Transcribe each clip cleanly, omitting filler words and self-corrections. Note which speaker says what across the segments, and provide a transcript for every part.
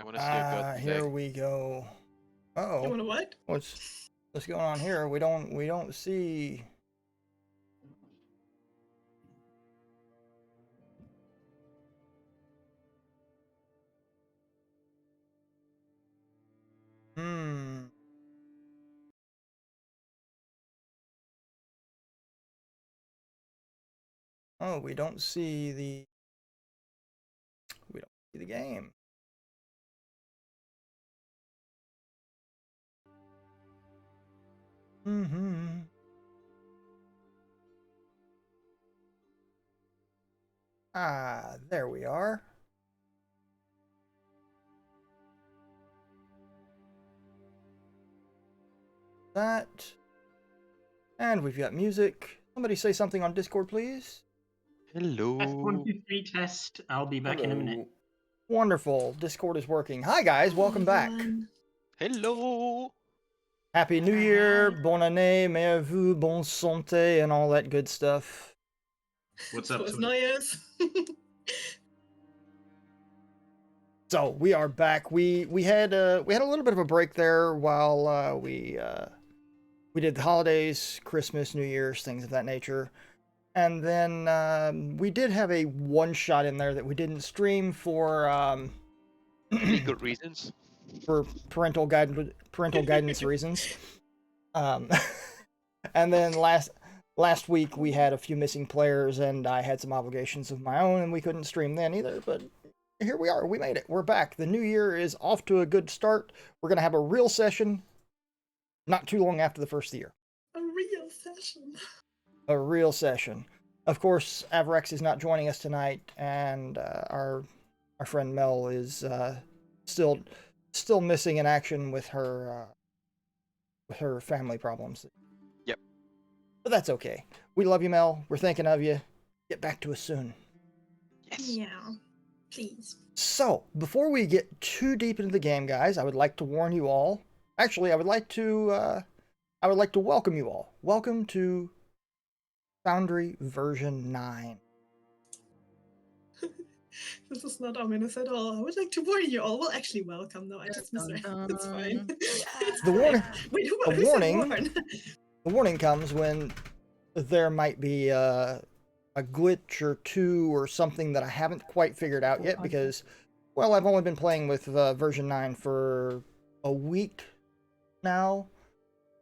Speaker 1: I want to see a god
Speaker 2: Here
Speaker 1: today.
Speaker 2: we go.
Speaker 3: You
Speaker 2: Oh,
Speaker 3: wanna what?
Speaker 2: what's going on here? We don't see. Hmm. Oh, we don't see the game. Mm-hmm. Ah, there we are. That. And we've got music. Somebody say something on Discord, please.
Speaker 1: Hello.
Speaker 4: Test 1, 2, 3 test. I'll be back in a minute.
Speaker 2: Wonderful. Discord is working. Hi, guys. Welcome back.
Speaker 1: Hello.
Speaker 2: Happy New Year.
Speaker 3: Hi.
Speaker 2: Bonne année. Meilleur vous. Bonne santé. And all that good stuff.
Speaker 4: What's up,
Speaker 3: Frohes
Speaker 4: Twitter?
Speaker 3: Neues.
Speaker 2: So we are back. We had a little bit of a break there while we did the holidays, Christmas, New Year's, things of that nature. And then we did have a one shot in there that we didn't stream for
Speaker 1: Legal reasons.
Speaker 2: for parental guidance reasons. And then last week we had a few missing players, and I had some obligations of my own, and we couldn't stream then either. But here we are. We made it. We're back. The new year is off to a good start. We're gonna have a real session not too long after the first of the year.
Speaker 3: A real session.
Speaker 2: A real session. Of course, Avrex is not joining us tonight, and our friend Mel is still missing in action with her family problems.
Speaker 1: Yep.
Speaker 2: But that's okay. We love you, Mel. We're thinking of you. Get back to us soon.
Speaker 1: Yes.
Speaker 3: Yeah. Please.
Speaker 2: So, before we get too deep into the game, guys, I would like to warn you all. Actually, I would like to welcome you all. Welcome to Foundry version 9.
Speaker 3: This is not ominous at all. I would like to warn you all. Well, actually, welcome. No, I just misread. It's fine.
Speaker 2: The warning.
Speaker 3: Wait, who
Speaker 2: The
Speaker 3: said
Speaker 2: warning.
Speaker 3: warn?
Speaker 2: The warning comes when there might be a glitch or two or something that I haven't quite figured out yet, because, well, I've only been playing with version 9 for a week now,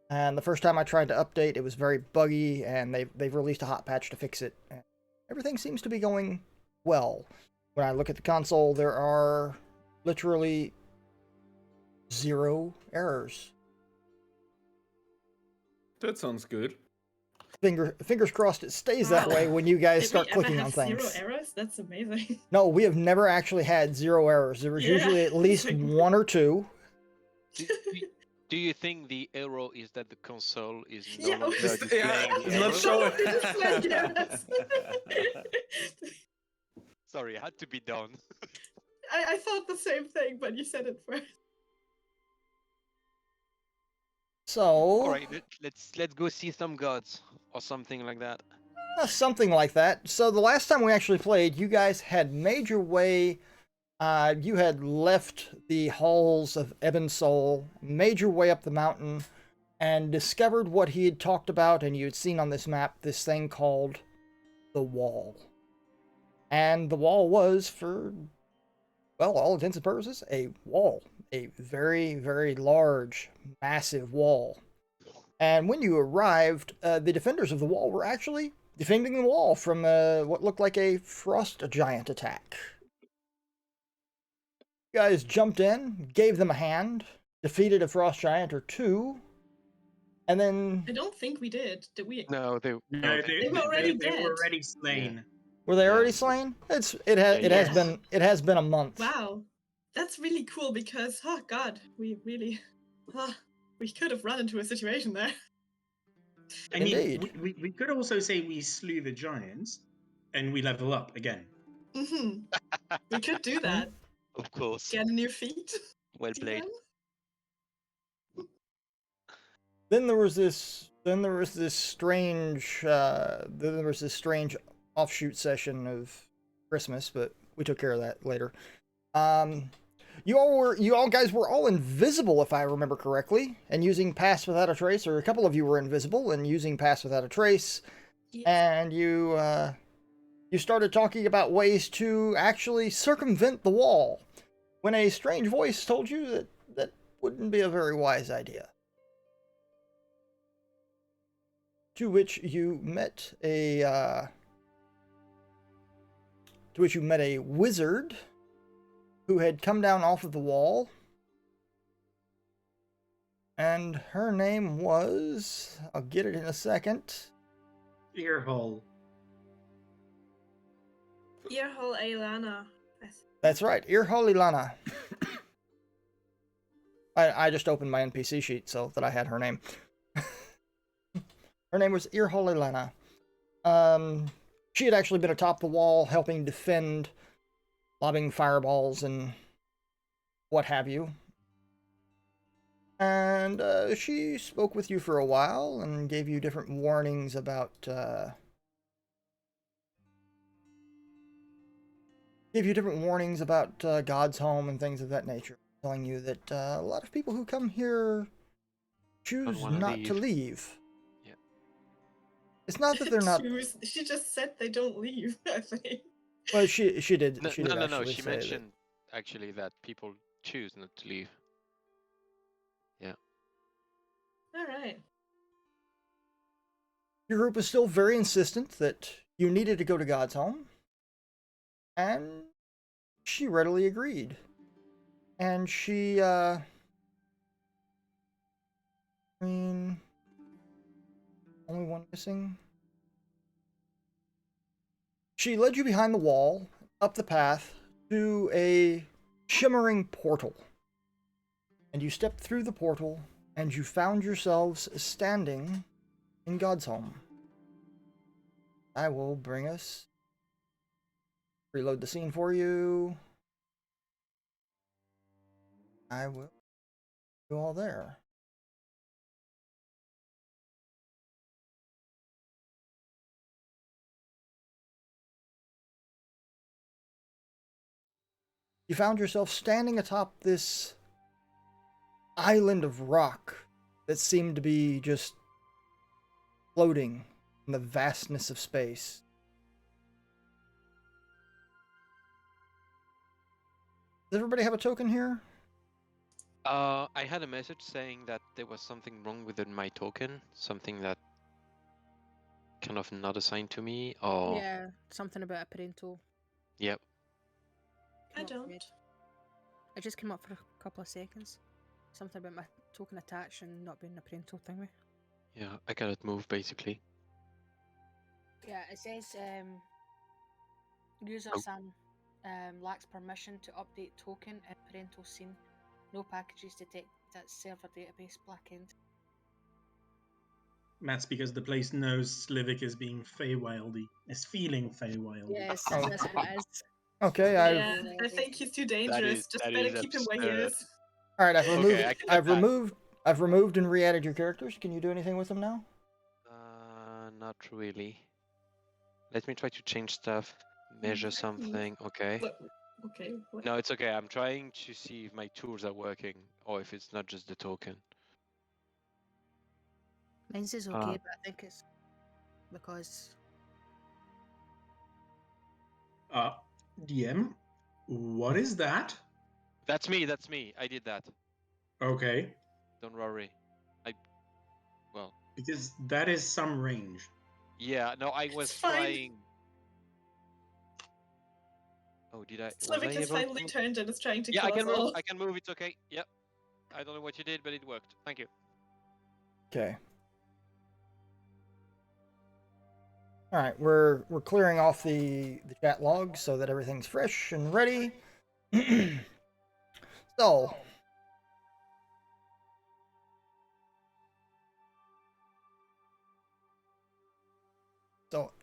Speaker 2: and the first time I tried to update, it was very buggy, and they've released a hot patch to fix it. And everything seems to be going well. When I look at the console, there are literally 0 errors.
Speaker 5: That sounds good.
Speaker 2: Fingers crossed it stays that
Speaker 3: Wow.
Speaker 2: way when you guys
Speaker 3: Did
Speaker 2: start
Speaker 3: we ever
Speaker 2: clicking
Speaker 3: have
Speaker 2: on things.
Speaker 3: 0 errors? That's amazing.
Speaker 2: No, we have never actually had 0 errors. There was
Speaker 3: Yeah.
Speaker 2: usually at least
Speaker 3: Like-
Speaker 2: 1 or 2.
Speaker 1: Do you think the error is that the console is no
Speaker 3: Yeah,
Speaker 1: longer
Speaker 3: it's-
Speaker 1: displaying
Speaker 5: yeah,
Speaker 1: the
Speaker 5: it's not
Speaker 1: error?
Speaker 5: showing.
Speaker 3: Yes.
Speaker 1: Sorry, it had to be done.
Speaker 3: I thought the same thing, but you said it first.
Speaker 2: So,
Speaker 1: Alright, let's go see some gods or something like that.
Speaker 2: something like that. So the last time we actually played, you guys had made your way. You had left the halls of Ebon Soul, made your way up the mountain, and discovered what he had talked about, and you had seen on this map, this thing called the Wall. And the Wall was, for, well, all intents and purposes, a wall. A very, very large, massive wall. And when you arrived, the defenders of the wall were actually defending the wall from what looked like a frost giant attack. You guys jumped in, gave them a hand, defeated a frost giant or 2, and then
Speaker 3: I don't think we did. Did we?
Speaker 1: No,
Speaker 4: No,
Speaker 3: They were already
Speaker 4: they
Speaker 3: dead.
Speaker 4: were already slain.
Speaker 2: were they
Speaker 1: Yeah.
Speaker 2: already slain? It
Speaker 4: Yes.
Speaker 2: has been a month.
Speaker 3: Wow. That's really cool because, oh god, we really, we could have run into a situation there.
Speaker 4: I mean,
Speaker 2: Indeed.
Speaker 4: we could also say we slew the giants and we level up again.
Speaker 3: Hmm. We could do that.
Speaker 1: of course.
Speaker 3: Get a new feat.
Speaker 1: Well played.
Speaker 3: DM?
Speaker 2: Then there was this strange offshoot session of Christmas, but we took care of that later. You all guys were all invisible, if I remember correctly, and using Pass Without a Trace, or a couple of you were invisible and using Pass Without a Trace,
Speaker 3: Yes.
Speaker 2: and you started talking about ways to actually circumvent the wall, when a strange voice told you that that wouldn't be a very wise idea. To which you met a wizard who had come down off of the wall, and her name was, I'll get it in a second.
Speaker 4: Earhole.
Speaker 3: Earhole Ailana.
Speaker 2: That's right, Irholilana. I just opened my NPC sheet so that I had her name. Her name was Irholilana. She had actually been atop the wall helping defend, lobbing fireballs and what have you. And she spoke with you for a while and gave you different warnings about God's home and things of that nature, telling you that a lot of people who come here choose not to leave.
Speaker 1: Yeah.
Speaker 2: It's not that they're not.
Speaker 3: She just said they don't leave, I think.
Speaker 2: Well, she did.
Speaker 1: No,
Speaker 2: She did
Speaker 1: no.
Speaker 2: actually
Speaker 1: She
Speaker 2: say
Speaker 1: mentioned actually that people choose not to leave.
Speaker 3: All right.
Speaker 2: Your group was still very insistent that you needed to go to God's home, and she readily agreed. And she, I mean, only one missing. She led you behind the wall, up the path, to a shimmering portal. And you stepped through the portal, and you found yourselves standing in God's home. I will bring us, reload the scene for you. I will do all there. You found yourself standing atop this island of rock that seemed to be just floating in the vastness of space. Does everybody have a token here?
Speaker 1: I had a message saying that there was something wrong with my token, something that kind of not assigned to me, or
Speaker 5: Yeah, something about a parental.
Speaker 1: Yep.
Speaker 3: I
Speaker 5: Came up
Speaker 3: don't.
Speaker 5: weird. It just came up for a couple of seconds. Something about my token attached and not being a parental thingy.
Speaker 1: Yeah, I got it moved basically.
Speaker 5: Yeah, it says user
Speaker 1: Oh.
Speaker 5: Sam lacks permission to update token in parental scene. No packages detected at server database blackend.
Speaker 4: That's because the place knows Slivik is being Feywildy. Is feeling Feywildy.
Speaker 5: Yes,
Speaker 2: Oh.
Speaker 5: that's what it is.
Speaker 2: Okay,
Speaker 3: Yeah, I think he's too dangerous. Just
Speaker 1: that
Speaker 3: better
Speaker 1: is
Speaker 3: keep him where he
Speaker 1: absurd.
Speaker 3: is.
Speaker 2: all right. I've removed.
Speaker 1: Okay, I can
Speaker 2: I've
Speaker 1: add that.
Speaker 2: removed. I've removed and re-added your characters. Can you do anything with them now?
Speaker 1: Not really. Let me try to change stuff, measure
Speaker 3: Mm,
Speaker 1: something. Okay.
Speaker 3: What? Okay. What?
Speaker 1: No, it's okay. I'm trying to see if my tools are working or if it's not just the token.
Speaker 5: Mine's is okay, but I think it's because
Speaker 4: DM, what is that?
Speaker 1: That's me. That's me. I did that.
Speaker 4: Okay,
Speaker 1: Don't worry. Well,
Speaker 4: because that is some range.
Speaker 1: yeah. No, I was
Speaker 3: fine.
Speaker 1: trying. Oh, did I? Was I
Speaker 3: Slivik has
Speaker 1: able
Speaker 3: finally
Speaker 1: to...
Speaker 3: turned and is trying to
Speaker 1: Yeah,
Speaker 3: kill
Speaker 1: I can
Speaker 3: us
Speaker 1: move.
Speaker 3: all.
Speaker 1: I can move. It's okay. Yep. I don't know what you did, but it worked. Thank you.
Speaker 2: Okay. All right, we're clearing off the chat logs so that everything's fresh and ready. So,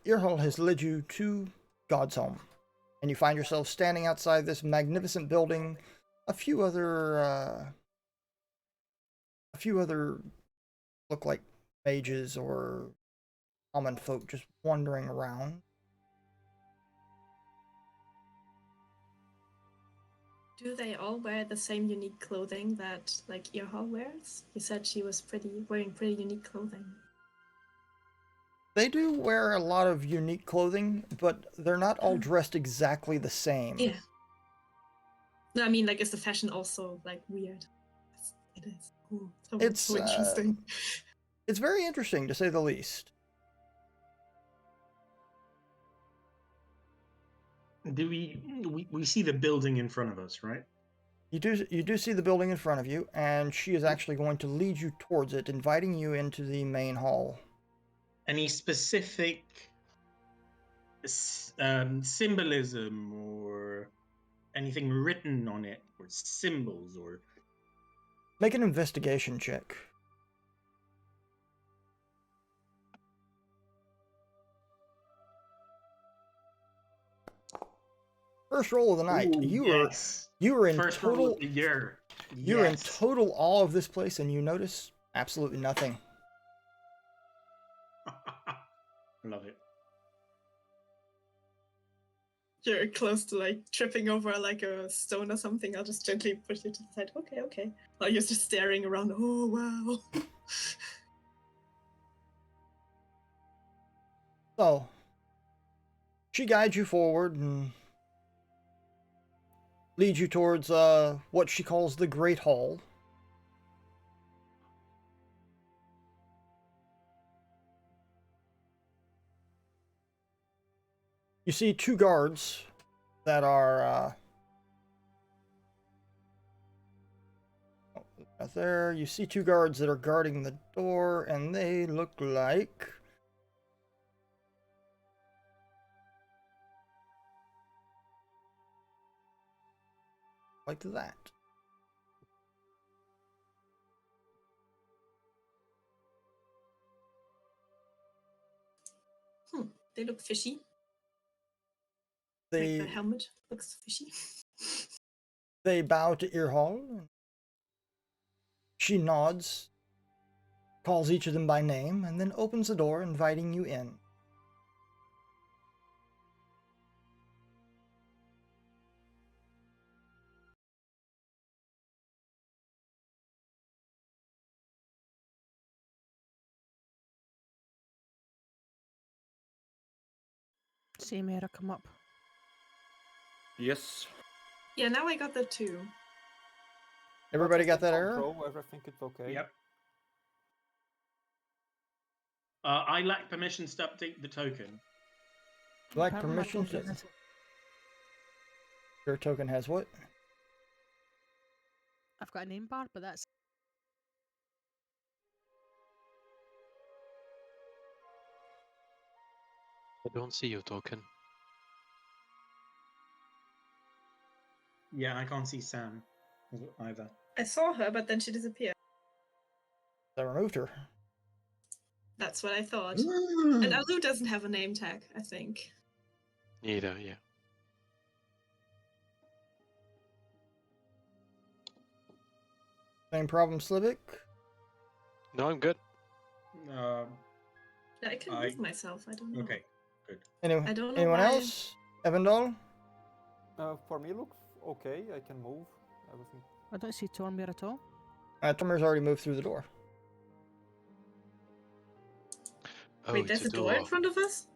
Speaker 2: Earhole has led you to God's home, and you find yourself standing outside this magnificent building. A few other look like mages or common folk just wandering around.
Speaker 3: Do they all wear the same unique clothing that like Earhall wears? You said she was wearing pretty unique clothing.
Speaker 2: They do wear a lot of unique clothing, but they're not all dressed exactly the same.
Speaker 3: Yeah. No, I mean, like, is the fashion also like weird? It is. Ooh, so interesting.
Speaker 2: It's very interesting, to say the least.
Speaker 4: Do we see the building in front of us, right?
Speaker 2: You do see the building in front of you, and she is actually going to lead you towards it, inviting you into the main hall.
Speaker 4: Any specific symbolism or anything written on it, or symbols, or
Speaker 2: Make an investigation check. First roll of the night.
Speaker 4: Ooh,
Speaker 2: You
Speaker 4: yes.
Speaker 2: are in
Speaker 4: First roll
Speaker 2: total
Speaker 4: of the year.
Speaker 2: You're in
Speaker 4: Yes.
Speaker 2: total awe of this place, and you notice absolutely nothing.
Speaker 4: Love it.
Speaker 3: You're close to like tripping over like a stone or something. I'll just gently push you to the side. Okay, okay. While you're just staring around. Oh wow.
Speaker 2: So, she guides you forward and leads you towards what she calls the Great Hall. You see two guards that are out there. You see two guards that are guarding the door, and they look like that.
Speaker 3: They look fishy.
Speaker 2: They
Speaker 3: Like the helmet looks fishy.
Speaker 2: They bow to Earhall. She nods, calls each of them by name, and then opens the door, inviting you in.
Speaker 5: Same era come up.
Speaker 6: Yes.
Speaker 3: Yeah, now I got the two.
Speaker 2: Everybody got that error?
Speaker 6: Control, everything is okay.
Speaker 4: Yep. I lack permissions to update the token.
Speaker 2: Black
Speaker 5: Apparently my
Speaker 2: permissions.
Speaker 5: token has-
Speaker 2: Your token has what?
Speaker 5: I've got a name bar, but that's
Speaker 1: I don't see your token.
Speaker 4: Yeah, I can't see Sam either.
Speaker 3: I saw her, but then she disappeared.
Speaker 2: I removed her.
Speaker 3: That's what I thought. And Alu doesn't have a name tag, I think.
Speaker 1: Neither, yeah.
Speaker 2: Same problem, Slivik?
Speaker 1: No, I'm good.
Speaker 3: Yeah, I can
Speaker 4: I-
Speaker 3: move myself. I don't know.
Speaker 4: Okay, good.
Speaker 2: Anyway,
Speaker 3: I don't know
Speaker 2: anyone
Speaker 3: why.
Speaker 2: else? Evandal?
Speaker 6: For me, looks okay. I can move everything.
Speaker 5: I don't see Tormir at all.
Speaker 2: Tomer's already moved through the door.
Speaker 1: Oh,
Speaker 3: Wait,
Speaker 1: it's
Speaker 3: there's
Speaker 1: a
Speaker 3: a door in front of us?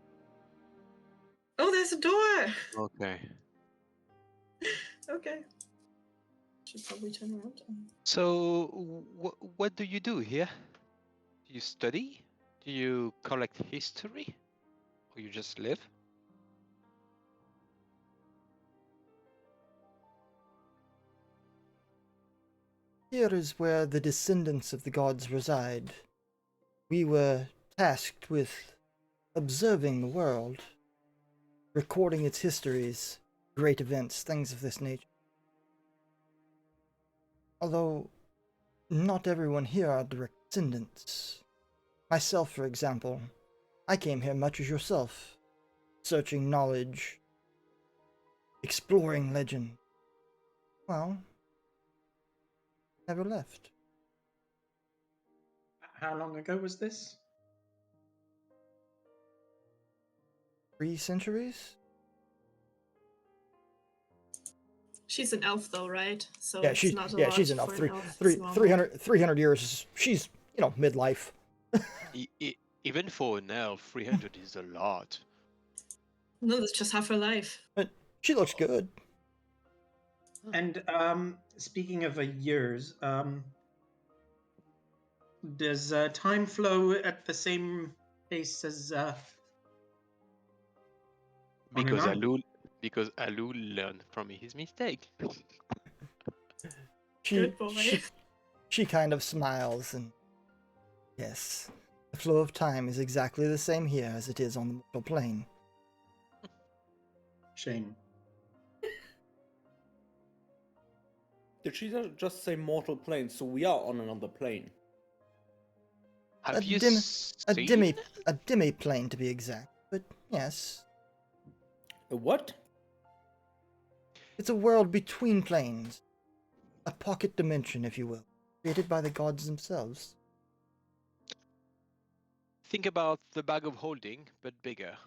Speaker 3: Oh, there's a door!
Speaker 1: Okay.
Speaker 3: Okay. Should probably turn around.
Speaker 1: So, what do you do here? Do you study? Do you collect history? Or you just live?
Speaker 2: Here is where the descendants of the gods reside. We were tasked with observing the world, recording its histories, great events, things of this nature. Although, not everyone here are direct descendants. Myself, for example, I came here much as yourself, searching knowledge, exploring legend. Well, never left.
Speaker 4: How long ago was this?
Speaker 2: 3 centuries?
Speaker 3: She's an elf, though, right? So
Speaker 2: Yeah,
Speaker 3: it's not a lot
Speaker 2: she's an elf.
Speaker 3: for an elf. It's
Speaker 2: 300 years. She's, midlife.
Speaker 1: Even for an elf, 300 is a lot.
Speaker 3: No, that's just half her life.
Speaker 2: But she looks good.
Speaker 4: And speaking of years, does time flow at the same pace as
Speaker 1: Because
Speaker 4: Onanami?
Speaker 1: Alu learned from his mistake.
Speaker 3: Good boy.
Speaker 2: She kind of smiles and, yes, the flow of time is exactly the same here as it is on the mortal plane.
Speaker 4: Shame.
Speaker 7: Did she just say mortal plane? So we are on another plane.
Speaker 1: Have you
Speaker 2: A
Speaker 1: seen?
Speaker 2: demi-plane to be exact, but yes.
Speaker 7: A what?
Speaker 2: It's a world between planes. A pocket dimension, if you will, created by the gods themselves.
Speaker 1: Think about the bag of holding, but bigger.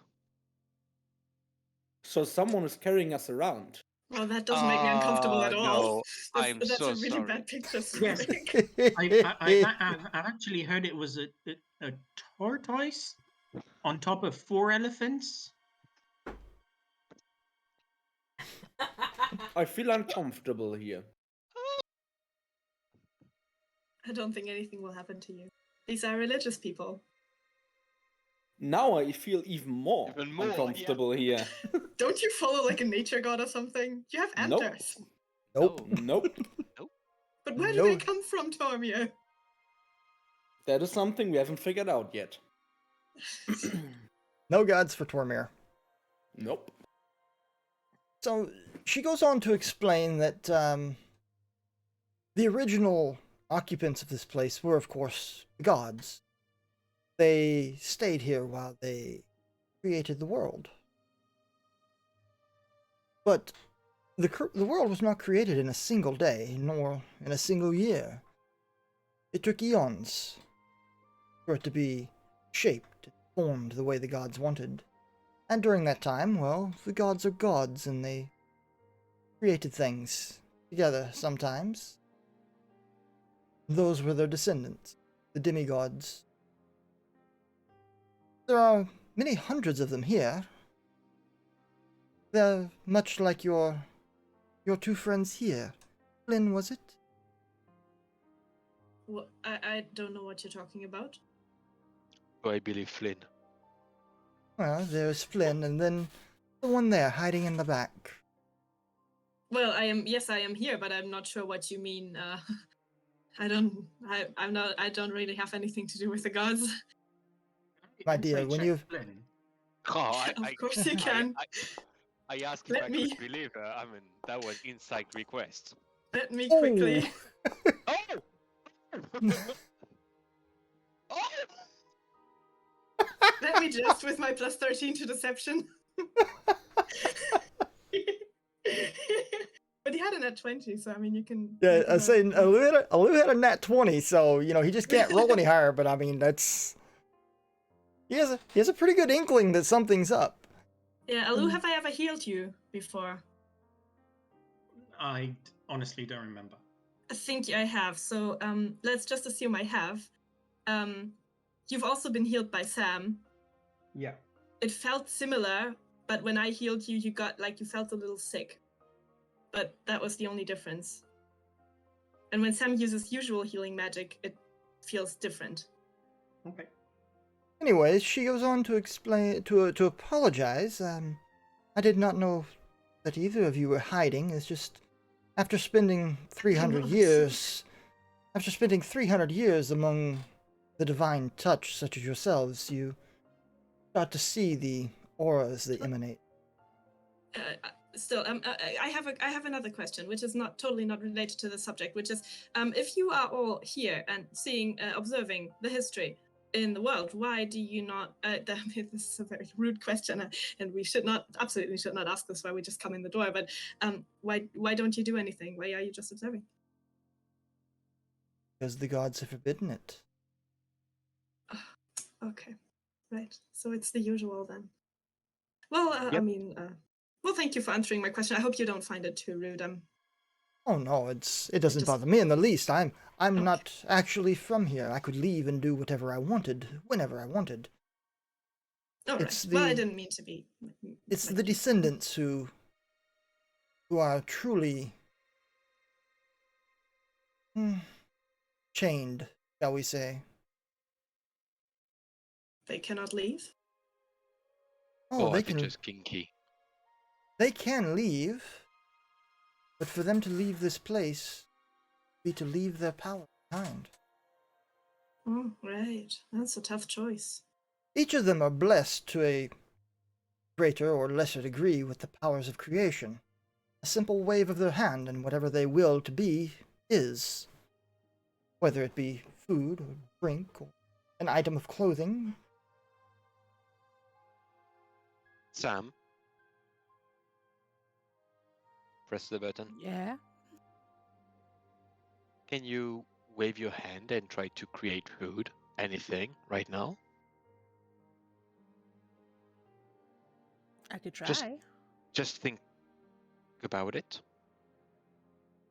Speaker 7: So someone is carrying us around.
Speaker 3: Well, that doesn't make me uncomfortable at all.
Speaker 1: No,
Speaker 3: that's
Speaker 1: I'm
Speaker 3: that's
Speaker 1: so
Speaker 3: a really
Speaker 1: sorry.
Speaker 3: bad picture.
Speaker 4: Yes.
Speaker 3: Svig.
Speaker 4: I've actually heard it was a tortoise on top of 4 elephants.
Speaker 7: I feel uncomfortable here.
Speaker 3: I don't think anything will happen to you. These are religious people.
Speaker 7: Now I feel even more uncomfortable here.
Speaker 3: Don't you follow like a nature god or something? You have
Speaker 7: Nope.
Speaker 3: antlers.
Speaker 2: Nope.
Speaker 7: Nope.
Speaker 3: But where do they come from, Tormir?
Speaker 7: That is something we haven't figured out yet.
Speaker 2: No gods for Tormir.
Speaker 7: Nope.
Speaker 2: So she goes on to explain that the original occupants of this place were, of course, the gods. They stayed here while they created the world. But the world was not created in a single day, nor in a single year. It took eons for it to be shaped, formed the way the gods wanted. And during that time, well, the gods are gods, and they created things together sometimes. Those were their descendants, the demigods. There are many hundreds of them here. They're much like your two friends here. Flynn, was it?
Speaker 3: Well, I don't know what you're talking about.
Speaker 1: Oh, I believe Flynn.
Speaker 2: Well, there's Flynn, and then the one there hiding in the back.
Speaker 3: Well, I am here, but I'm not sure what you mean. I don't really have anything to do with the gods.
Speaker 2: My dear, when you've
Speaker 1: Oh,
Speaker 3: Of course you can.
Speaker 1: I asked
Speaker 3: Let
Speaker 1: if I
Speaker 3: me-
Speaker 1: could believe her. I mean, that was inside request.
Speaker 3: Let me quickly.
Speaker 1: Oh! Oh!
Speaker 3: Let me just with my plus 13 to deception. But he had a nat 20, so I mean you can.
Speaker 2: Yeah,
Speaker 3: you can
Speaker 2: I say Alu had a nat 20, so he just can't roll any higher. But I mean, that's he has a pretty good inkling that something's up.
Speaker 3: Yeah, Alu, have I ever healed you before?
Speaker 4: I honestly don't remember.
Speaker 3: I think I have. So let's just assume I have. You've also been healed by Sam.
Speaker 4: Yeah.
Speaker 3: It felt similar, but when I healed you, you felt a little sick. But that was the only difference. And when Sam uses usual healing magic, it feels different.
Speaker 4: Okay.
Speaker 2: Anyways, she goes on to explain to apologize. I did not know that either of you were hiding. It's just after spending 300 years, among the divine touch, such as yourselves, you start to see the auras that emanate.
Speaker 3: I have another question, which is not related to the subject, which is if you are all here and observing the history in the world, why do you not? This is a very rude question, and we absolutely should not ask this while we just come in the door. But why don't you do anything? Why are you just observing?
Speaker 2: Because the gods have forbidden it.
Speaker 3: Okay, right. So it's the usual then. Well,
Speaker 1: Yep.
Speaker 3: well, thank you for answering my question. I hope you don't find it too rude.
Speaker 2: Oh no, it doesn't
Speaker 3: just-
Speaker 2: bother me in the least. I'm not actually from here. I could leave and do whatever I wanted, whenever I wanted.
Speaker 3: All right.
Speaker 2: It's
Speaker 3: Well, I
Speaker 2: the-
Speaker 3: didn't mean to be.
Speaker 2: It's
Speaker 3: like
Speaker 2: the
Speaker 3: you.
Speaker 2: descendants who are truly chained, shall we say.
Speaker 3: They cannot leave.
Speaker 2: Oh,
Speaker 1: or
Speaker 2: they
Speaker 1: are they
Speaker 2: can
Speaker 1: just kinky?
Speaker 2: they can leave, but for them to leave this place be to leave their power behind.
Speaker 3: Oh, right. That's a tough choice.
Speaker 2: Each of them are blessed to a greater or lesser degree with the powers of creation. A simple wave of their hand, and whatever they will to be is. Whether it be food or drink or an item of clothing.
Speaker 1: Sam, press the button.
Speaker 5: Yeah.
Speaker 1: Can you wave your hand and try to create food? Anything right now?
Speaker 5: I could try.
Speaker 1: Just- Just think about it.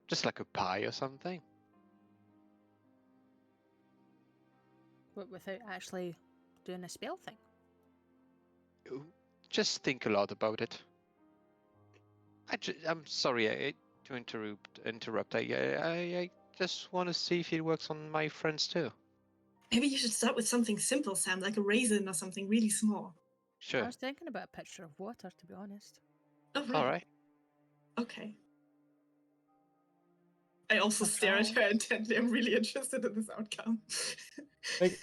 Speaker 1: Just like a pie or something.
Speaker 5: But without actually doing a spell thing.
Speaker 1: Just think a lot about it. I'm sorry to interrupt. I just want to see if it works on my friends too.
Speaker 3: Maybe you should start with something simple, Sam, like a raisin or something really small.
Speaker 5: I
Speaker 1: Sure.
Speaker 5: was thinking about a picture of water, to be honest.
Speaker 3: Oh, right.
Speaker 1: All right.
Speaker 3: Okay. I also
Speaker 5: I'll
Speaker 3: stare at
Speaker 5: try.
Speaker 3: her intently. I'm really interested in this outcome.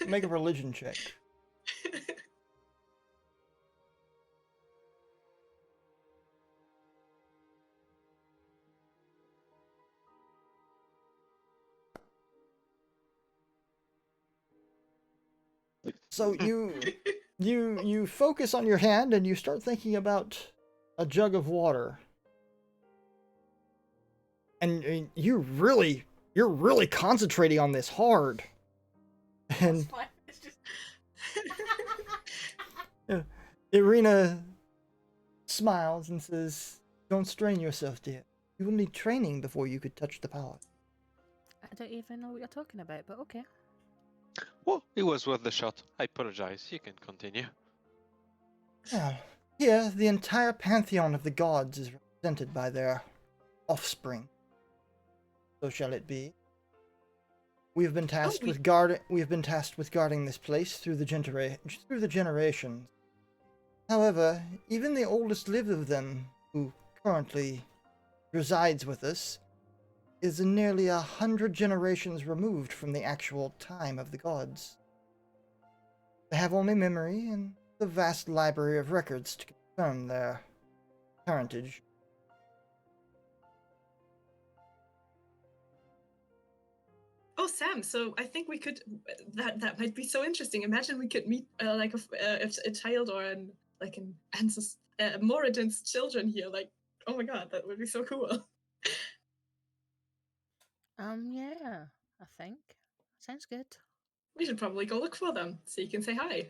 Speaker 2: Make a religion check. So you focus on your hand and you start thinking about a jug of water. And you're really concentrating on this hard. And
Speaker 5: It's just...
Speaker 2: Irina smiles and says, "Don't strain yourself, dear. You will need training before you could touch the power."
Speaker 5: I don't even know what you're talking about, but okay.
Speaker 1: Well, it was worth the shot. I apologize. You can continue.
Speaker 2: Well, here, the entire pantheon of the gods is represented by their offspring. So shall it be. We have been tasked with guarding this place through the generations. However, even the oldest lived of them, who currently resides with us, is nearly 100 generations removed from the actual time of the gods. They have only memory and the vast library of records to confirm their parentage.
Speaker 3: Oh, Sam. So I think we could. That might be so interesting. Imagine we could meet like a child or an ancestor, Moradin's children here. Like, oh my god, that would be so cool.
Speaker 5: Yeah, I think. Sounds good.
Speaker 3: We should probably go look for them so you can say hi.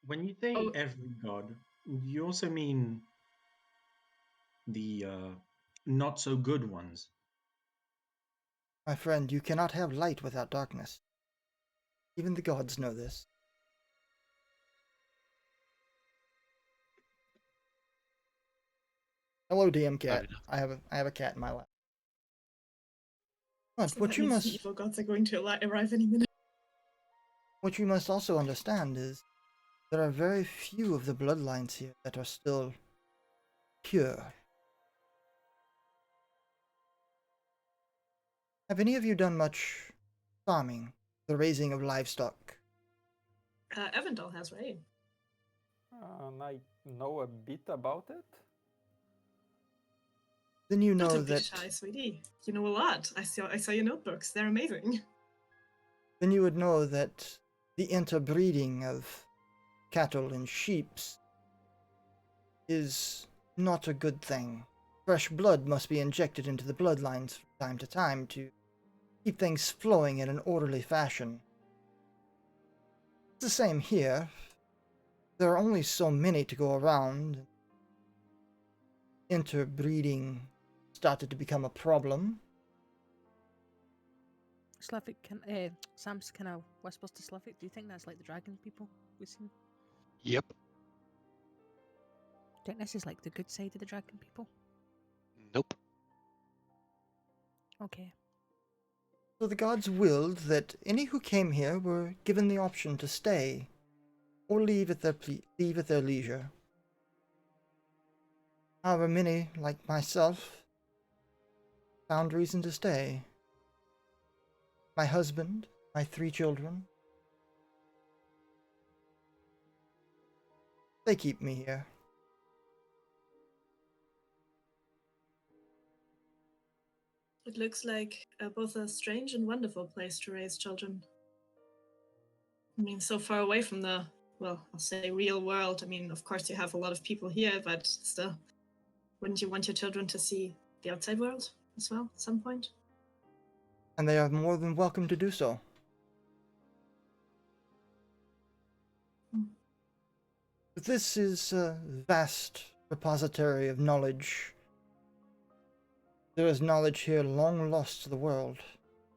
Speaker 4: When you say
Speaker 3: Oh.
Speaker 4: every god, you also mean the not so good ones.
Speaker 2: My friend, you cannot have light without darkness. Even the gods know this. Hello, DM cat. I have a cat in my lap. But
Speaker 3: So that means the evil gods are going to arrive any minute.
Speaker 2: what you must also understand is there are very few of the bloodlines here that are still pure. Have any of you done much farming, the raising of livestock?
Speaker 3: Evandel has, right?
Speaker 6: I know a bit about it.
Speaker 2: Then you know
Speaker 3: Don't be
Speaker 2: that.
Speaker 3: shy, sweetie. You know a lot. I saw your notebooks. They're amazing.
Speaker 2: Then you would know that the interbreeding of cattle and sheep is not a good thing. Fresh blood must be injected into the bloodlines from time to time to keep things flowing in an orderly fashion. It's the same here. There are only so many to go around. Interbreeding started to become a problem.
Speaker 5: Slavic can Sam's kind of whispers to Slavic. Do you think that's like the dragon people we've seen?
Speaker 1: Yep.
Speaker 5: Do you think this is like the good side of the dragon people?
Speaker 1: Nope.
Speaker 5: Okay.
Speaker 2: So the gods willed that any who came here were given the option to stay or leave at their leisure. However, many, like myself, found reason to stay. My husband, my 3 children, they keep me here.
Speaker 3: It looks like both a strange and wonderful place to raise children. I mean, so far away from the, well, I'll say real world. I mean, of course you have a lot of people here, but still, wouldn't you want your children to see the outside world as well at some point?
Speaker 2: And they are more than welcome to do so. But this is a vast repository of knowledge. There is knowledge here long lost to the world,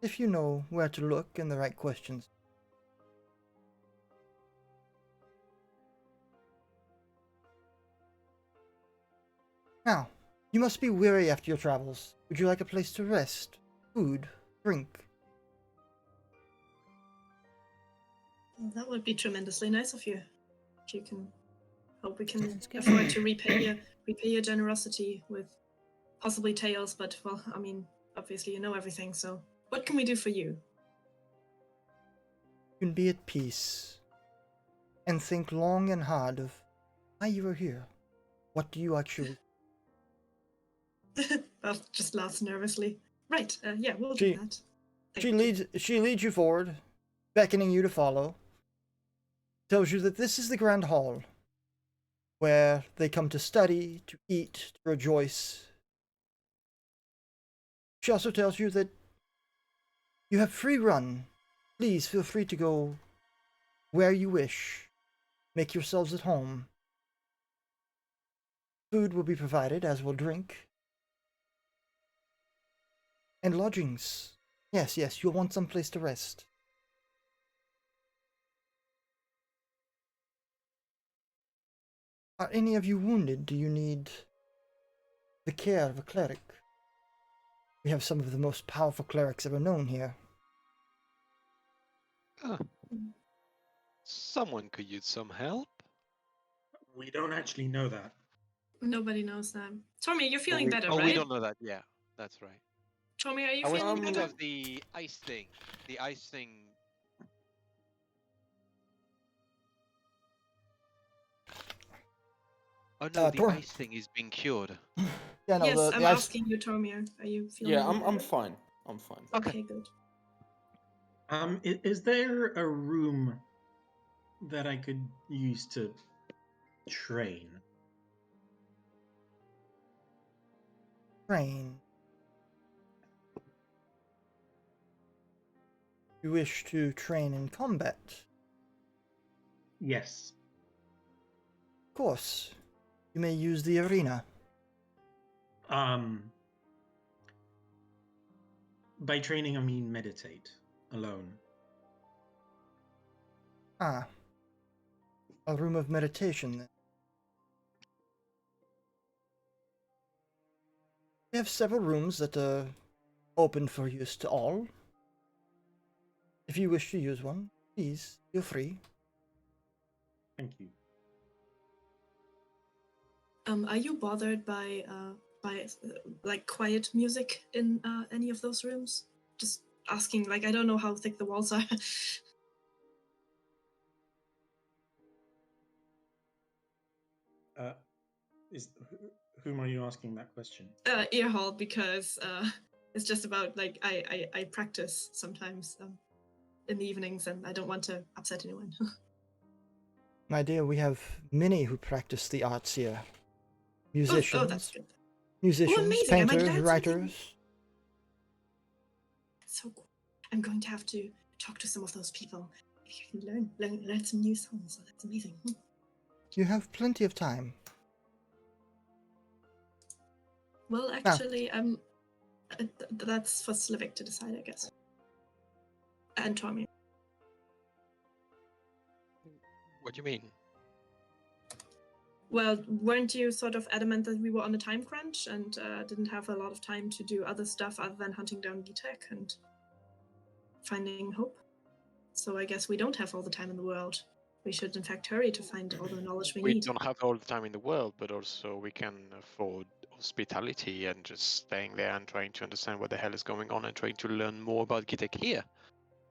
Speaker 2: if you know where to look and the right questions. Now, you must be weary after your travels. Would you like a place to rest? Food? Drink?
Speaker 3: Well, that would be tremendously nice of you. If you can, hope we can
Speaker 5: Sounds good.
Speaker 3: afford to repay your generosity with possibly tales. But well, I mean, obviously you know everything. So, what can we do for you?
Speaker 2: You can be at peace and think long and hard of why you are here. What do you actually?
Speaker 3: Beth just laughs nervously. Right. Yeah, we'll
Speaker 2: She-
Speaker 3: do that.
Speaker 2: She
Speaker 3: Thank you.
Speaker 2: leads you forward, beckoning you to follow. Tells you that this is the grand hall, where they come to study, to eat, to rejoice. She also tells you that you have free run. Please feel free to go where you wish. Make yourselves at home. Food will be provided, as will drink. And lodgings. Yes, you'll want some place to rest. Are any of you wounded? Do you need the care of a cleric? We have some of the most powerful clerics ever known here.
Speaker 1: Someone could use some help.
Speaker 4: We don't actually know that.
Speaker 3: Nobody knows that. Tommy, you're
Speaker 1: Oh,
Speaker 3: feeling
Speaker 1: we,
Speaker 3: better,
Speaker 1: oh,
Speaker 3: right?
Speaker 1: we don't know that. Yeah, that's right.
Speaker 3: Tommy, are you
Speaker 1: I was
Speaker 3: feeling
Speaker 1: thinking
Speaker 3: better?
Speaker 1: of the ice thing. The ice thing. Oh no, the
Speaker 2: Tor-
Speaker 1: ice thing is being cured.
Speaker 2: Yeah, no,
Speaker 3: Yes,
Speaker 2: the
Speaker 3: I'm
Speaker 2: ice-
Speaker 3: asking you, Tommy. Are you feeling
Speaker 7: Yeah,
Speaker 3: better?
Speaker 7: I'm fine. I'm fine.
Speaker 3: Okay, good.
Speaker 4: Is there a room that I could use to train?
Speaker 2: train. You wish to train in combat?
Speaker 4: Yes.
Speaker 2: Of course. You may use the arena.
Speaker 4: By training, I mean meditate alone.
Speaker 2: Ah. A room of meditation, then. We have several rooms that are open for use to all. If you wish to use one, please, feel free.
Speaker 4: Thank you.
Speaker 3: Are you bothered by like quiet music in any of those rooms? Just asking. Like, I don't know how thick the walls are.
Speaker 4: Whom are you asking that question?
Speaker 3: Earhall, because it's just about like I practice sometimes in the evenings, and I don't want to upset anyone.
Speaker 2: My dear, we have many who practice the arts here. Musicians,
Speaker 3: Oh, that's good.
Speaker 2: musicians,
Speaker 3: amazing. Am I
Speaker 2: painters,
Speaker 3: glad
Speaker 2: writers.
Speaker 3: something- So cool. I'm going to have to talk to some of those people. If you can learn some new songs, so that's amazing.
Speaker 2: You have plenty of time.
Speaker 3: Well, actually, that's for Slivik to decide, I guess. And Tommy.
Speaker 1: What do you mean?
Speaker 3: Well, weren't you sort of adamant that we were on a time crunch and didn't have a lot of time to do other stuff other than hunting down Kitek and finding Hope? So I guess we don't have all the time in the world. We should, in fact, hurry to find all the knowledge we
Speaker 1: We
Speaker 3: need.
Speaker 1: don't have all the time in the world, but also we can afford hospitality and just staying there and trying to understand what the hell is going on and trying to learn more about Kitek here.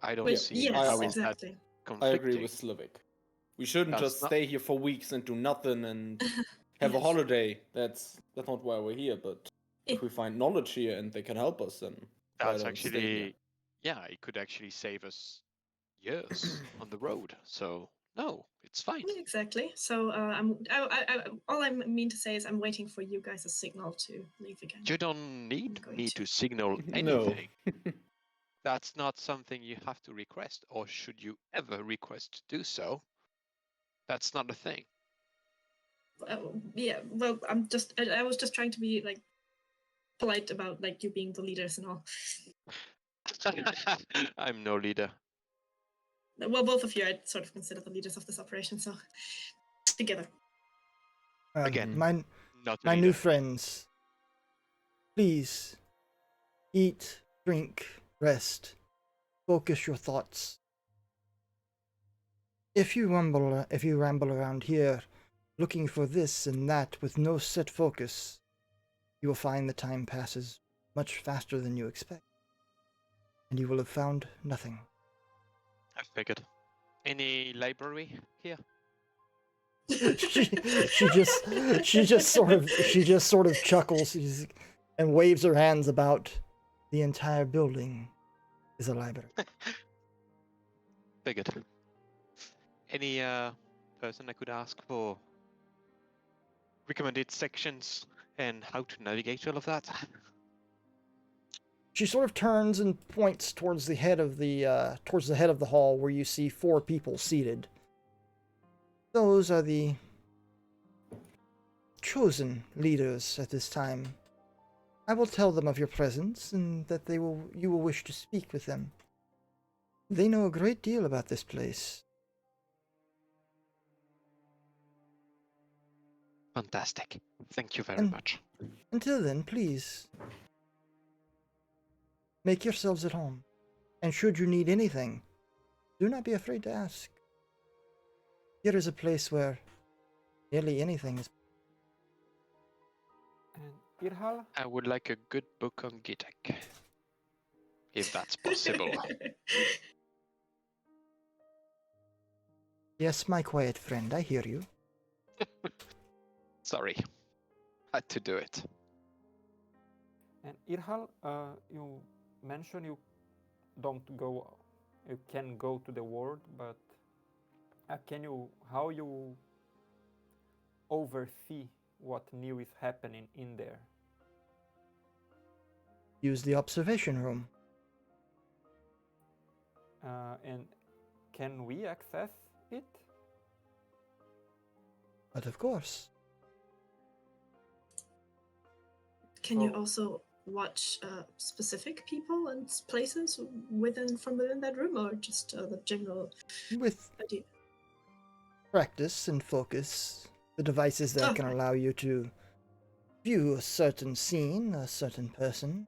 Speaker 1: I don't
Speaker 3: Which,
Speaker 1: see
Speaker 3: yes,
Speaker 1: how is that
Speaker 3: exactly.
Speaker 7: I agree
Speaker 1: conflicting.
Speaker 7: with Slivik. We shouldn't
Speaker 1: That's
Speaker 7: just
Speaker 1: not-
Speaker 7: stay here for weeks and do nothing and have a
Speaker 3: Yes.
Speaker 7: holiday. That's not why we're here. But if
Speaker 3: It-
Speaker 7: we find knowledge here and they can help us, then why
Speaker 1: That's
Speaker 7: don't we stay here?
Speaker 1: actually, yeah, it could actually save us years on the road. So no, it's fine.
Speaker 3: Exactly. So all I mean to say is I'm waiting for you guys' signal to leave again.
Speaker 1: You don't need
Speaker 3: going
Speaker 1: me
Speaker 3: to-
Speaker 1: to signal
Speaker 7: No.
Speaker 1: anything. That's not something you have to request, or should you ever request to do so. That's not a thing.
Speaker 3: Yeah. Well, I was just trying to be like polite about like you being the leaders and all.
Speaker 1: I'm no leader.
Speaker 3: Well, both of you I sort of consider the leaders of this operation, so together.
Speaker 1: Again,
Speaker 2: my
Speaker 1: Not a
Speaker 2: my new
Speaker 1: leader.
Speaker 2: friends, please eat, drink, rest, focus your thoughts. If you ramble around here looking for this and that with no set focus, you will find the time passes much faster than you expect, and you will have found nothing.
Speaker 1: I figured. Any library here?
Speaker 2: she just sort of chuckles and waves her hands about. The entire building is a library.
Speaker 1: Figured. Any person I could ask for recommended sections and how to navigate all of that?
Speaker 2: She sort of turns and points towards the head of the hall, where you see 4 people seated. Those are the chosen leaders at this time. I will tell them of your presence and that you will wish to speak with them. They know a great deal about this place.
Speaker 1: Fantastic. Thank you very
Speaker 2: And-
Speaker 1: much.
Speaker 2: Until then, please make yourselves at home. And should you need anything, do not be afraid to ask. Here is a place where nearly anything is.
Speaker 6: And Irhal,
Speaker 1: I would like a good book on Kitek. If that's possible.
Speaker 2: Yes, my quiet friend, I hear you.
Speaker 1: Sorry. Had to do it.
Speaker 6: and Irhal, you mentioned you can go to the world, but how you oversee what new is happening in there?
Speaker 2: Use the observation room.
Speaker 6: And can we access it?
Speaker 2: But of course,
Speaker 3: Can you
Speaker 6: Oh.
Speaker 3: also watch specific people and places from within that room, or just the general
Speaker 2: with
Speaker 3: idea?
Speaker 2: practice and focus, the devices that can
Speaker 3: Okay.
Speaker 2: allow you to view a certain scene, a certain person.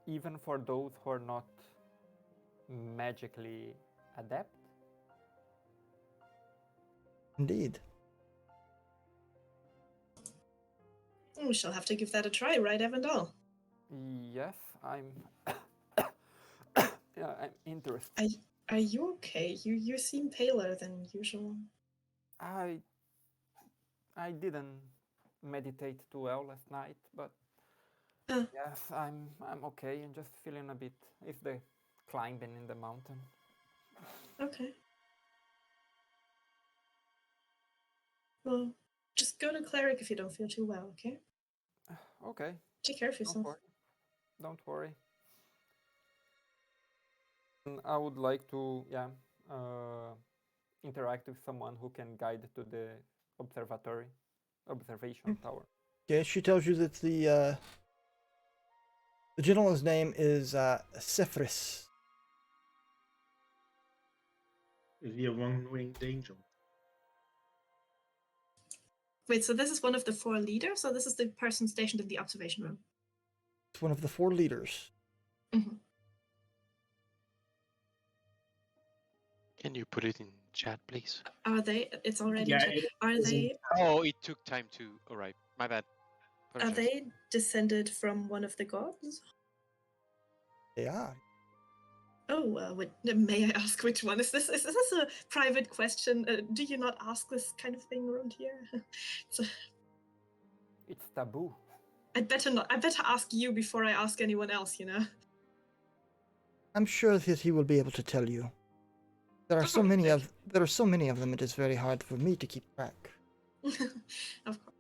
Speaker 6: Even for those who are not magically adept?
Speaker 2: Indeed.
Speaker 3: We shall have to give that a try, right, Evandal?
Speaker 6: Yes, I'm. Yeah, I'm interested.
Speaker 3: Are you okay? You seem paler than usual.
Speaker 6: I didn't meditate too well last night, but yes, I'm okay and just feeling a bit. It's the climbing in the mountain.
Speaker 3: Okay. Well, just go to cleric if you don't feel too well, okay?
Speaker 6: Okay,
Speaker 3: Take care of
Speaker 6: don't
Speaker 3: yourself.
Speaker 6: worry. Don't worry. I would like to, interact with someone who can guide to the observatory, observation tower.
Speaker 2: Okay, she tells you that the gentleman's name is Cephris.
Speaker 4: Is he a one-winged angel?
Speaker 3: Wait, so this is one of the 4 leaders, or this is the person stationed in the observation room?
Speaker 2: It's one of the 4 leaders.
Speaker 3: Mm-hmm.
Speaker 1: Can you put it in chat, please?
Speaker 3: Are they? It's already.
Speaker 4: Yeah,
Speaker 3: Are
Speaker 4: is
Speaker 3: they?
Speaker 1: Oh, it took time to arrive. My bad.
Speaker 3: Are
Speaker 1: Apologize.
Speaker 3: they descended from one of the gods?
Speaker 2: They are.
Speaker 3: Oh, may I ask which one is this? Is this a private question? Do you not ask this kind of thing around here? So,
Speaker 6: It's taboo.
Speaker 3: I'd better not. I better ask you before I ask anyone else. You know.
Speaker 2: I'm sure that he will be able to tell you. There are so many of them. It is very hard for me to keep track.
Speaker 3: Of course.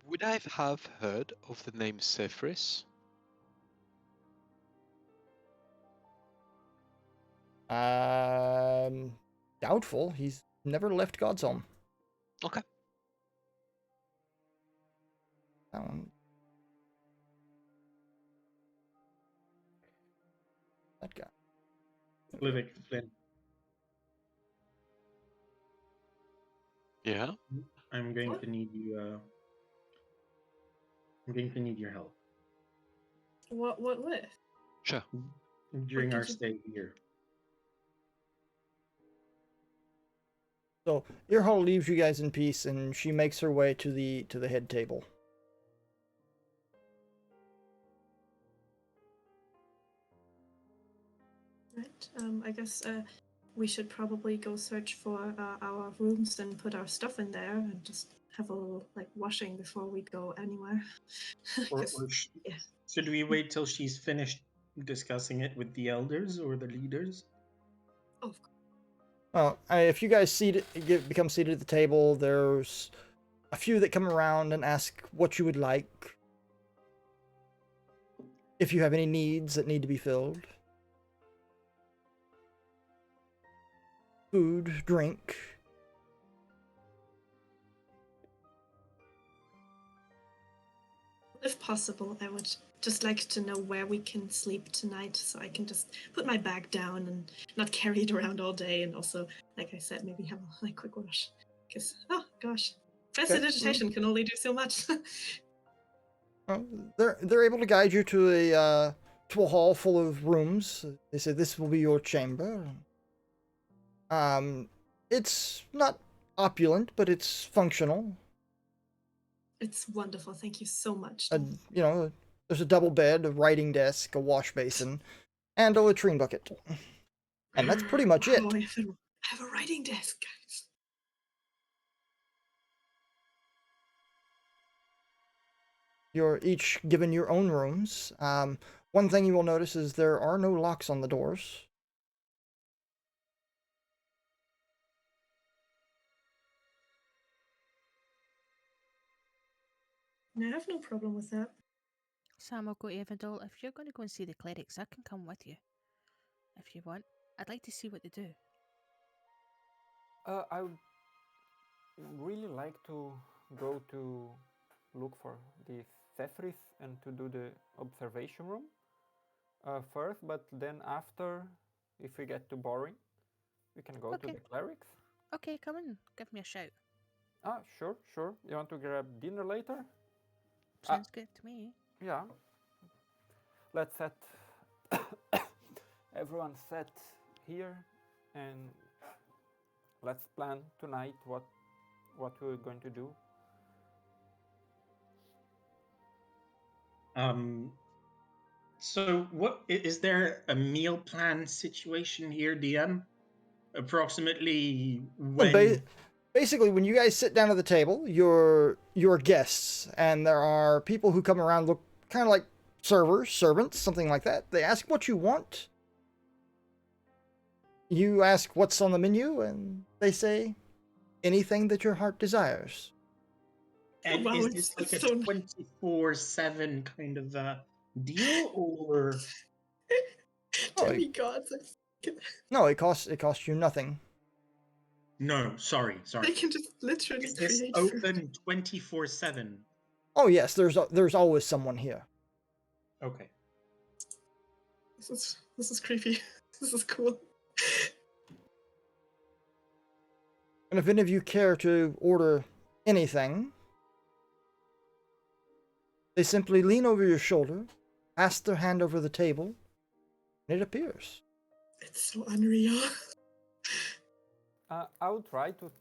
Speaker 1: Would I have heard of the name Cephris?
Speaker 2: Doubtful. He's never left God's home.
Speaker 1: Okay.
Speaker 2: That one. That guy.
Speaker 4: Livik Flynn.
Speaker 1: Yeah.
Speaker 4: I'm going
Speaker 3: What?
Speaker 4: to need you. I'm going to need your help
Speaker 3: What with?
Speaker 1: Sure.
Speaker 4: during
Speaker 3: did
Speaker 4: our
Speaker 3: you-
Speaker 4: stay here.
Speaker 2: So Earhall leaves you guys in peace, and she makes her way to the head table.
Speaker 3: Right. I guess we should probably go search for our rooms and put our stuff in there, and just have a little washing before we go anywhere.
Speaker 4: Or,
Speaker 3: 'Cause- yeah.
Speaker 4: should we wait till she's finished discussing it with the elders or the leaders?
Speaker 3: Oh,
Speaker 2: Well, if you guys become seated at the table, there's a few that come around and ask what you would like. If you have any needs that need to be filled. Food, drink.
Speaker 3: if possible, I would just like to know where we can sleep tonight, so I can just put my bag down and not carry it around all day. And also, like I said, maybe have a quick wash. Because oh gosh, prestidigitation can only do so much.
Speaker 2: Well, they're able to guide you to a hall full of rooms. They say this will be your chamber. It's not opulent, but it's functional.
Speaker 3: It's wonderful. Thank you so much.
Speaker 2: You know, there's a double bed, a writing desk, a wash basin, and a latrine bucket. And that's pretty much it.
Speaker 3: Oh, I have a writing desk, guys.
Speaker 2: You're each given your own rooms. One thing you will notice is there are no locks on the doors.
Speaker 3: I have no problem with that.
Speaker 5: Sam, I'll go to Evandel. If you're going to go and see the clerics, I can come with you. If you want. I'd like to see what they do.
Speaker 6: I would really like to go to look for the Cephris and to do the observation room first, but then after, if we get too boring, we can go to
Speaker 5: Okay.
Speaker 6: the clerics.
Speaker 5: Okay, come in. Give me a shout.
Speaker 6: Ah, sure. You want to grab dinner later?
Speaker 5: Sounds good to me.
Speaker 6: Yeah. Let's set everyone set here, and let's plan tonight what we're going to do.
Speaker 4: So what is there a meal plan situation here, DM? Approximately when?
Speaker 2: Basically, when you guys sit down at the table, you're guests, and there are people who come around, look kind of like servers, servants, something like that. They ask what you want. You ask what's on the menu, and they say anything that your heart desires.
Speaker 4: And
Speaker 3: Wow,
Speaker 4: is this like
Speaker 3: it's
Speaker 4: a
Speaker 3: so
Speaker 4: 24/7 kind of deal, or?
Speaker 3: Demigods.
Speaker 2: No, it costs you nothing.
Speaker 4: No, sorry.
Speaker 3: They can just literally
Speaker 4: Is this
Speaker 3: create food.
Speaker 4: open 24/7?
Speaker 2: Oh yes, there's always someone here.
Speaker 4: Okay.
Speaker 3: This is creepy. This is cool.
Speaker 2: And if any of you care to order anything, they simply lean over your shoulder, pass their hand over the table, and it appears.
Speaker 3: It's so unreal.
Speaker 6: I will try to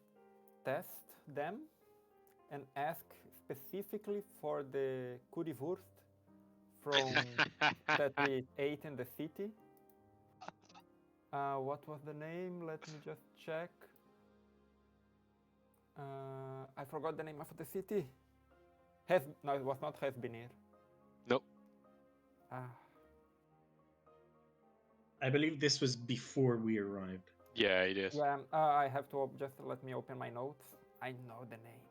Speaker 6: test them and ask specifically for the currywurst from that we ate in the city. What was the name? Let me just check. I forgot the name of the city. No, it was not Hezbinir.
Speaker 1: Nope.
Speaker 4: I believe this was before we arrived.
Speaker 1: Yeah, it is.
Speaker 6: Yeah, I have to just let me open my notes. I know the name.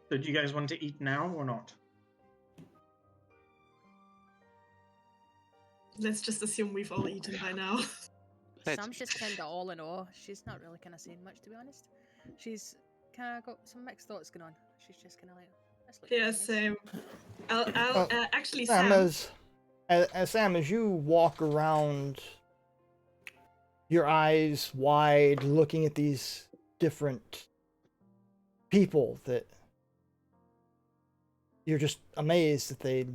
Speaker 4: So do you guys want to eat now or not?
Speaker 3: Let's just assume we've all eaten by now.
Speaker 5: Sam's just kind of all in awe. She's not really kind of saying much, to be honest. She's kind of got some mixed thoughts going on. She's just kind of like, "This looks
Speaker 3: Yeah,
Speaker 5: nice."
Speaker 3: same. I'll actually,
Speaker 2: Sam,
Speaker 3: Sam.
Speaker 2: Sam, as you walk around, your eyes wide, looking at these different people that you're just amazed that they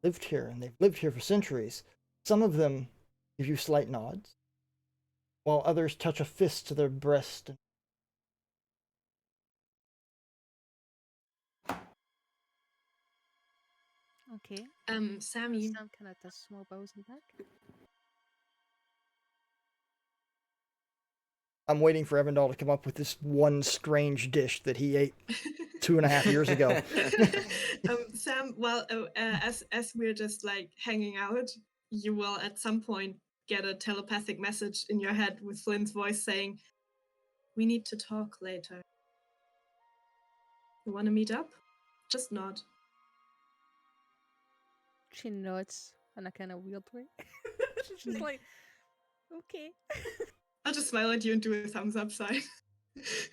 Speaker 2: lived here, and they've lived here for centuries. Some of them give you slight nods, while others touch a fist to their breast.
Speaker 5: Okay.
Speaker 3: Sammy.
Speaker 5: Sam kind of does small bows in the back.
Speaker 2: I'm waiting for Evandal to come up with this one strange dish that he ate 2.5 years ago.
Speaker 3: Sam, well, as we're just like hanging out, you will at some point get a telepathic message in your head with Flynn's voice saying, "We need to talk later. You want to meet up? Just nod."
Speaker 5: She nods in a kind of weird way. She's just like, okay.
Speaker 3: I'll just smile at you and do a thumbs up sign.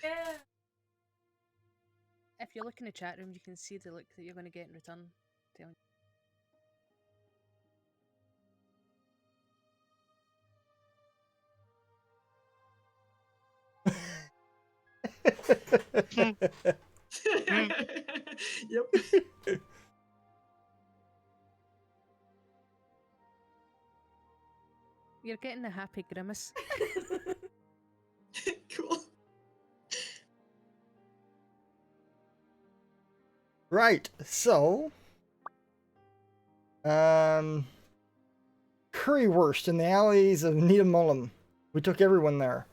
Speaker 5: Yeah. If you look in the chat room, you can see the look that you're going to get in return.
Speaker 3: Yep.
Speaker 5: You're getting a happy grimace.
Speaker 3: Cool.
Speaker 2: Right, so currywurst in the alleys of Needham. We took everyone there.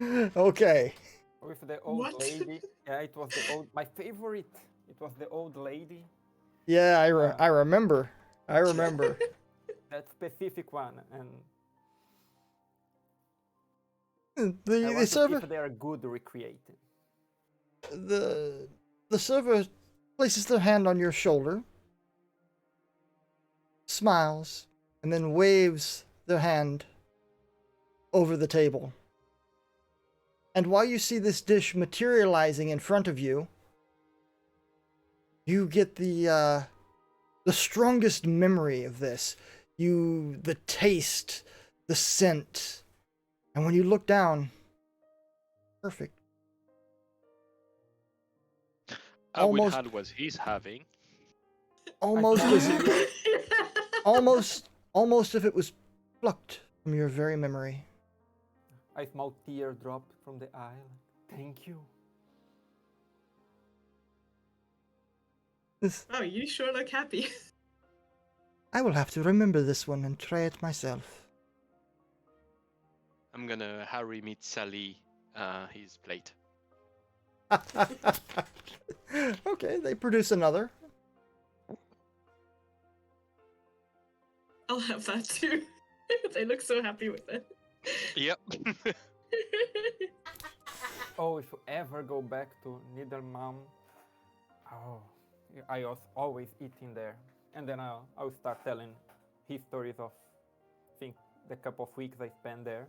Speaker 2: Okay.
Speaker 6: With the old
Speaker 3: What?
Speaker 6: lady. Yeah, it was the old. My favorite. It was the old lady.
Speaker 2: Yeah, I remember. I remember.
Speaker 6: That specific one, and I
Speaker 2: The
Speaker 6: want to see
Speaker 2: server
Speaker 6: if they are good recreated.
Speaker 2: the server places their hand on your shoulder, smiles, and then waves their hand over the table. And while you see this dish materializing in front of you, you get the strongest memory of this. The taste, the scent, and when you look down, perfect.
Speaker 1: I would
Speaker 2: Almost-
Speaker 1: had what he's having.
Speaker 2: Almost as almost if it was plucked from your very memory.
Speaker 6: A small tear dropped from the eye. Thank you.
Speaker 3: Oh, you sure look happy.
Speaker 2: I will have to remember this one and try it myself.
Speaker 1: I'm gonna Harry meet Sally his plate.
Speaker 2: Okay, they produce another.
Speaker 3: I'll have that too. They look so happy with it.
Speaker 1: Yep.
Speaker 6: Oh, if you ever go back to Niedermalm, I was always eating there. And then I'll start telling histories of, I think, the couple of weeks I spent there,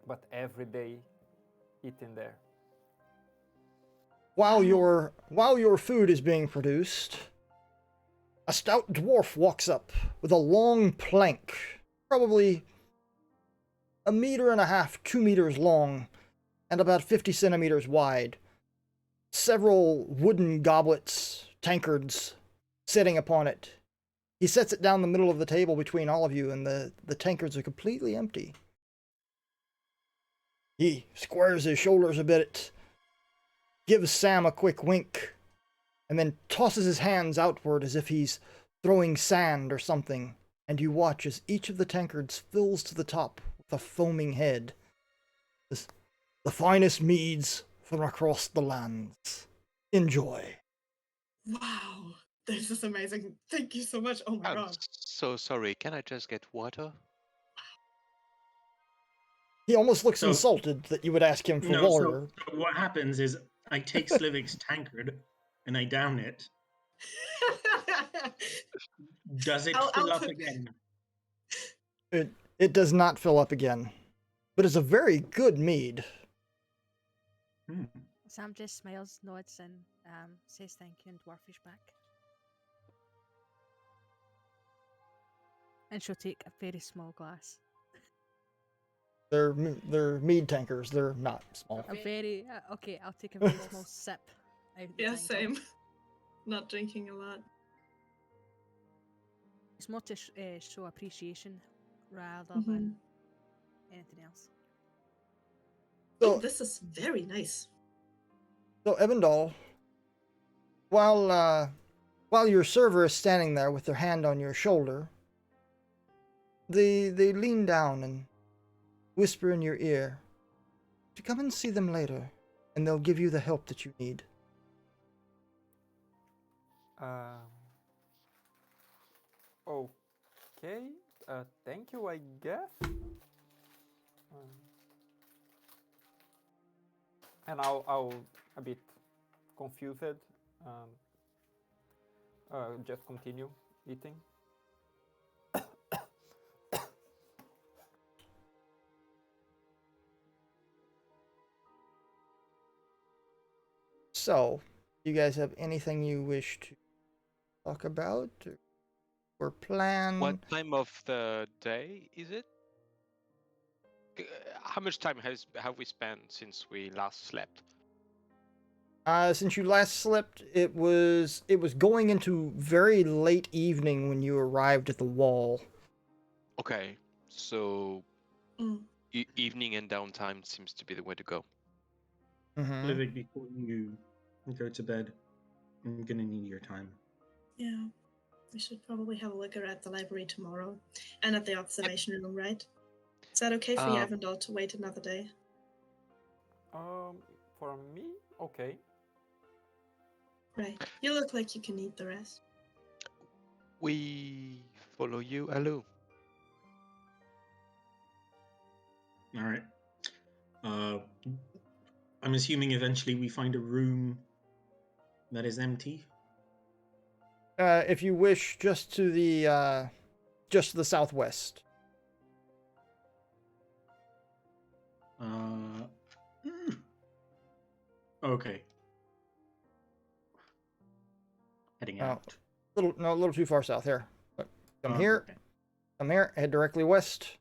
Speaker 6: but every day eating there.
Speaker 2: While your food is being produced, a stout dwarf walks up with a long plank, probably 1.5 meters, 2 meters long, and about 50 centimeters wide. Several wooden goblets, tankards, sitting upon it. He sets it down the middle of the table between all of you, and the tankards are completely empty. He squares his shoulders a bit, gives Sam a quick wink, and then tosses his hands outward as if he's throwing sand or something, and you watch as each of the tankards fills to the top with a foaming head. The finest meads from across the lands. Enjoy.
Speaker 3: Wow, this is amazing. Thank you so much. Oh my
Speaker 1: I'm
Speaker 3: god.
Speaker 1: so sorry. Can I just get water?
Speaker 2: He almost looks
Speaker 4: So-
Speaker 2: insulted that you would ask him for
Speaker 4: No,
Speaker 2: water.
Speaker 4: so what happens is I take Slivik's tankard and I down it. Does it
Speaker 3: I'll
Speaker 4: fill up
Speaker 3: put-
Speaker 4: again?
Speaker 2: It does not fill up again, but it's a very good mead.
Speaker 4: Hmm.
Speaker 5: Sam just smiles, nods, and says thank you in Dwarfish back. And she'll take a very small glass.
Speaker 2: They're mead tankers. They're not small.
Speaker 5: A very okay. I'll take a very small sip. Out of the
Speaker 3: Yeah,
Speaker 5: tank.
Speaker 3: same. Not drinking a lot.
Speaker 5: It's more to show appreciation rather
Speaker 3: Mhm.
Speaker 5: than anything else.
Speaker 3: Oh,
Speaker 2: So,
Speaker 3: this is very nice.
Speaker 2: so Evandal, while your server is standing there with their hand on your shoulder, they lean down and whisper in your ear to come and see them later, and they'll give you the help that you need.
Speaker 6: Okay. Thank you, I guess. And I'll a bit confused. Just continue eating.
Speaker 2: So, do you guys have anything you wish to talk about or plan?
Speaker 1: What time of the day is it? How much time have we spent since we last slept?
Speaker 2: Since you last slept, it was going into very late evening when you arrived at the wall.
Speaker 1: Okay, so
Speaker 3: Mm.
Speaker 1: evening and downtime seems to be the way to go.
Speaker 2: Mm-hmm.
Speaker 4: Livik, before you go to bed, I'm gonna need your time.
Speaker 3: Yeah. We should probably have a look at the library tomorrow. And at the observation room, right? Is that okay for you, Evandal, to wait another day?
Speaker 6: For me, okay.
Speaker 3: Right. You look like you can eat the rest.
Speaker 1: We follow you, Alu.
Speaker 4: All right. I'm assuming eventually we find a room that is empty.
Speaker 2: If you wish, just to the southwest.
Speaker 4: Okay. Heading
Speaker 2: Oh.
Speaker 4: out.
Speaker 2: A little too far south here. But come here.
Speaker 4: Okay.
Speaker 2: Come here. Head directly west.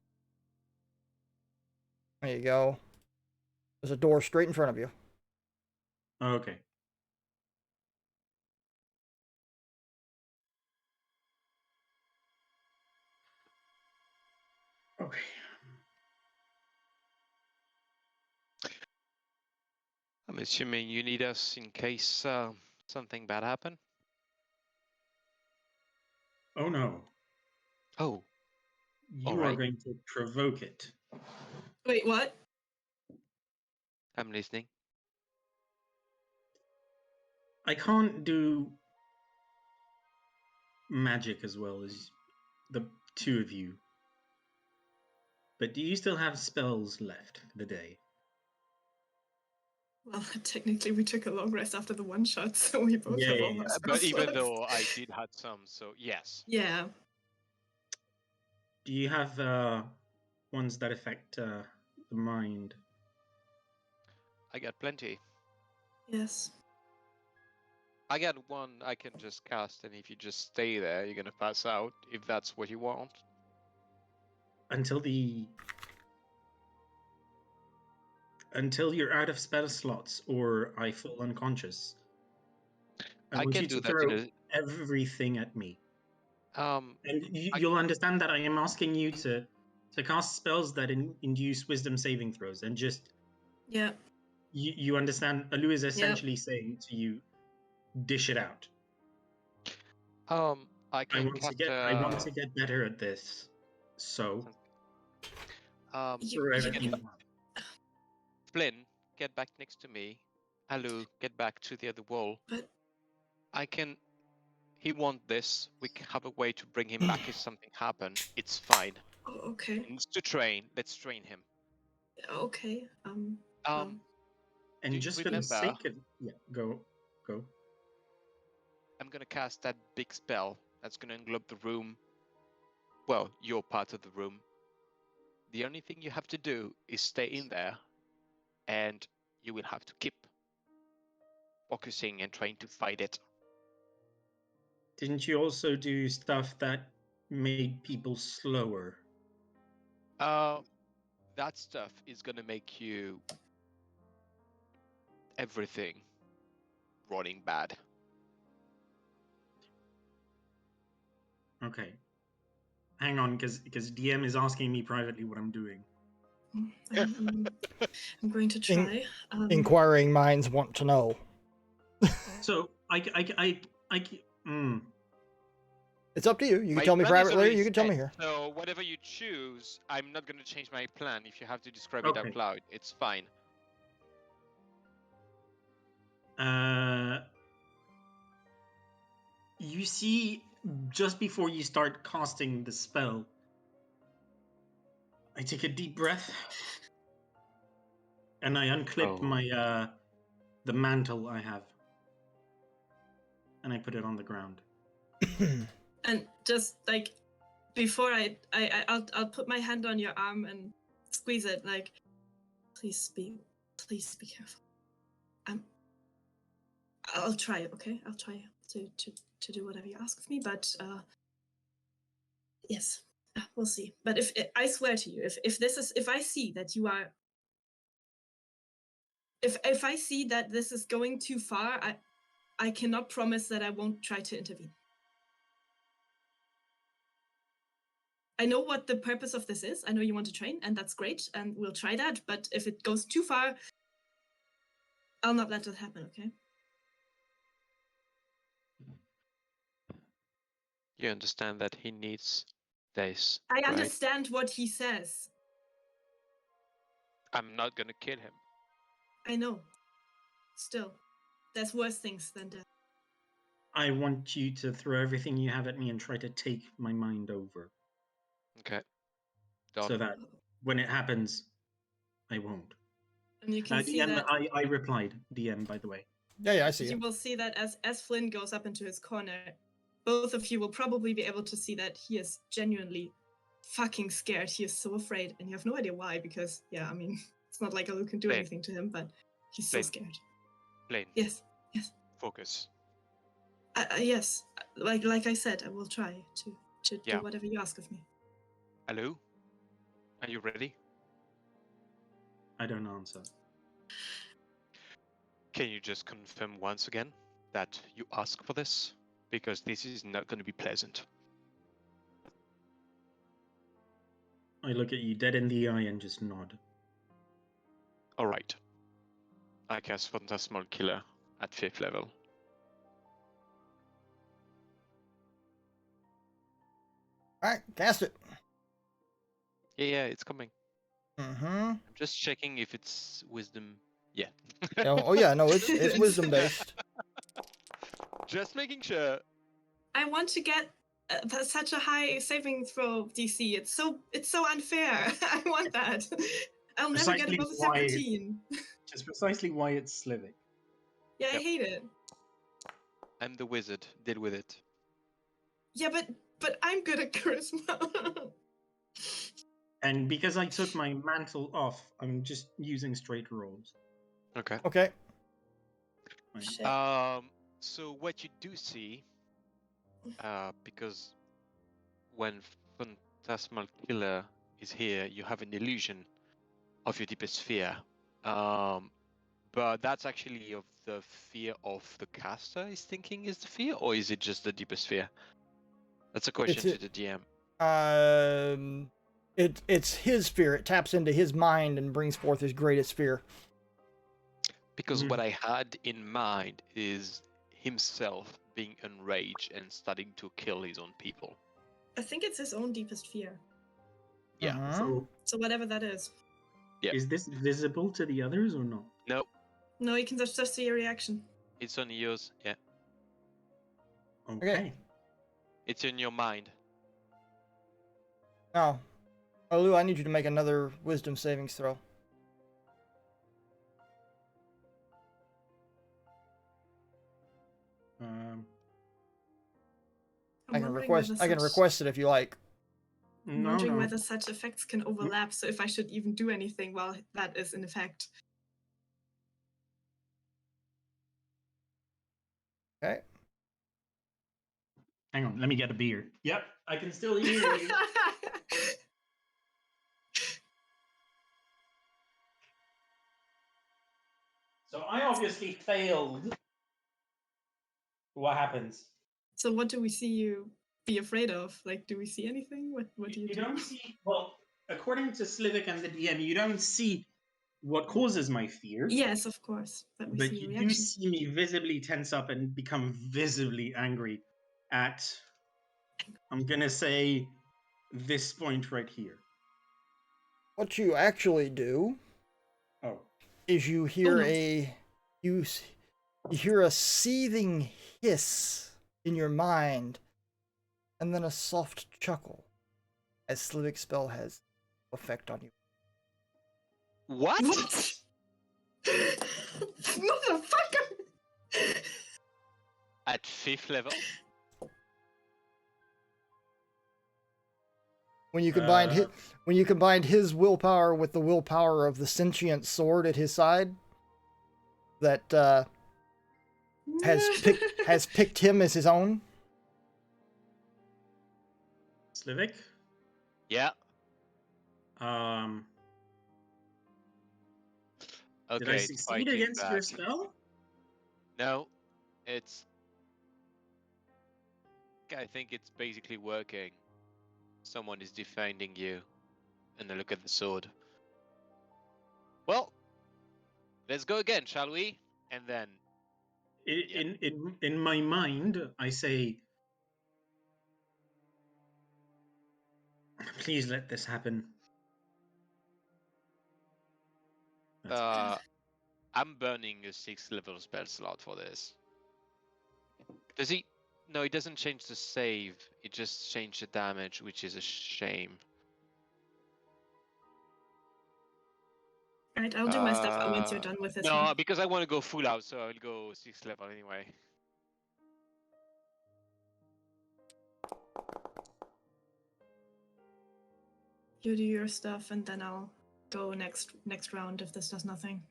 Speaker 2: There you go. There's a door straight in front of you.
Speaker 4: Okay. Okay.
Speaker 1: I'm assuming you need us in case something bad happened.
Speaker 4: Oh no.
Speaker 1: Oh,
Speaker 4: You
Speaker 1: All
Speaker 4: are
Speaker 1: right.
Speaker 4: going to provoke it.
Speaker 3: Wait, what?
Speaker 1: I'm listening.
Speaker 4: I can't do magic as well as the two of you. But do you still have spells left for the day?
Speaker 3: Well, technically we took a long rest after the one shot, so we both have all our
Speaker 1: But
Speaker 3: spells
Speaker 1: even
Speaker 3: left.
Speaker 1: though I did have some, so yes.
Speaker 3: Yeah.
Speaker 4: Do you have ones that affect the mind?
Speaker 1: I got plenty.
Speaker 3: Yes.
Speaker 1: I got one I can just cast, and if you just stay there, you're gonna pass out, if that's what you want.
Speaker 4: Until you're out of spell slots or I fall unconscious. I
Speaker 1: I
Speaker 4: want
Speaker 1: can
Speaker 4: you
Speaker 1: do
Speaker 4: to
Speaker 1: that
Speaker 4: throw
Speaker 1: in
Speaker 4: everything at me.
Speaker 1: a...
Speaker 4: And you'll understand that I am asking you to cast spells that induce wisdom saving throws, and just
Speaker 3: Yeah.
Speaker 4: you understand. Alu is essentially saying to you, dish it out.
Speaker 1: I
Speaker 4: I
Speaker 1: can
Speaker 4: want to
Speaker 1: cut...
Speaker 4: get better at this. So throw everything you have.
Speaker 1: Flynn, get back next to me. Alu, get back to the other wall.
Speaker 3: But
Speaker 1: I can... He want this. We can have a way to bring him back if something happened. It's fine.
Speaker 3: oh, okay.
Speaker 1: He needs to train. Let's train him.
Speaker 3: Okay.
Speaker 1: Um,
Speaker 4: And
Speaker 1: do you
Speaker 4: just for the
Speaker 1: remember-
Speaker 4: sake of go.
Speaker 1: I'm gonna cast that big spell that's gonna englobe the room. Well, your part of the room. The only thing you have to do is stay in there, and you will have to keep focusing and trying to fight it.
Speaker 4: Didn't you also do stuff that made people slower?
Speaker 1: That stuff is gonna make you everything running bad.
Speaker 4: Okay. Hang on, because DM is asking me privately what I'm doing.
Speaker 3: I'm going to try.
Speaker 2: Inquiring minds want to know.
Speaker 4: So
Speaker 2: It's up to you. You
Speaker 1: My
Speaker 2: can tell me
Speaker 1: plan is
Speaker 2: privately, or
Speaker 1: already
Speaker 2: you can tell me
Speaker 1: set,
Speaker 2: here.
Speaker 1: So whatever you choose, I'm not gonna change my plan. If you have to describe it
Speaker 4: Okay.
Speaker 1: out loud, it's fine.
Speaker 4: You see, just before you start casting the spell, I take a deep breath, and I unclip my the mantle I have, and I put it on the ground.
Speaker 3: And just like before I'll put my hand on your arm and squeeze it. Like, please be careful. I'll try. Okay, I'll try to do whatever you ask of me. But yes, we'll see. But if I swear to you, if I see that you are, if I see that this is going too far, I cannot promise that I won't try to intervene. I know what the purpose of this is. I know you want to train, and that's great, and we'll try that. But if it goes too far, I'll not let it happen, okay?
Speaker 1: You understand that he needs this.
Speaker 3: I
Speaker 1: right?
Speaker 3: understand what he says.
Speaker 1: I'm not gonna kill him.
Speaker 3: I know. Still, there's worse things than death.
Speaker 4: I want you to throw everything you have at me and try to take my mind over.
Speaker 1: Okay. Done.
Speaker 4: So that when it happens, I won't.
Speaker 3: And you can see
Speaker 4: DM,
Speaker 3: that.
Speaker 4: I replied, DM, by the way.
Speaker 2: Yeah, I see
Speaker 3: You
Speaker 2: it.
Speaker 3: will see that as Flynn goes up into his corner, both of you will probably be able to see that he is genuinely fucking scared. He is so afraid, and you have no idea why, because, yeah, I mean, it's not like Alu can do
Speaker 1: Flynn.
Speaker 3: anything to him, but he's so
Speaker 1: Flynn.
Speaker 3: scared.
Speaker 1: Blaine,
Speaker 3: Yes.
Speaker 1: focus.
Speaker 3: Yes. Like I said, I will try to
Speaker 1: Yeah.
Speaker 3: do whatever you ask of me.
Speaker 1: Hello? Are you ready?
Speaker 4: I don't answer.
Speaker 1: Can you just confirm once again that you ask for this? Because this is not going to be pleasant.
Speaker 4: I look at you dead in the eye and just nod.
Speaker 1: Alright. I cast Phantasmal Killer at 5th level.
Speaker 2: Alright, cast it.
Speaker 1: Yeah, it's coming.
Speaker 2: Mm-hmm.
Speaker 1: I'm just checking if it's wisdom. Yeah.
Speaker 2: Oh yeah, no, it's wisdom based.
Speaker 1: Just making sure.
Speaker 3: I want to get such a high saving throw DC. It's so unfair. I want that. I'll never get
Speaker 4: Precisely
Speaker 3: above a
Speaker 4: why-
Speaker 3: 17.
Speaker 4: Which is precisely why it's Slivic.
Speaker 3: Yeah, I
Speaker 1: Yep.
Speaker 3: hate it.
Speaker 1: I'm the wizard. Deal with it.
Speaker 3: Yeah, but I'm good at charisma.
Speaker 4: And because I took my mantle off, I'm just using straight rolls.
Speaker 1: Okay.
Speaker 2: Okay.
Speaker 4: Right.
Speaker 3: Shit.
Speaker 1: So what you do see, because when Phantasmal Killer is here, you have an illusion of your deepest fear. But that's actually of the fear of the caster is thinking is the fear, or is it just the deepest fear? That's a question
Speaker 2: It's
Speaker 1: to the DM.
Speaker 2: It's his fear. It taps into his mind and brings forth his greatest fear.
Speaker 1: Because
Speaker 4: Mhm.
Speaker 1: what I had in mind is himself being enraged and starting to kill his own people.
Speaker 3: I think it's his own deepest fear.
Speaker 1: Yeah.
Speaker 2: Mhm.
Speaker 4: So
Speaker 3: So whatever that is.
Speaker 1: Yeah.
Speaker 4: is this visible to the others or not?
Speaker 1: No,
Speaker 3: No, you can just see a reaction.
Speaker 1: it's on yours. Yeah.
Speaker 4: Okay.
Speaker 1: It's in your mind.
Speaker 2: Now, Lou, I need you to make another wisdom savings throw.
Speaker 3: I'm
Speaker 2: I can
Speaker 3: wondering
Speaker 2: request.
Speaker 3: whether
Speaker 2: I can
Speaker 3: such-
Speaker 2: request it if you like.
Speaker 3: I'm
Speaker 4: No,
Speaker 3: wondering
Speaker 4: no.
Speaker 3: whether such effects can overlap, so if I should even do anything while that is in effect.
Speaker 2: Okay.
Speaker 4: Hang on, let me get a beer. Yep, I can still hear you. So I obviously failed. What happens?
Speaker 3: So what do we see you be afraid of? Like, do we see anything? What do you
Speaker 4: You
Speaker 3: do?
Speaker 4: don't see, well, according to Slivik and the DM, you don't see what causes my fears.
Speaker 3: Yes, of course. But we
Speaker 4: But
Speaker 3: see a
Speaker 4: you do
Speaker 3: reaction.
Speaker 4: see me visibly tense up and become visibly angry at, I'm gonna say, this point right here.
Speaker 2: What you actually do
Speaker 4: Oh.
Speaker 2: is you hear
Speaker 3: no.
Speaker 2: you hear a seething hiss in your mind, and then a soft chuckle as Slivik spell has effect on you.
Speaker 1: What?
Speaker 3: What? Motherfucker!
Speaker 1: At 5th level?
Speaker 2: When you combined his willpower with the willpower of the sentient sword at his side, that has picked him as his own.
Speaker 4: Slivik?
Speaker 1: Yeah.
Speaker 4: Did
Speaker 1: Okay,
Speaker 4: I
Speaker 1: it's
Speaker 4: succeed
Speaker 1: fighting
Speaker 4: against
Speaker 1: back.
Speaker 4: your spell?
Speaker 1: No, it's. I think it's basically working. Someone is defending you, and then look at the sword. Well, let's go again, shall we? And then.
Speaker 4: In my mind, I say, please let this happen.
Speaker 1: I'm burning a 6th level spell slot for this. Does he? No, it doesn't change the save. It just changed the damage, which is a shame.
Speaker 3: Alright, I'll do my stuff once you're done with this
Speaker 1: No,
Speaker 3: one.
Speaker 1: because I want to go full out, so I'll go 6th level anyway.
Speaker 3: You do your stuff, and then I'll go next round if this does nothing.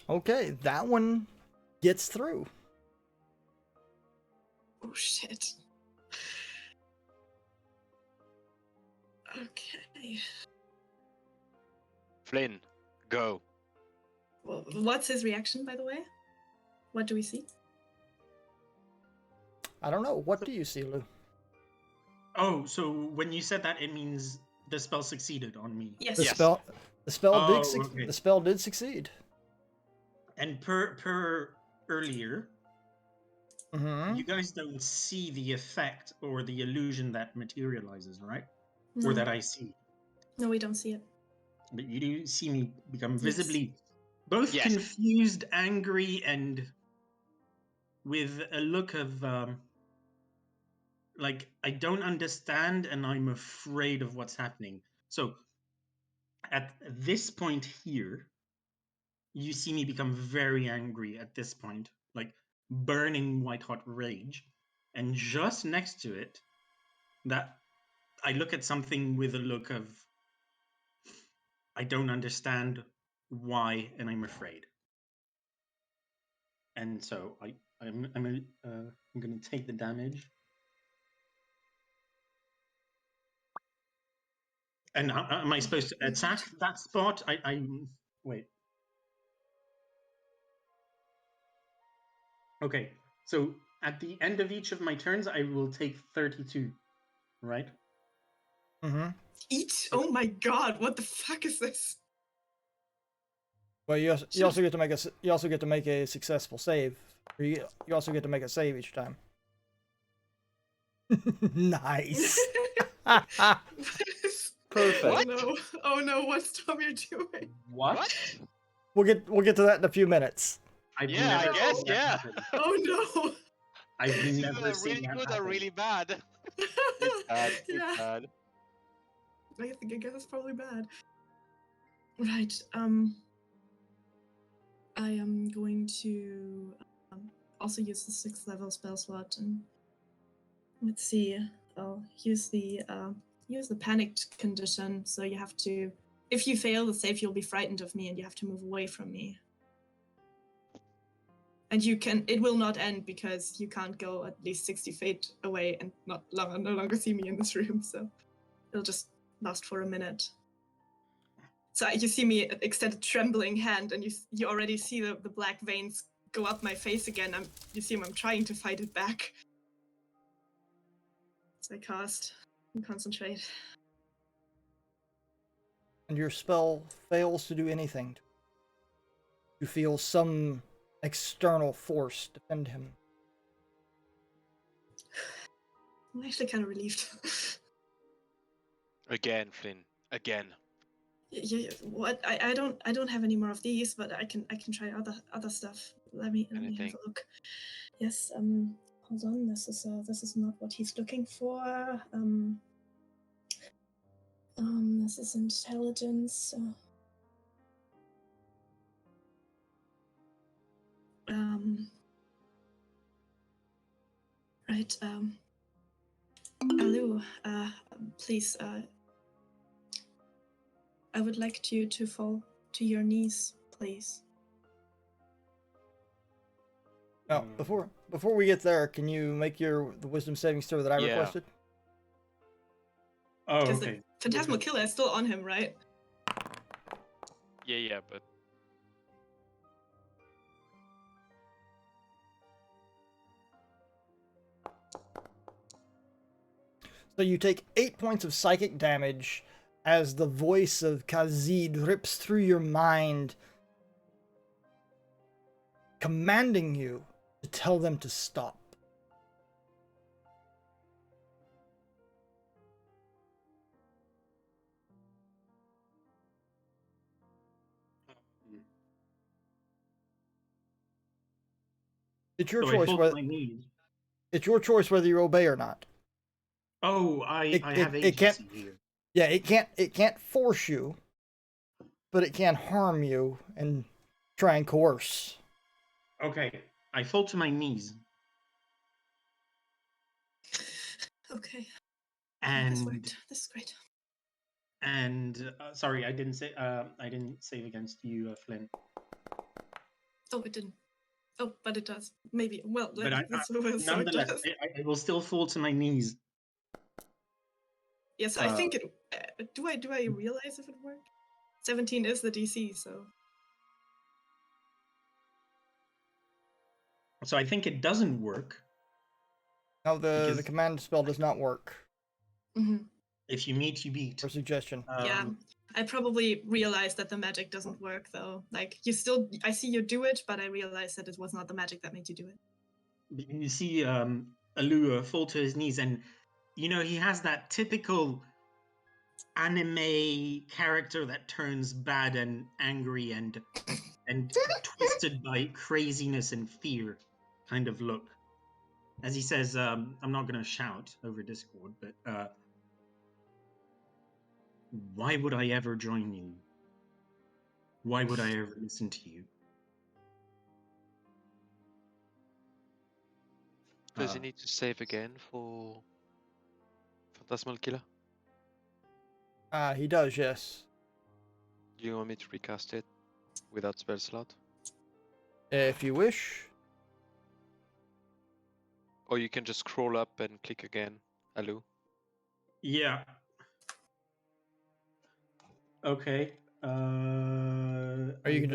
Speaker 2: Okay, that one gets through.
Speaker 3: Oh shit. Okay.
Speaker 1: Flynn, go.
Speaker 3: Well, what's his reaction, by the way? What do we see?
Speaker 2: I don't know. What do you see, Lou?
Speaker 4: Oh, so when you said that, it means the spell succeeded on me.
Speaker 3: Yes.
Speaker 2: The
Speaker 1: Yes.
Speaker 2: spell
Speaker 4: Oh,
Speaker 2: did
Speaker 4: okay.
Speaker 2: the spell did succeed.
Speaker 4: And per earlier,
Speaker 2: Mm-hmm.
Speaker 4: you guys don't see the effect or the illusion that materializes, right?
Speaker 3: No.
Speaker 4: Or that I see.
Speaker 3: No, we don't see it.
Speaker 4: But you do see me become
Speaker 3: Yes.
Speaker 4: visibly both
Speaker 1: Yes.
Speaker 4: confused, angry, and with a look of like I don't understand and I'm afraid of what's happening. So At this point here, you see me become very angry at this point, like burning white hot rage. And just next to it, that I look at something with a look of I don't understand why, and I'm afraid. And so I'm going to take the damage. And am I supposed to attack that spot? I wait. Okay, so at the end of each of my turns, I will take 32, right?
Speaker 2: Mm-hmm.
Speaker 3: Each? Oh my god, what the fuck is this?
Speaker 2: But you also get to make a successful save. You also get to make a save each time. Nice.
Speaker 6: Perfect.
Speaker 3: Oh no! Oh no! What's Tommy doing?
Speaker 4: What?
Speaker 2: We'll get to that in a few minutes.
Speaker 4: I've
Speaker 1: Yeah,
Speaker 4: never
Speaker 1: I guess,
Speaker 4: seen that
Speaker 1: yeah.
Speaker 4: happen.
Speaker 3: Oh no!
Speaker 4: I've
Speaker 1: It's
Speaker 4: never
Speaker 1: either
Speaker 4: seen
Speaker 1: really
Speaker 4: that
Speaker 1: good
Speaker 4: happen.
Speaker 1: or really bad. It's bad. It's
Speaker 3: Yeah.
Speaker 1: bad.
Speaker 3: I guess it's probably bad. Right. I am going to also use the 6th level spell slot, and let's see. I'll use the panicked condition. So you have to, if you fail the save, you'll be frightened of me, and you have to move away from me. And it will not end because you can't go at least 60 feet away and no longer see me in this room. So it'll just last for a minute. So you see me extend a trembling hand, and you already see the black veins go up my face again. You see I'm trying to fight it back. So I cast and concentrate.
Speaker 2: And your spell fails to do anything. You feel some external force defend him.
Speaker 3: I'm actually kind of relieved.
Speaker 1: Again, Flynn. Again.
Speaker 3: Yeah, what? I don't have any more of these, but I can try other stuff. Let me have
Speaker 1: Anything.
Speaker 3: a look. Yes. Hold on. This is not what he's looking for. This is intelligence. Right. Alu, please. I would like you to fall to your knees, please.
Speaker 2: Now, before we get there, can you make the wisdom saving throw that I
Speaker 1: Yeah.
Speaker 2: requested?
Speaker 4: Oh,
Speaker 3: Because
Speaker 4: okay.
Speaker 3: the Phantasmal Killer is still on him, right?
Speaker 1: Yeah, but
Speaker 2: So you take 8 points of psychic damage as the voice of Kazid rips through your mind, commanding you to tell them to stop. It's your
Speaker 4: So I
Speaker 2: choice
Speaker 4: fall to
Speaker 2: whether
Speaker 4: my knees.
Speaker 2: it's your choice whether you obey or not.
Speaker 4: Oh, I have
Speaker 2: it can't.
Speaker 4: agency here.
Speaker 2: Yeah, it can't force you, but it can harm you and try and coerce.
Speaker 4: Okay, I fall to my knees.
Speaker 3: Okay. This
Speaker 4: And
Speaker 3: worked. This is great.
Speaker 4: sorry, I didn't save against you, Flynn.
Speaker 3: Oh, it didn't. Oh, but it does. Maybe. Well,
Speaker 4: But
Speaker 3: nonetheless,
Speaker 4: nonetheless, I will still fall to my knees.
Speaker 3: yes, I think it. Do I realize if it worked? 17 is the DC, so.
Speaker 4: So I think it doesn't work.
Speaker 2: No, the
Speaker 4: Because-
Speaker 2: command spell does not work.
Speaker 3: Mm-hmm.
Speaker 4: If you meet, you beat.
Speaker 2: For suggestion.
Speaker 3: Yeah, I probably realized that the magic doesn't work though. Like I see you do it, but I realized that it was not the magic that made you do it.
Speaker 4: You see Alua fall to his knees, and he has that typical anime character that turns bad and angry and twisted by craziness and fear kind of look. As he says, I'm not going to shout over Discord, but Why would I ever join you? Why would I ever listen to you?
Speaker 1: Does he need to save again for Phantasmal Killer?
Speaker 2: He does, yes.
Speaker 1: Do you want me to recast it without spell slot?
Speaker 2: If you wish.
Speaker 1: Or you can just scroll up and click again. Hello?
Speaker 4: Yeah. Okay.
Speaker 2: Or you can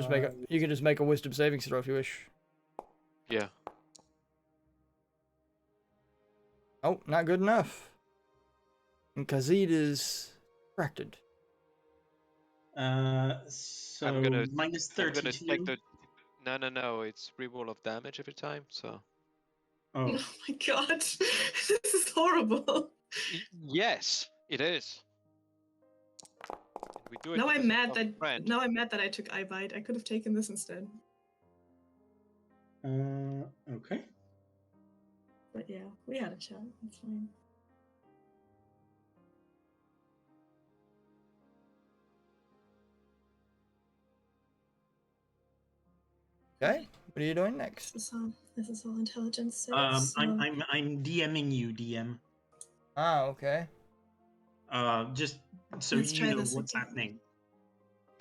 Speaker 2: just make a wisdom saving throw if you wish.
Speaker 1: Yeah.
Speaker 2: Oh, not good enough. And Khaziit is distracted.
Speaker 4: So
Speaker 1: I'm gonna
Speaker 4: minus
Speaker 1: I'm gonna
Speaker 4: 32.
Speaker 1: take the no, it's reroll of damage every time, so
Speaker 4: Oh,
Speaker 3: Oh my god, this is horrible.
Speaker 1: yes, it is. We do it
Speaker 3: Now I'm
Speaker 1: because
Speaker 3: mad
Speaker 1: of our
Speaker 3: that
Speaker 1: friend.
Speaker 3: I took Eyebite. I could have taken this instead.
Speaker 4: okay.
Speaker 3: But yeah, we had a chat. It's fine.
Speaker 2: Okay, what are you doing next?
Speaker 3: This is all intelligence saves.
Speaker 4: I'm DMing you, DM.
Speaker 2: Ah, okay.
Speaker 4: Just so
Speaker 3: Let's
Speaker 4: you
Speaker 3: try
Speaker 4: know
Speaker 3: this
Speaker 4: what's
Speaker 3: again.
Speaker 4: happening.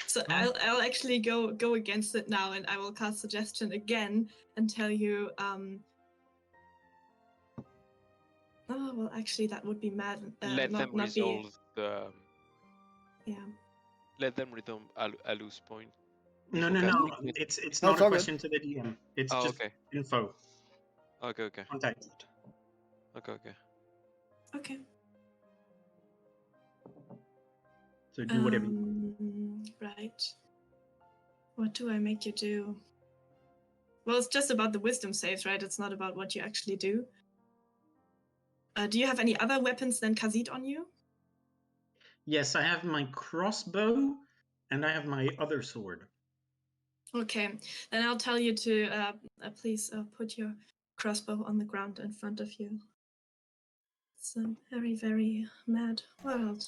Speaker 3: So I'll actually go against it now, and I will cast suggestion again and tell you. Oh well, actually, that would be mad.
Speaker 1: Let them
Speaker 3: not be.
Speaker 1: resolve the.
Speaker 3: Yeah.
Speaker 1: Let them resolve a loose point.
Speaker 4: No,
Speaker 1: before casting it.
Speaker 4: it's
Speaker 2: No,
Speaker 4: not
Speaker 2: it's
Speaker 4: a
Speaker 2: all good.
Speaker 4: question to the DM. It's
Speaker 1: Oh,
Speaker 4: just
Speaker 1: okay.
Speaker 4: info.
Speaker 1: Okay.
Speaker 4: Contact.
Speaker 1: Okay.
Speaker 3: Okay.
Speaker 4: So do whatever you want.
Speaker 3: Right. What do I make you do? Well, it's just about the wisdom saves, right? It's not about what you actually do. Do you have any other weapons than Khaziit on you?
Speaker 4: Yes, I have my crossbow and I have my other sword.
Speaker 3: Okay, then I'll tell you to please put your crossbow on the ground in front of you. It's a very, very mad world.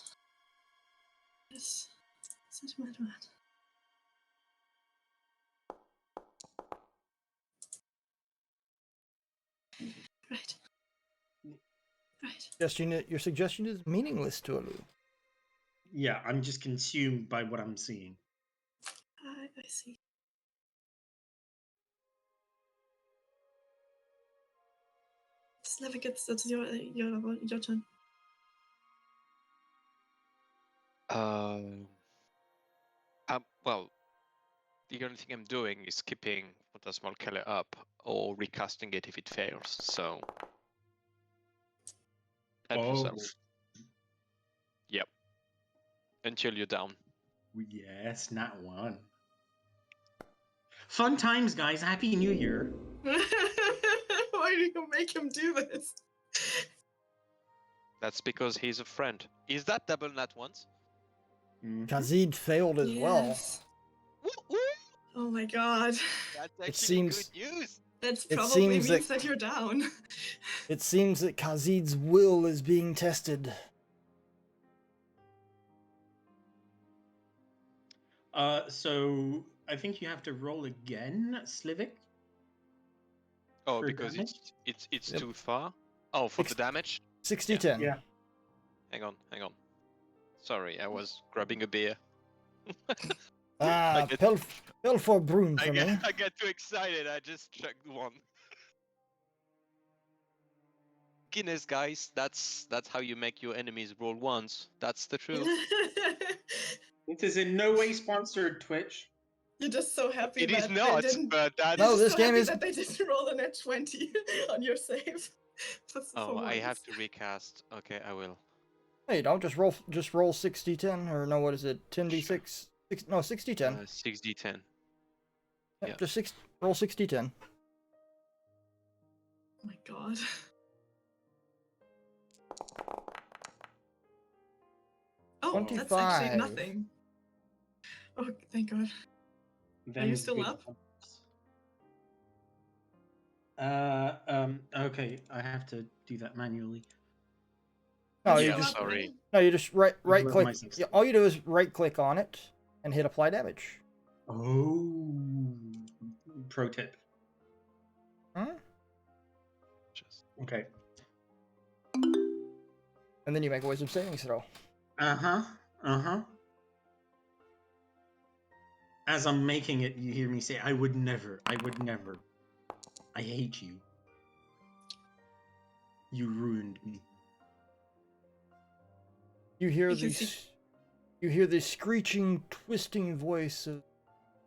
Speaker 3: Yes, such a mad world. Right.
Speaker 2: Your suggestion is meaningless to Alu.
Speaker 4: Yeah, I'm just consumed by what I'm seeing.
Speaker 3: I see. Slavik, it's your turn.
Speaker 1: Well, the only thing I'm doing is keeping Phantasmal Killer up or recasting it if it fails. So. Help yourself. Yep. Until you're down.
Speaker 4: Yes, not one. Fun times, guys. Happy New Year.
Speaker 3: Why do you make him do this?
Speaker 1: That's because he's a friend. Is that double nat once?
Speaker 2: Khaziit failed as well.
Speaker 1: Woo-woo!
Speaker 3: Oh my god.
Speaker 1: That's
Speaker 2: It
Speaker 1: actually
Speaker 2: seems-
Speaker 1: good news.
Speaker 3: That
Speaker 2: It
Speaker 3: probably
Speaker 2: seems
Speaker 3: means
Speaker 2: that-
Speaker 3: that you're down.
Speaker 2: It seems that Khaziit's will is being tested.
Speaker 4: So I think you have to roll again, Slivik.
Speaker 1: Oh,
Speaker 4: For
Speaker 1: because
Speaker 4: damage?
Speaker 1: it's
Speaker 2: Yep.
Speaker 1: too far. Oh, for the damage.
Speaker 2: 60-10.
Speaker 4: Yeah.
Speaker 1: Hang on. Sorry, I was grabbing a beer.
Speaker 2: Ah,
Speaker 1: get-
Speaker 2: pill for broom for me.
Speaker 1: I get too excited. I just chugged one. Guinness, guys. That's how you make your enemies roll once. That's the truth.
Speaker 4: This is in no way sponsored, Twitch.
Speaker 3: You're just so happy
Speaker 1: It is
Speaker 3: that
Speaker 1: not,
Speaker 3: they didn't.
Speaker 1: but that's.
Speaker 2: No,
Speaker 3: You're
Speaker 2: this
Speaker 3: so
Speaker 2: game
Speaker 3: happy
Speaker 2: is-
Speaker 3: that they didn't roll an net 20 on your save. For
Speaker 1: Oh, I have
Speaker 3: once.
Speaker 1: to recast. Okay, I will.
Speaker 2: Hey, don't just roll 60-10, or no, what is it? 10d6? 60-10.
Speaker 1: 6d10.
Speaker 2: Yep,
Speaker 1: yeah.
Speaker 2: just roll 60-10.
Speaker 3: Oh my god. Oh, that's
Speaker 2: 25.
Speaker 3: actually nothing. Oh, thank god. Are you still up?
Speaker 4: Okay, I have to do that manually.
Speaker 2: No,
Speaker 3: Let's
Speaker 2: you
Speaker 1: Yeah,
Speaker 3: go
Speaker 2: just
Speaker 3: up and-
Speaker 1: sorry.
Speaker 2: no, you just right
Speaker 4: love
Speaker 2: click.
Speaker 4: my system.
Speaker 2: Yeah, all you do is right click on it and hit apply damage.
Speaker 4: Oh, pro tip.
Speaker 2: Huh?
Speaker 1: Just
Speaker 4: Okay.
Speaker 2: And then you make a wisdom saving throw.
Speaker 4: Uh huh. As I'm making it, you hear me say, "I would never. I would never. I hate you. You ruined me."
Speaker 2: You hear
Speaker 3: You can
Speaker 2: the
Speaker 3: see-
Speaker 2: you hear the screeching, twisting voice of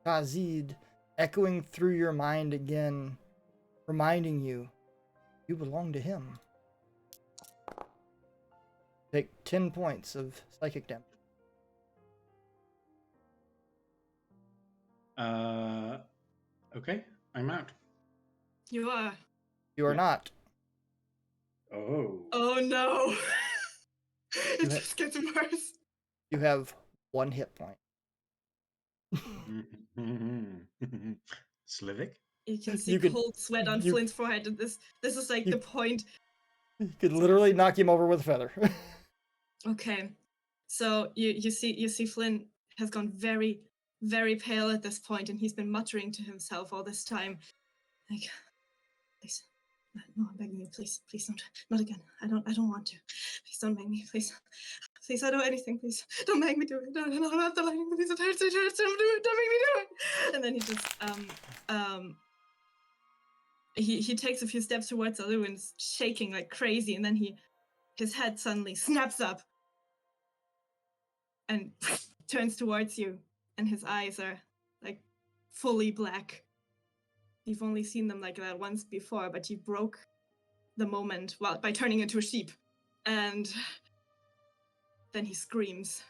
Speaker 2: Khazid echoing through your mind again, reminding you you belong to him. Take 10 points of psychic damage.
Speaker 4: Okay, I'm out.
Speaker 3: You are.
Speaker 2: You are
Speaker 4: Yeah.
Speaker 2: not.
Speaker 4: Oh.
Speaker 3: Oh no.
Speaker 2: You
Speaker 3: It
Speaker 2: ha-
Speaker 3: just gets worse.
Speaker 2: You have 1 hit point.
Speaker 4: Slivik?
Speaker 3: You can see
Speaker 2: You could-
Speaker 3: cold sweat on
Speaker 2: you-
Speaker 3: Flint's forehead, and this is like
Speaker 2: you-
Speaker 3: the point.
Speaker 2: You could literally knock him over with a feather.
Speaker 3: Okay, so you see Flint has gone very, very pale at this point, and he's been muttering to himself all this time, like, please, no, I'm begging you, please, please don't, not again. I don't want to. Please don't make me, please, please, I'll do anything, please, don't make me do it. No, I'm not the lightning, please, it hurts, don't do it, don't make me do it. And then he just he takes a few steps towards Alu and is shaking like crazy, and then his head suddenly snaps up and turns towards you, and his eyes are like fully black. You've only seen them like that once before, but you broke the moment by turning into a sheep. And then he screams,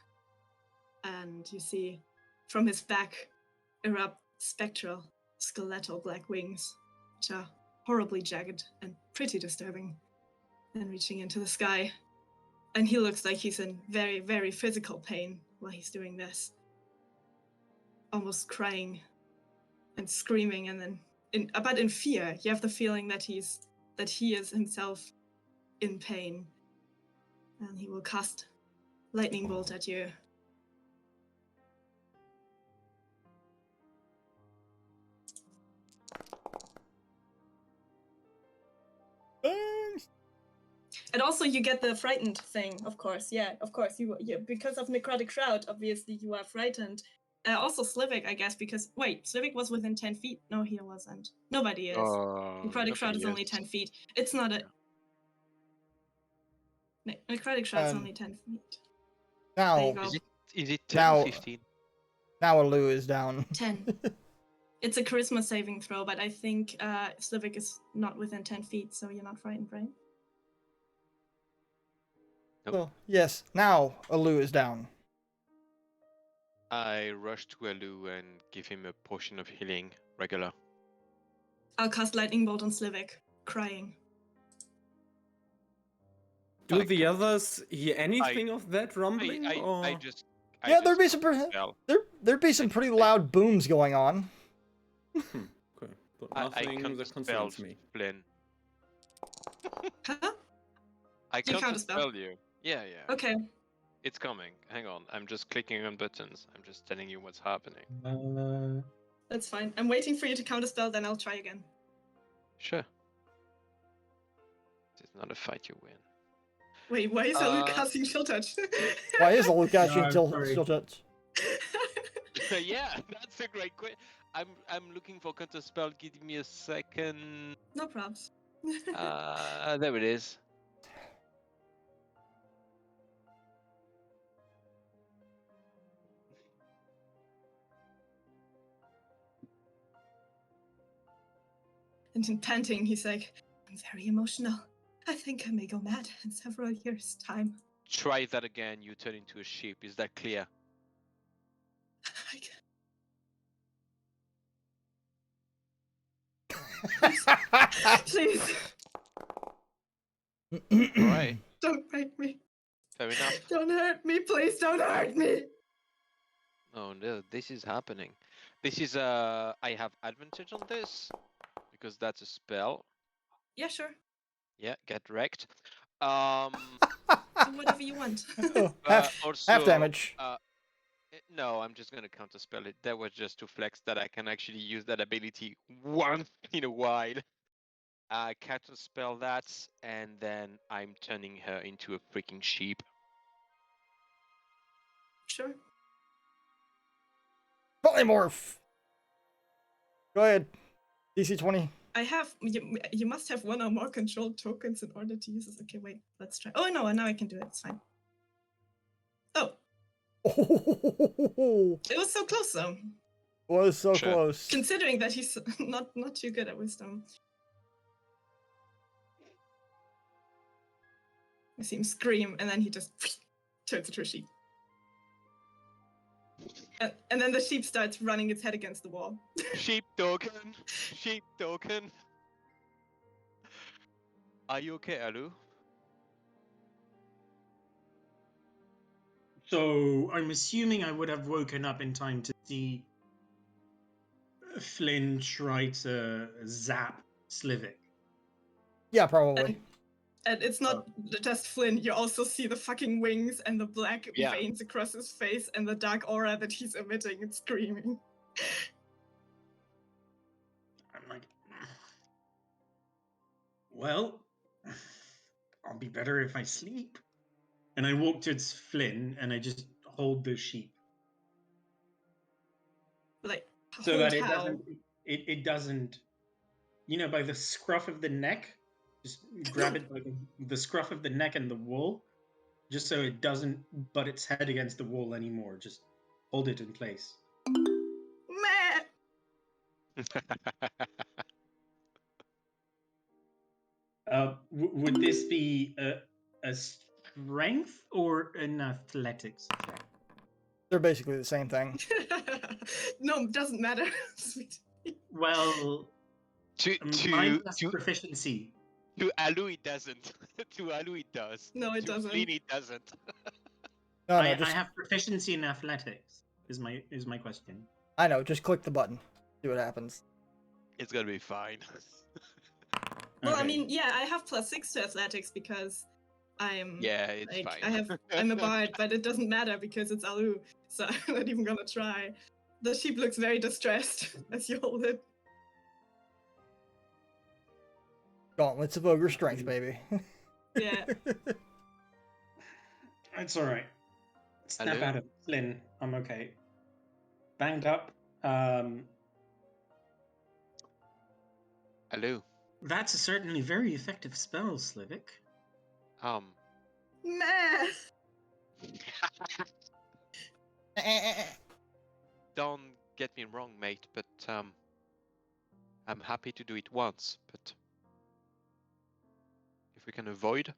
Speaker 3: and you see from his back erupt spectral, skeletal black wings, which are horribly jagged and pretty disturbing, and reaching into the sky. And he looks like he's in very, very physical pain while he's doing this. Almost crying and screaming, and then but in fear. You have the feeling that he is himself in pain. And he will cast lightning bolt at you. And also you get the frightened thing, of course. Yeah, of course. You because of necrotic shroud, obviously you are frightened. Also Slivik, I guess, because wait, Slivik was within 10 feet. No, he wasn't. Nobody is. Necrotic shroud is only 10 feet. It's not a necrotic shroud is only 10 feet. There you
Speaker 2: Now,
Speaker 3: go.
Speaker 1: Is it 10
Speaker 2: Now-
Speaker 1: or 15?
Speaker 2: now Alu is down.
Speaker 3: 10. It's a charisma saving throw, but I think Slivik is not within 10 feet, so you're not frightened, right?
Speaker 2: So, yes, now Alu is down.
Speaker 1: I rush to Alu and give him a potion of healing, regular.
Speaker 3: I'll cast lightning bolt on Slivik, crying.
Speaker 7: Do
Speaker 1: I
Speaker 7: the
Speaker 1: can-
Speaker 7: others hear anything of that rumbling?
Speaker 1: I
Speaker 7: or...
Speaker 1: just.
Speaker 2: Yeah, there'd be some there'd be some pretty loud booms going on.
Speaker 7: Okay, but
Speaker 1: I
Speaker 7: nothing
Speaker 1: can't
Speaker 7: that concerns me.
Speaker 1: Flynn.
Speaker 3: Huh?
Speaker 1: I
Speaker 3: You
Speaker 1: can't
Speaker 3: counterspell?
Speaker 1: spell you. Yeah.
Speaker 3: Okay.
Speaker 1: It's coming. Hang on. I'm just clicking on buttons. I'm just telling you what's happening.
Speaker 3: That's fine. I'm waiting for you to counterspell, then I'll try again.
Speaker 1: Sure. It's not a fight you win.
Speaker 3: Wait, why is Alu casting Chill Touch?
Speaker 2: Why is Alu catching
Speaker 4: No,
Speaker 2: still
Speaker 4: sorry.
Speaker 2: touch?
Speaker 1: Yeah, that's a great question. I'm looking for counter spell. Give me a second.
Speaker 3: No props.
Speaker 1: There it is.
Speaker 3: And then panting, he's like, I'm very emotional. I think I may go mad in several years' time.
Speaker 1: Try that again. You turn into a sheep. Is that clear? Please, Alright.
Speaker 3: don't break me.
Speaker 1: Fair enough.
Speaker 3: Don't hurt me, please don't hurt me.
Speaker 1: Oh no, this is happening. This is I have advantage on this because that's a spell.
Speaker 3: Yeah, sure.
Speaker 1: Yeah, get wrecked.
Speaker 3: Do whatever you want.
Speaker 2: Half damage.
Speaker 1: No, I'm just gonna counterspell it. That was just to flex that I can actually use that ability once in a while. I counterspell that, and then I'm turning her into a freaking sheep.
Speaker 3: Sure.
Speaker 2: Polymorph. Go ahead. DC 20.
Speaker 3: I have. You must have one or more controlled tokens in order to use this. Okay, wait. Let's try. Oh no, now I can do it. It's fine. Oh,
Speaker 2: Oh,
Speaker 3: it was so close though.
Speaker 2: was so
Speaker 1: Sure.
Speaker 2: close.
Speaker 3: Considering that he's not too good at wisdom. I see him scream, and then he just turns into a sheep. And then the sheep starts running its head against the wall.
Speaker 1: Sheep token! Sheep token! Are you okay, Alu?
Speaker 4: So I'm assuming I would have woken up in time to see Flynn try to zap Slivik.
Speaker 2: Yeah, probably.
Speaker 3: And it's not just Flynn, you also see the fucking wings and the black
Speaker 1: Yeah.
Speaker 3: veins across his face and the dark aura that he's emitting and screaming.
Speaker 4: I'm like, well, I'll be better if I sleep. And I walk towards Flynn and I just hold the sheep.
Speaker 3: Like,
Speaker 4: So
Speaker 3: hold
Speaker 4: that it
Speaker 3: how?
Speaker 4: doesn't, it doesn't, by the scruff of the neck, just grab it by the scruff of the neck and the wool, just so it doesn't butt its head against the wall anymore. Just hold it in place.
Speaker 3: Meh!
Speaker 4: Would this be a strength or an athletics check?
Speaker 2: They're basically the same thing.
Speaker 3: No, it doesn't matter. Sweet.
Speaker 4: Well, mine plus proficiency.
Speaker 1: To Alu it doesn't. To Alu it does.
Speaker 3: No, it
Speaker 1: to
Speaker 3: doesn't.
Speaker 1: Flynn it doesn't.
Speaker 2: No,
Speaker 4: I
Speaker 2: just
Speaker 4: have proficiency in athletics. Is my question.
Speaker 2: I know. Just click the button. See what happens.
Speaker 1: It's gonna be fine.
Speaker 3: Well, I
Speaker 4: Okay.
Speaker 3: mean, yeah, I have +6 to athletics because I'm
Speaker 1: Yeah, it's
Speaker 3: like
Speaker 1: fine.
Speaker 3: I'm a bard, but it doesn't matter because it's Alu, so I'm not even gonna try. The sheep looks very distressed as you hold it.
Speaker 2: Gauntlets of ogre strength, baby.
Speaker 3: Yeah.
Speaker 4: It's all right. Snap
Speaker 1: Hello?
Speaker 4: out of it, Flynn. I'm okay. Banged up.
Speaker 1: Alu.
Speaker 4: That's a certainly very effective spell, Slivik.
Speaker 3: Meh.
Speaker 1: Don't get me wrong, mate, but I'm happy to do it once, but if we can avoid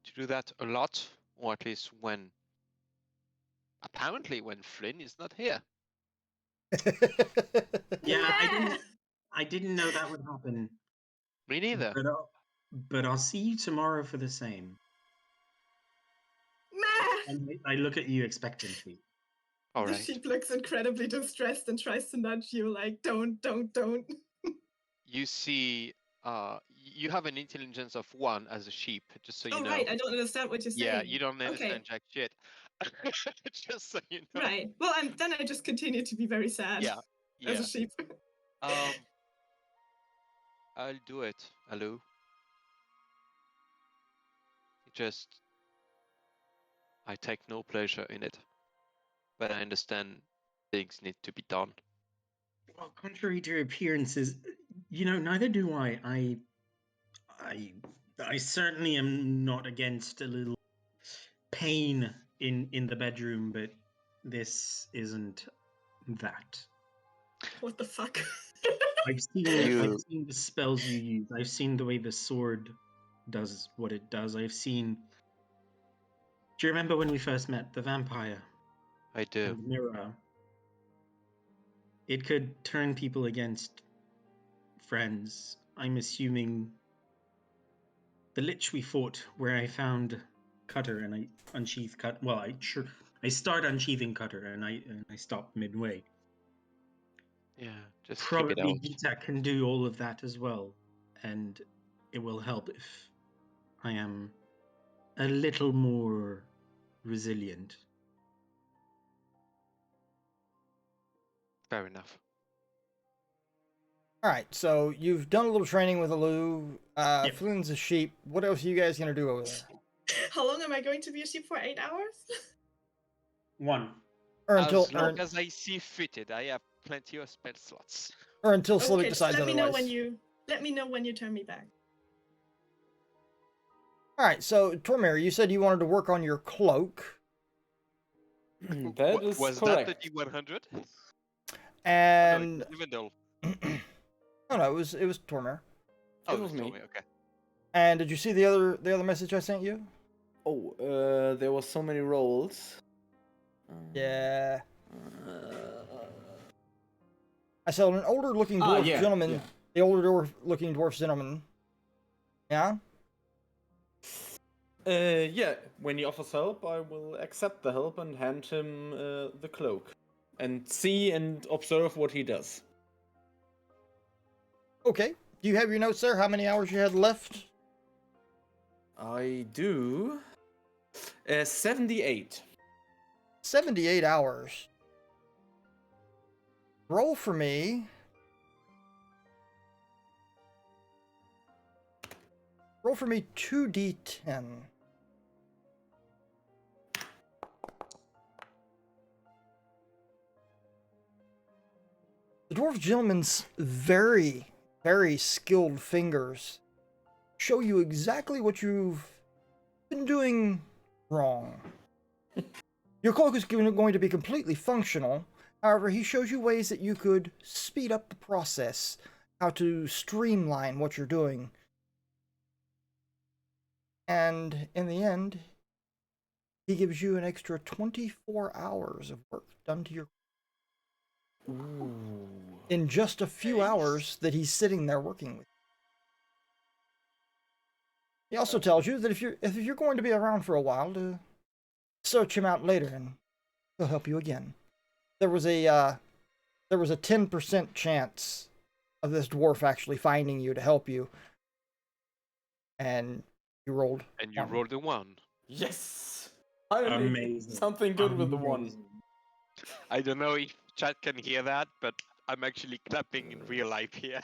Speaker 1: to do that a lot, or at least when Flynn is not here.
Speaker 4: Yeah,
Speaker 3: Meh.
Speaker 4: I didn't know that would happen.
Speaker 1: Me neither.
Speaker 4: But I'll see you tomorrow for the same.
Speaker 3: Meh.
Speaker 4: And I look at you expectantly.
Speaker 1: All
Speaker 3: The
Speaker 1: right.
Speaker 3: sheep looks incredibly distressed and tries to nudge you, like, don't.
Speaker 1: You see, you have an intelligence of 1 as a sheep, just so you
Speaker 3: Oh,
Speaker 1: know.
Speaker 3: right, I don't understand what you're saying.
Speaker 1: Yeah, you don't understand
Speaker 3: Okay.
Speaker 1: jack shit. Just so you know.
Speaker 3: Right. Well, then I just continue to be very sad
Speaker 1: Yeah.
Speaker 3: as
Speaker 1: Yeah.
Speaker 3: a sheep.
Speaker 1: I'll do it, Alu. Just, I take no pleasure in it, but I understand things need to be done.
Speaker 4: Well, contrary to appearances, neither do I. I certainly am not against a little pain in the bedroom, but this isn't that.
Speaker 3: What the fuck?
Speaker 4: I've seen the spells you use. I've seen the way the sword does what it does. I've seen. Do you remember when we first met the vampire?
Speaker 1: I do.
Speaker 4: And the mirror. It could turn people against friends. I'm assuming the lich we fought, where I found Cutter and I unsheathed Cutter. Well, I start unsheathing Cutter and I stop midway.
Speaker 1: Yeah, just
Speaker 4: Probably
Speaker 1: keep it out.
Speaker 4: Kitek can do all of that as well, and it will help if I am a little more resilient.
Speaker 1: Fair enough.
Speaker 2: All right, so you've done a little training with Alu.
Speaker 4: Yep.
Speaker 2: Flynn's a sheep. What else are you guys gonna do over there?
Speaker 3: How long am I going to be a sheep for? 8 hours?
Speaker 4: 1.
Speaker 2: Or until
Speaker 1: As long as I see fitted, I have plenty of spell slots.
Speaker 2: Slovik
Speaker 3: Okay, just
Speaker 2: decides
Speaker 3: let me know when
Speaker 2: otherwise.
Speaker 3: you turn me back.
Speaker 2: All right, so Tormir, you said you wanted to work on your cloak,
Speaker 7: That is
Speaker 1: Was
Speaker 7: correct.
Speaker 1: that the D100?
Speaker 2: and
Speaker 1: No, even though.
Speaker 2: oh no, it was Tormir.
Speaker 1: Oh,
Speaker 7: It was me.
Speaker 1: told me. Okay.
Speaker 2: And did you see the other message I sent you?
Speaker 7: Oh, there was so many rolls.
Speaker 2: Yeah,
Speaker 7: Uh,
Speaker 2: I saw an older-looking dwarf
Speaker 7: yeah,
Speaker 2: gentleman.
Speaker 7: yeah.
Speaker 2: The older-looking dwarf gentleman. Yeah.
Speaker 7: Yeah, when he offers help, I will accept the help and hand him the cloak. And see and observe what he does.
Speaker 2: Okay. Do you have your notes there? How many hours you had left?
Speaker 7: I do. 78.
Speaker 2: 78 hours. Roll for me. Roll for me 2d10. The dwarf gentleman's very, very skilled fingers show you exactly what you've been doing wrong. Your cloak is going to be completely functional. However, he shows you ways that you could speed up the process, how to streamline what you're doing. And in the end, he gives you an extra 24 hours of work done to your
Speaker 7: Ooh.
Speaker 2: in just a few
Speaker 1: Nice.
Speaker 2: hours that he's sitting there working with. He also tells you that if you're going to be around for a while, to search him out later, and he'll help you again. There was a 10% chance of this dwarf actually finding you to help you, and you rolled.
Speaker 1: And you
Speaker 2: one.
Speaker 1: rolled a 1.
Speaker 7: Yes! Finally,
Speaker 4: Amazing.
Speaker 7: something good with the one.
Speaker 4: Amazing.
Speaker 1: I don't know if chat can hear that, but I'm actually clapping in real life here.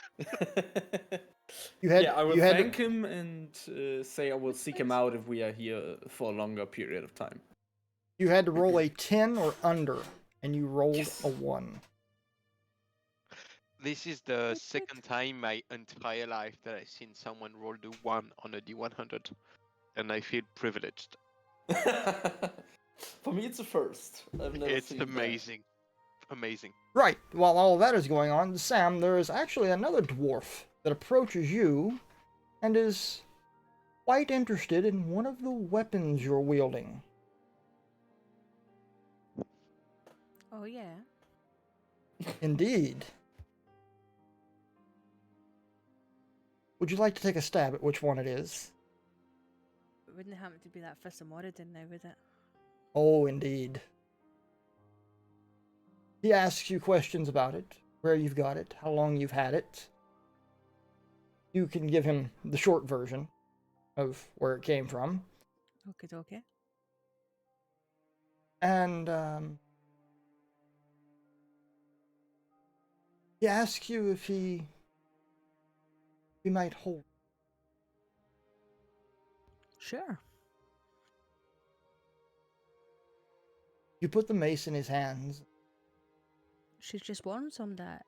Speaker 2: You had
Speaker 7: yeah, I will
Speaker 2: you had
Speaker 7: thank him and say I will seek him out if we are here for a longer period of time.
Speaker 2: you had to roll a 10 or under, and you rolled
Speaker 7: Yes.
Speaker 2: a 1.
Speaker 1: This is the second time my entire life that I've seen someone roll the 1 on a D100, and I feel privileged.
Speaker 7: For me, it's a first. I've never
Speaker 1: It's
Speaker 7: seen that.
Speaker 1: amazing. Amazing.
Speaker 2: Right. While all that is going on, Sam, there is actually another dwarf that approaches you and is quite interested in one of the weapons you're wielding.
Speaker 5: Oh yeah.
Speaker 2: Indeed. Would you like to take a stab at which one it is?
Speaker 5: It wouldn't happen to be that Fist of Moradin now, would it?
Speaker 2: Oh, indeed. He asks you questions about it, where you've got it, how long you've had it. You can give him the short version of where it came from.
Speaker 5: Okay.
Speaker 2: And he asks you if he might hold.
Speaker 5: Sure.
Speaker 2: You put the mace in his hands.
Speaker 5: She just warns him that,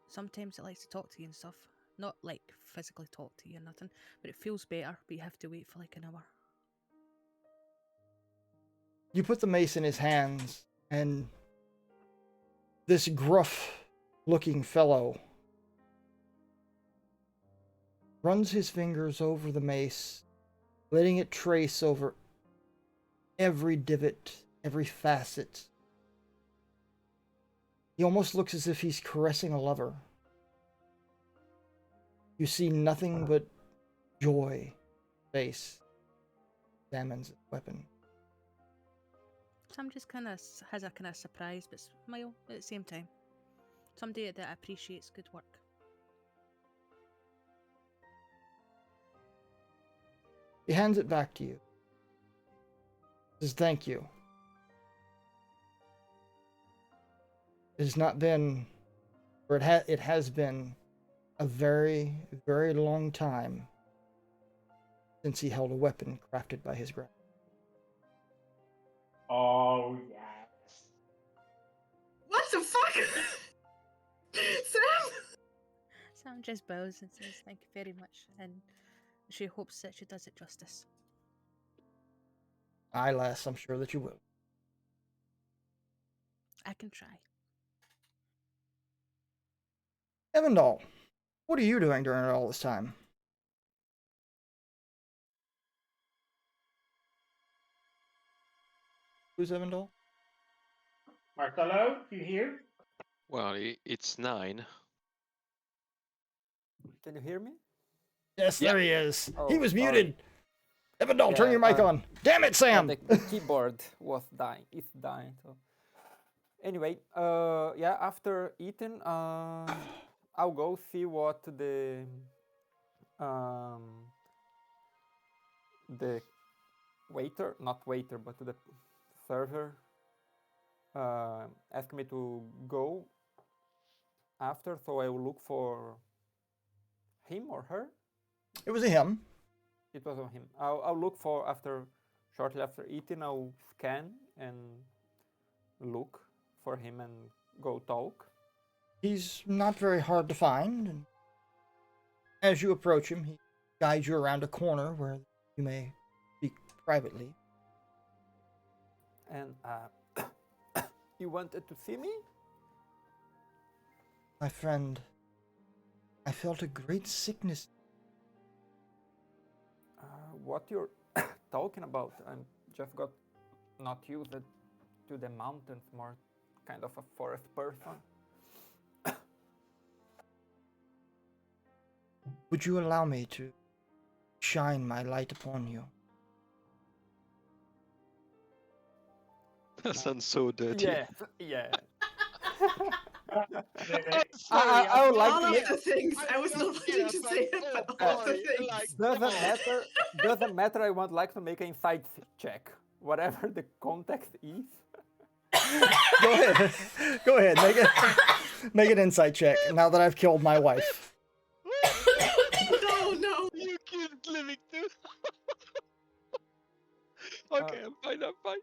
Speaker 5: sometimes it likes to talk to you and stuff. Not like physically talk to you or nothing, but it feels better, but you have to wait for like an hour.
Speaker 2: You put the mace in his hands, and this gruff-looking fellow runs his fingers over the mace, letting it trace over every divot, every facet. He almost looks as if he's caressing a lover. You see nothing but joy. Face examines his weapon.
Speaker 5: Sam just kind of has a kind of surprise but smile at the same time. Somebody that appreciates good work.
Speaker 2: He hands it back to you. Says thank you. It has not been, or it has been a very, very long time since he held a weapon crafted by his grandfather.
Speaker 4: Oh, yes.
Speaker 3: What the fuck? Sam?
Speaker 5: Sam just bows and says thank you very much, and she hopes that she does it justice.
Speaker 2: Aye, lass, I'm sure that you will.
Speaker 5: I can try.
Speaker 2: Evandal, what are you doing during all this time? Who's Evandal?
Speaker 4: Marcelo, you here?
Speaker 1: Well, it's 9.
Speaker 6: Can you hear me?
Speaker 2: Yes,
Speaker 1: Yep.
Speaker 2: there he is. He
Speaker 6: Oh,
Speaker 2: was
Speaker 6: sorry.
Speaker 2: muted. Evandal, turn
Speaker 6: Yeah,
Speaker 2: your mic on. Damn it, Sam!
Speaker 6: The keyboard was dying. It's dying. So anyway, yeah. After eating, I'll go see what the waiter, not waiter, but the server asked me to go after. So I will look for him or her.
Speaker 2: It was a him.
Speaker 6: It was on him. I'll look for shortly after eating. I'll scan and look for him and go talk.
Speaker 2: He's not very hard to find, and as you approach him, he guides you around a corner where you may speak privately.
Speaker 6: And you wanted to see me?
Speaker 2: My friend, I felt a great sickness.
Speaker 6: What you're talking about? I'm just got not used to the mountains, more kind of a forest person.
Speaker 2: Would you allow me to shine my light upon you?
Speaker 1: That sounds so dirty.
Speaker 6: Yes, yeah.
Speaker 1: I'm
Speaker 6: I
Speaker 1: sorry,
Speaker 6: would like
Speaker 3: All
Speaker 6: to
Speaker 3: of
Speaker 6: make,
Speaker 3: the things. I was not wanting to say it, but all of the things.
Speaker 6: doesn't matter. I want like to make an insight check, whatever the context is.
Speaker 2: Go ahead. Go ahead. Make an insight check now that I've killed my wife.
Speaker 3: No.
Speaker 1: You killed living too. Okay, I'm fine.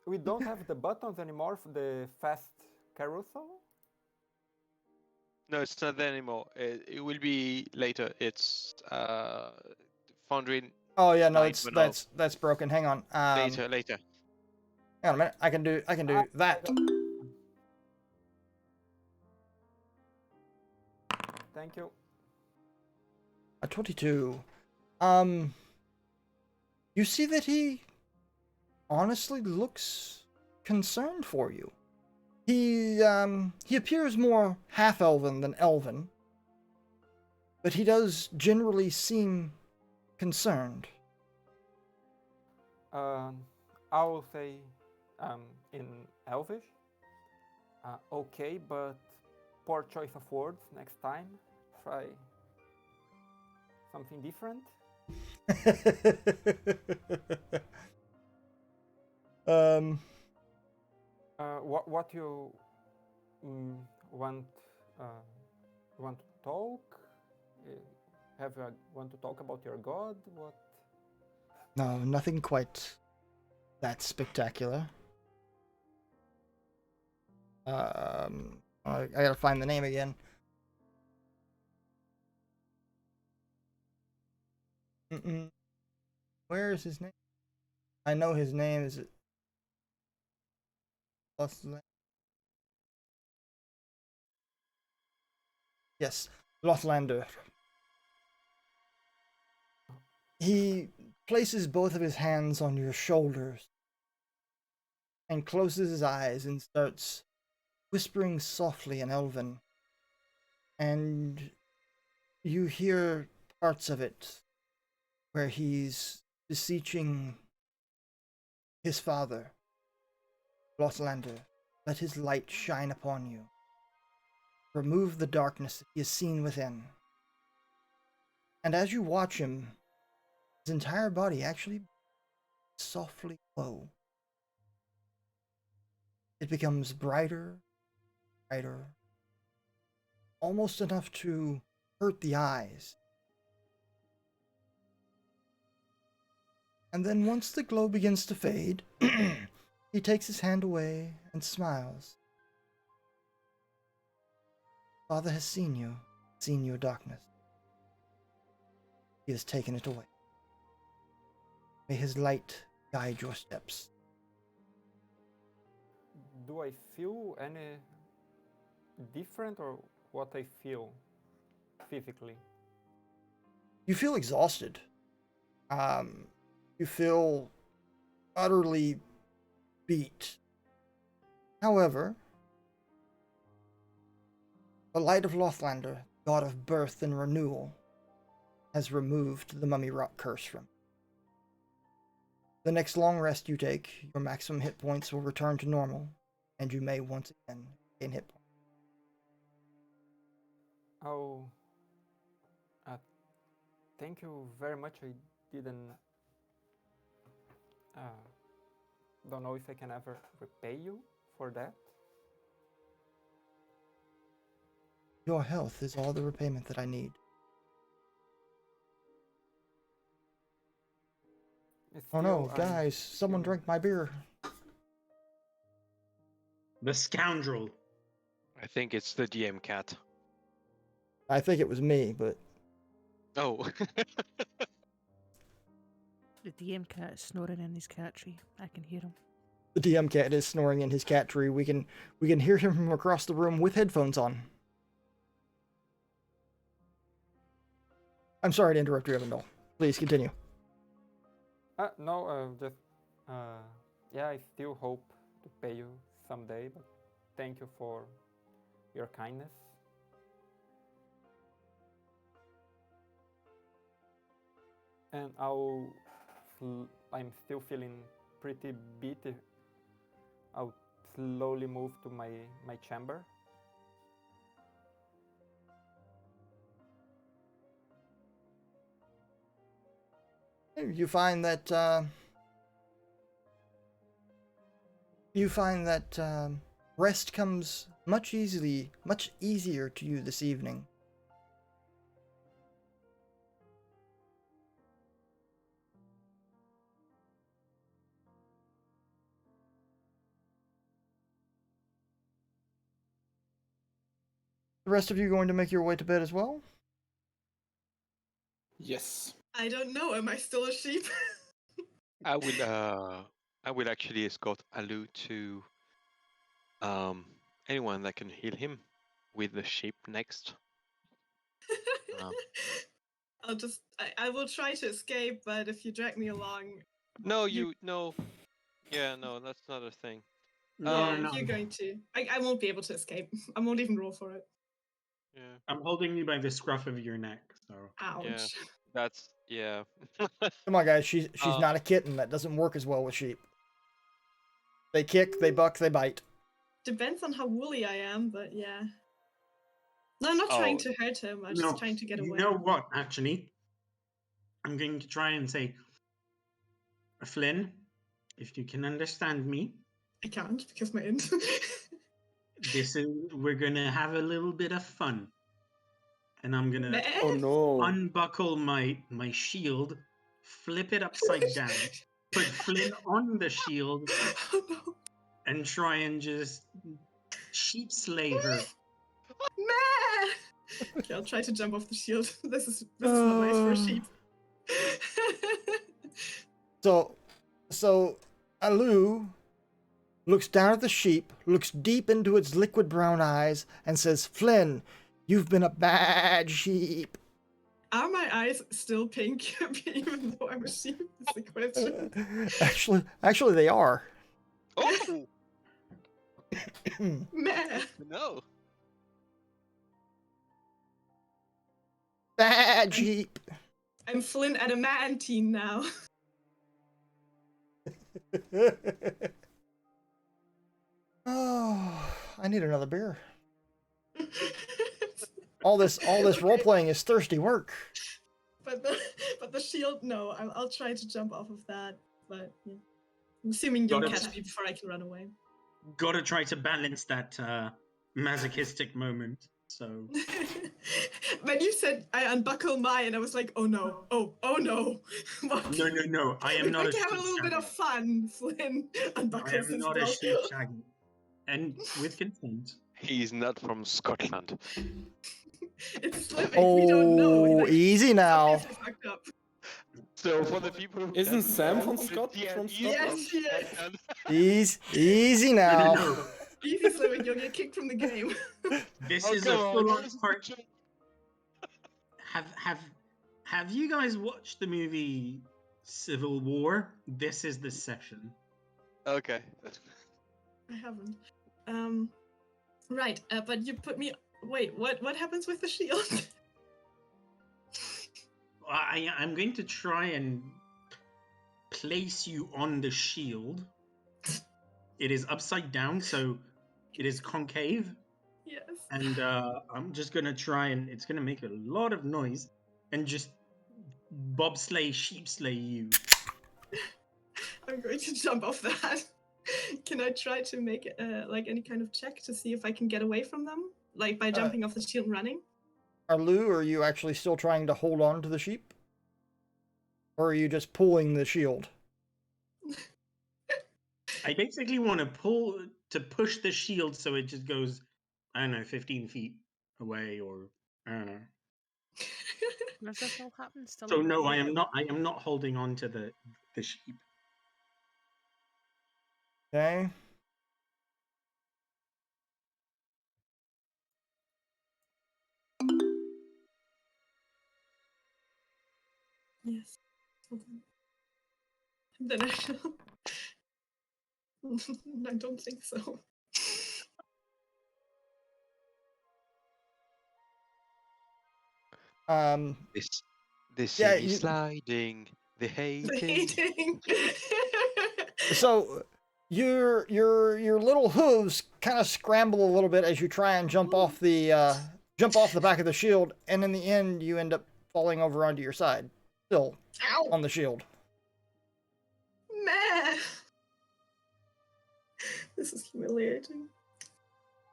Speaker 6: We don't have the buttons anymore for the fast carousel.
Speaker 1: No, it's not there anymore. It will be later. It's Foundry
Speaker 2: Oh yeah, no,
Speaker 1: 9.0.
Speaker 2: that's broken. Hang on.
Speaker 1: Later.
Speaker 2: Hang on a minute. I can do that.
Speaker 6: Thank you.
Speaker 2: A 22. You see that he honestly looks concerned for you. He appears more half-elven than elven, but he does generally seem concerned.
Speaker 6: I will say in Elvish. Okay, but poor choice of words. Next time, try something different. What you want to talk? Want to talk about your god? What?
Speaker 2: No, nothing quite that spectacular. I gotta find the name again. Where is his name? I know his name is Yes, Lothlander. He places both of his hands on your shoulders and closes his eyes and starts whispering softly in Elven. And you hear parts of it where he's beseeching his father, Lothlander, let his light shine upon you. Remove the darkness that he has seen within. And as you watch him, his entire body actually softly glow. It becomes brighter, brighter, almost enough to hurt the eyes. And then once the glow begins to fade, he takes his hand away and smiles. Father has seen your darkness. He has taken it away. May his light guide your steps.
Speaker 6: Do I feel any different or what I feel physically?
Speaker 2: You feel exhausted. You feel utterly beat. However, the light of Lothlander, god of birth and renewal, has removed the mummy rot curse from you. The next long rest you take, your maximum hit points will return to normal, and you may once again gain hit points.
Speaker 6: Oh, thank you very much. I didn't. Don't know if I can ever repay you for that.
Speaker 2: Your health is all the repayment that I need. Oh no, guys, someone drank my beer.
Speaker 4: The scoundrel.
Speaker 1: I think it's the DM cat.
Speaker 2: I think it was me, but
Speaker 1: Oh.
Speaker 5: The DM cat is snoring in his cat tree. I can hear him.
Speaker 2: the DM cat is snoring in his cat tree. We can hear him from across the room with headphones on. I'm sorry to interrupt you, Evandel. Please continue.
Speaker 6: No, yeah, I still hope to pay you someday, but thank you for your kindness. And I'm still feeling pretty beat. I'll slowly move to my chamber.
Speaker 2: You find that rest comes much easier to you this evening. The rest of you going to make your way to bed as well?
Speaker 7: Yes.
Speaker 3: I don't know. Am I still a sheep?
Speaker 1: I will actually escort Alu to anyone that can heal him with the sheep next.
Speaker 3: I will try to escape, but if you drag me along,
Speaker 1: No, that's not a thing.
Speaker 4: No,
Speaker 3: you're going to. I won't be able to escape. I won't even roll for it.
Speaker 1: Yeah.
Speaker 4: I'm holding you by the scruff of your neck, so.
Speaker 3: Ouch.
Speaker 1: Yeah.
Speaker 2: Come on, guys. She's not a kitten. That doesn't work as well with sheep. They kick, they buck, they bite.
Speaker 3: Depends on how woolly I am, but yeah. No, I'm not trying to hurt him. I'm just trying to get away.
Speaker 4: You know what, actually? I'm going to try and say, Flynn, if you can understand me.
Speaker 3: I can't because my int.
Speaker 4: We're gonna have a little bit of fun. And I'm gonna
Speaker 7: Oh no.
Speaker 4: unbuckle my shield, flip it upside down, put Flynn on the shield,
Speaker 3: Oh no.
Speaker 4: and try and just sheep slay her.
Speaker 3: Meh! Okay, I'll try to jump off the shield. This is not nice for a sheep.
Speaker 2: So Alu looks down at the sheep, looks deep into its liquid brown eyes, and says, "Flynn, you've been a bad sheep."
Speaker 3: Are my eyes still pink, even though I'm a sheep? Is the question.
Speaker 2: Actually, they are.
Speaker 1: Oh
Speaker 3: Meh.
Speaker 1: no!
Speaker 2: Bad sheep.
Speaker 3: I'm Flynn Adamantine now.
Speaker 2: Oh, I need another beer. All this role playing is thirsty work.
Speaker 3: But the shield, no. I'll try to jump off of that. but yeah. I'm assuming you'll
Speaker 4: Gotta
Speaker 3: catch
Speaker 4: try-
Speaker 3: me before I can run away.
Speaker 4: Gotta try to balance that masochistic moment. So
Speaker 3: When you said I unbuckle mine, I was like, oh no, oh no. What?
Speaker 4: no. I am
Speaker 3: We're
Speaker 4: not
Speaker 3: going
Speaker 4: a
Speaker 3: to have a
Speaker 4: sheep
Speaker 3: little bit of
Speaker 4: shagger.
Speaker 3: fun. Flynn
Speaker 4: I
Speaker 3: unbuckles
Speaker 4: am
Speaker 3: his
Speaker 4: not a
Speaker 3: belt.
Speaker 4: sheep shagger, and with consent.
Speaker 1: He's not from Scotland.
Speaker 3: It's Slivic, we don't know.
Speaker 2: Oh,
Speaker 3: Like,
Speaker 2: easy
Speaker 3: it's
Speaker 2: now.
Speaker 3: obviously fucked up.
Speaker 1: So for the people who
Speaker 7: Isn't
Speaker 1: doesn't
Speaker 7: Sam
Speaker 1: know,
Speaker 7: from
Speaker 1: the
Speaker 7: Scotland?
Speaker 1: D&D
Speaker 3: Yes, he is.
Speaker 2: Easy
Speaker 4: No,
Speaker 2: now.
Speaker 4: no.
Speaker 3: Easy, Slivic, you'll get kicked from the game.
Speaker 4: This
Speaker 1: Oh,
Speaker 4: is
Speaker 1: come
Speaker 4: a
Speaker 1: on,
Speaker 4: full-on
Speaker 1: that was a
Speaker 4: part.
Speaker 1: joke.
Speaker 4: Have you guys watched the movie Civil War? This is the section.
Speaker 1: Okay.
Speaker 3: I haven't. Right, but you put me. Wait, what happens with the shield?
Speaker 4: I'm going to try and place you on the shield. It is upside down, so it is concave.
Speaker 3: Yes.
Speaker 4: And I'm just gonna try and it's gonna make a lot of noise and just bobsleigh, sheepsleigh you.
Speaker 3: I'm going to jump off that. Can I try to make like any kind of check to see if I can get away from them, like by jumping off the shield and running?
Speaker 2: Arlu, are you actually still trying to hold on to the sheep? Or are you just pulling the shield?
Speaker 4: I basically want to push the shield so it just goes, I don't know, 15 feet away, or I don't know.
Speaker 5: Does this all happen still?
Speaker 4: So no, I am not holding on to the sheep.
Speaker 2: Okay.
Speaker 3: Yes. Hold on. Then I shall. I don't think so.
Speaker 1: They see
Speaker 2: Yeah,
Speaker 1: me sliding. They hating.
Speaker 3: Hating.
Speaker 2: So your little hooves kind of scramble a little bit as you try and jump off the back of the shield, and in the end you end up falling over onto your side, still
Speaker 3: Ow!
Speaker 2: on the shield.
Speaker 3: Meh. This is humiliating.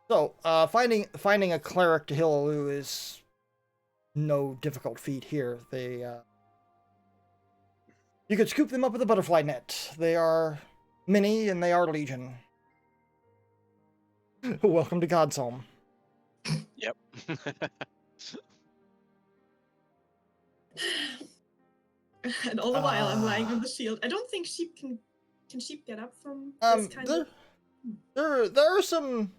Speaker 2: So finding a cleric to heal Alu is no difficult feat here. They you could scoop them up with a butterfly net. They are many and they are legion. Welcome to God's home.
Speaker 1: Yep.
Speaker 3: And all the while I'm lying on the shield. I don't think sheep can sheep get up from this kind of.
Speaker 2: There are some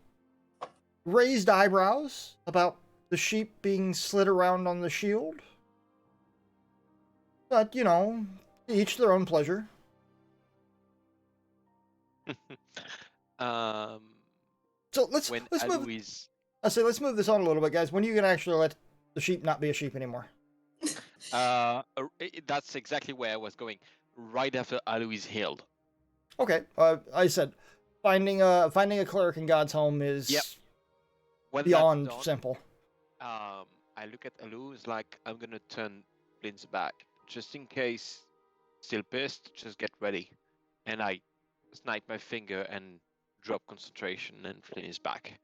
Speaker 2: raised eyebrows about the sheep being slid around on the shield. But, you know, each their own pleasure. So let's
Speaker 1: When
Speaker 2: move.
Speaker 1: Alois,
Speaker 2: Let's move this on a little bit, guys. When are you gonna actually let the sheep not be a sheep anymore?
Speaker 1: that's exactly where I was going. Right after Alois healed.
Speaker 2: Okay. I said finding a cleric in God's home is
Speaker 1: When
Speaker 2: beyond
Speaker 1: that's done,
Speaker 2: simple.
Speaker 1: I look at Alois like I'm gonna turn Flynn's back, just in case. Still pissed, just get ready. And I snipe my finger and drop concentration, and Flynn is back.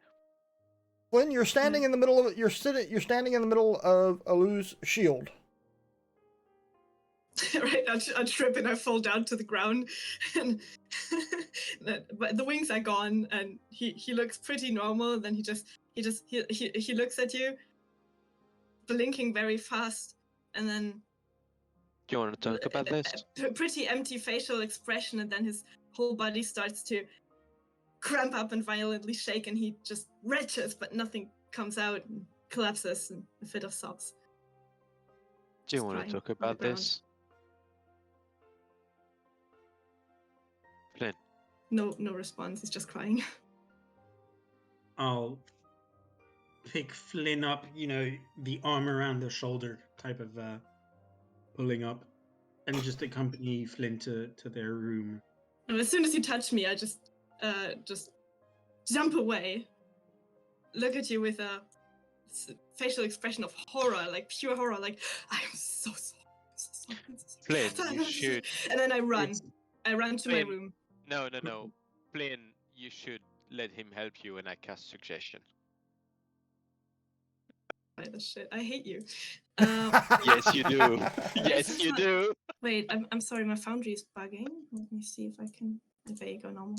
Speaker 2: Flynn, you're standing in the middle of you're standing in the middle of Alu's shield.
Speaker 3: Right, I trip and I fall down to the ground, and but the wings are gone, and he looks pretty normal. Then he looks at you, blinking very fast, and then
Speaker 1: Do you want to talk about this?
Speaker 3: a pretty empty facial expression, and then his whole body starts to cramp up and violently shake, and he just retches, but nothing comes out, and collapses in a fit of sobs.
Speaker 1: Do you
Speaker 3: Just
Speaker 1: want
Speaker 3: crying
Speaker 1: to talk
Speaker 3: on the
Speaker 1: about
Speaker 3: ground.
Speaker 1: this? Flynn.
Speaker 3: No response. He's just crying.
Speaker 4: I'll pick Flynn up, you know, the arm around the shoulder type of pulling up, and just accompany Flynn to their room.
Speaker 3: And as soon as you touch me, I just jump away, look at you with a facial expression of horror, like pure horror, like I am so sorry. I'm so sorry.
Speaker 1: Flynn, you should.
Speaker 3: And then I run. I run to my
Speaker 1: Flynn,
Speaker 3: room.
Speaker 1: No. Flynn, you should let him help you when I cast suggestion.
Speaker 3: The shit, I hate you.
Speaker 1: Yes, you do. Yes,
Speaker 3: is
Speaker 1: you
Speaker 3: not-
Speaker 1: do.
Speaker 3: Wait, I'm sorry, my foundry is bugging. Let me see if I can. There you go, normal.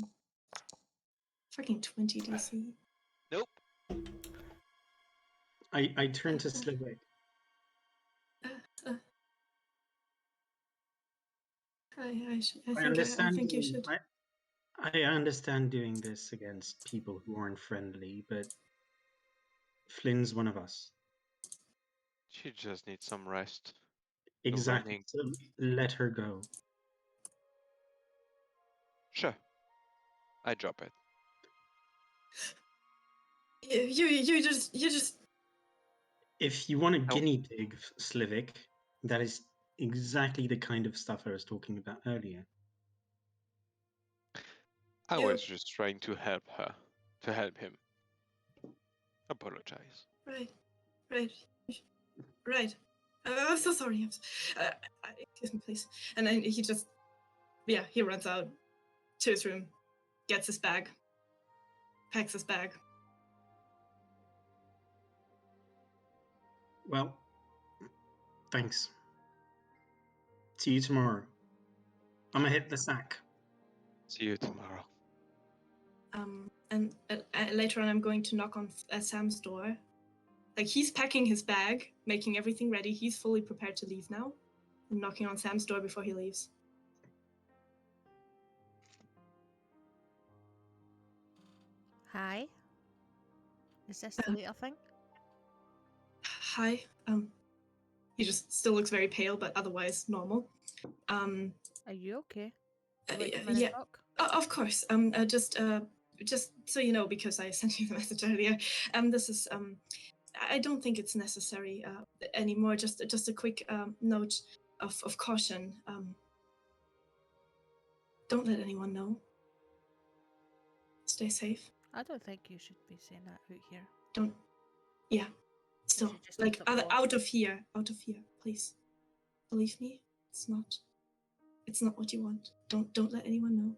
Speaker 3: Fucking 20 DC.
Speaker 1: Nope.
Speaker 4: I turn to Slivik.
Speaker 3: I
Speaker 4: I
Speaker 3: think you should.
Speaker 4: I understand doing this against people who aren't friendly, but Flynn's one of us.
Speaker 1: She just needs some rest.
Speaker 4: Exactly.
Speaker 1: running.
Speaker 4: So let her go.
Speaker 1: Sure. I drop it.
Speaker 3: You just.
Speaker 4: If you want a
Speaker 1: Nope.
Speaker 4: guinea pig, Slivik, that is exactly the kind of stuff I was talking about earlier.
Speaker 1: I
Speaker 3: You-
Speaker 1: was just trying to help her. To help him. Apologize.
Speaker 3: Right. I'm so sorry. Excuse me, please. And then he just, he runs out to his room, gets his bag, packs his bag.
Speaker 4: Well, thanks. See you tomorrow. I'm gonna hit the sack.
Speaker 1: See you tomorrow.
Speaker 3: And later on, I'm going to knock on Sam's door. Like, he's packing his bag, making everything ready. He's fully prepared to leave now. I'm knocking on Sam's door before he leaves.
Speaker 5: Hi. Is this the little thing?
Speaker 3: Hi. He just still looks very pale, but otherwise normal.
Speaker 5: Are you okay? You want to come in
Speaker 3: Yeah.
Speaker 5: and talk?
Speaker 3: Of course. Just so you know, because I sent you the message earlier. This is I don't think it's necessary anymore. Just a quick note of caution. Don't let anyone know. Stay safe.
Speaker 5: I don't think you should be saying that out here.
Speaker 3: Don't. Yeah. Still,
Speaker 5: should just
Speaker 3: like
Speaker 5: keep it low.
Speaker 3: out of here, please. Believe me, it's not what you want. Don't let anyone know.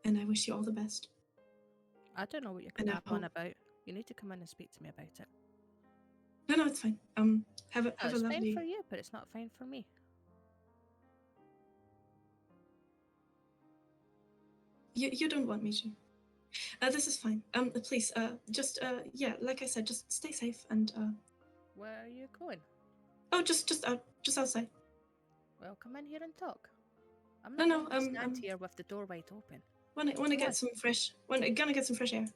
Speaker 3: And I wish you all the best.
Speaker 5: I don't know what you're
Speaker 3: And I
Speaker 5: gabbling
Speaker 3: hope-
Speaker 5: about. You need to come in and speak to me about it.
Speaker 3: No, it's fine. Have a
Speaker 5: It's
Speaker 3: lovely.
Speaker 5: fine for you, but it's not fine for me.
Speaker 3: You don't want me to. This is fine. Please, just like I said, just stay safe and
Speaker 5: Where are you going?
Speaker 3: oh, just outside.
Speaker 5: Well, come in here and talk. I'm
Speaker 3: No,
Speaker 5: not
Speaker 3: no,
Speaker 5: going to stand here with the door wide open.
Speaker 3: Wanna
Speaker 5: Come
Speaker 3: get
Speaker 5: on.
Speaker 3: some fresh. Gonna get some fresh air.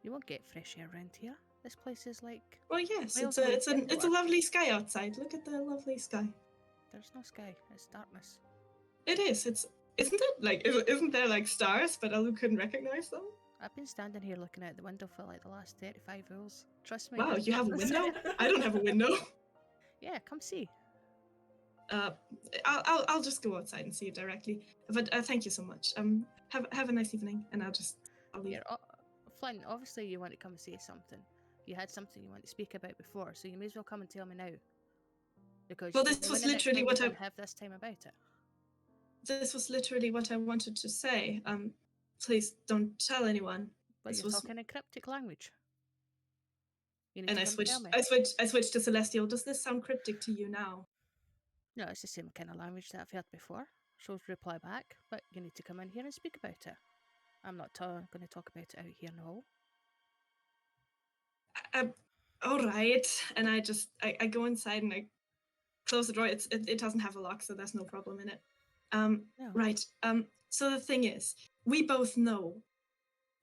Speaker 5: You won't get fresh air around here. This place is like...
Speaker 3: Well, yes,
Speaker 5: Miles
Speaker 3: it's
Speaker 5: away
Speaker 3: a
Speaker 5: indoor.
Speaker 3: lovely sky outside. Look at the lovely sky.
Speaker 5: There's no sky. It's darkness.
Speaker 3: It is. Isn't it? Like, isn't there like stars, but Alu couldn't recognize them?
Speaker 5: I've been standing here looking out the window for like the last 35 hours. Trust me.
Speaker 3: Wow,
Speaker 5: there's
Speaker 3: you have a
Speaker 5: nothing.
Speaker 3: window? I don't have a window.
Speaker 5: Yeah, come see.
Speaker 3: I'll just go outside and see it directly. But thank you so much. Have a nice evening, and I'll leave.
Speaker 5: Yeah, Flynn, obviously you want to come and say something. You had something you want to speak about before, so you may as well come and tell me now. Because
Speaker 3: Well, this was literally what I
Speaker 5: have this time about it.
Speaker 3: This was literally what I wanted to say. Please don't tell anyone.
Speaker 5: But
Speaker 3: This
Speaker 5: you're
Speaker 3: was-
Speaker 5: talking in cryptic language. You need
Speaker 3: And
Speaker 5: to
Speaker 3: I
Speaker 5: come
Speaker 3: switched.
Speaker 5: tell me.
Speaker 3: I switched to Celestial. Does this sound cryptic to you now?
Speaker 5: No, it's the same kind of language that I've heard before. She'll reply back, but you need to come in here and speak about it. I'm not going to talk about it out here in the hall.
Speaker 3: All right. And I go inside and I close the door. It doesn't have a lock, so there's no problem in it.
Speaker 5: No.
Speaker 3: Right. So the thing is, we both know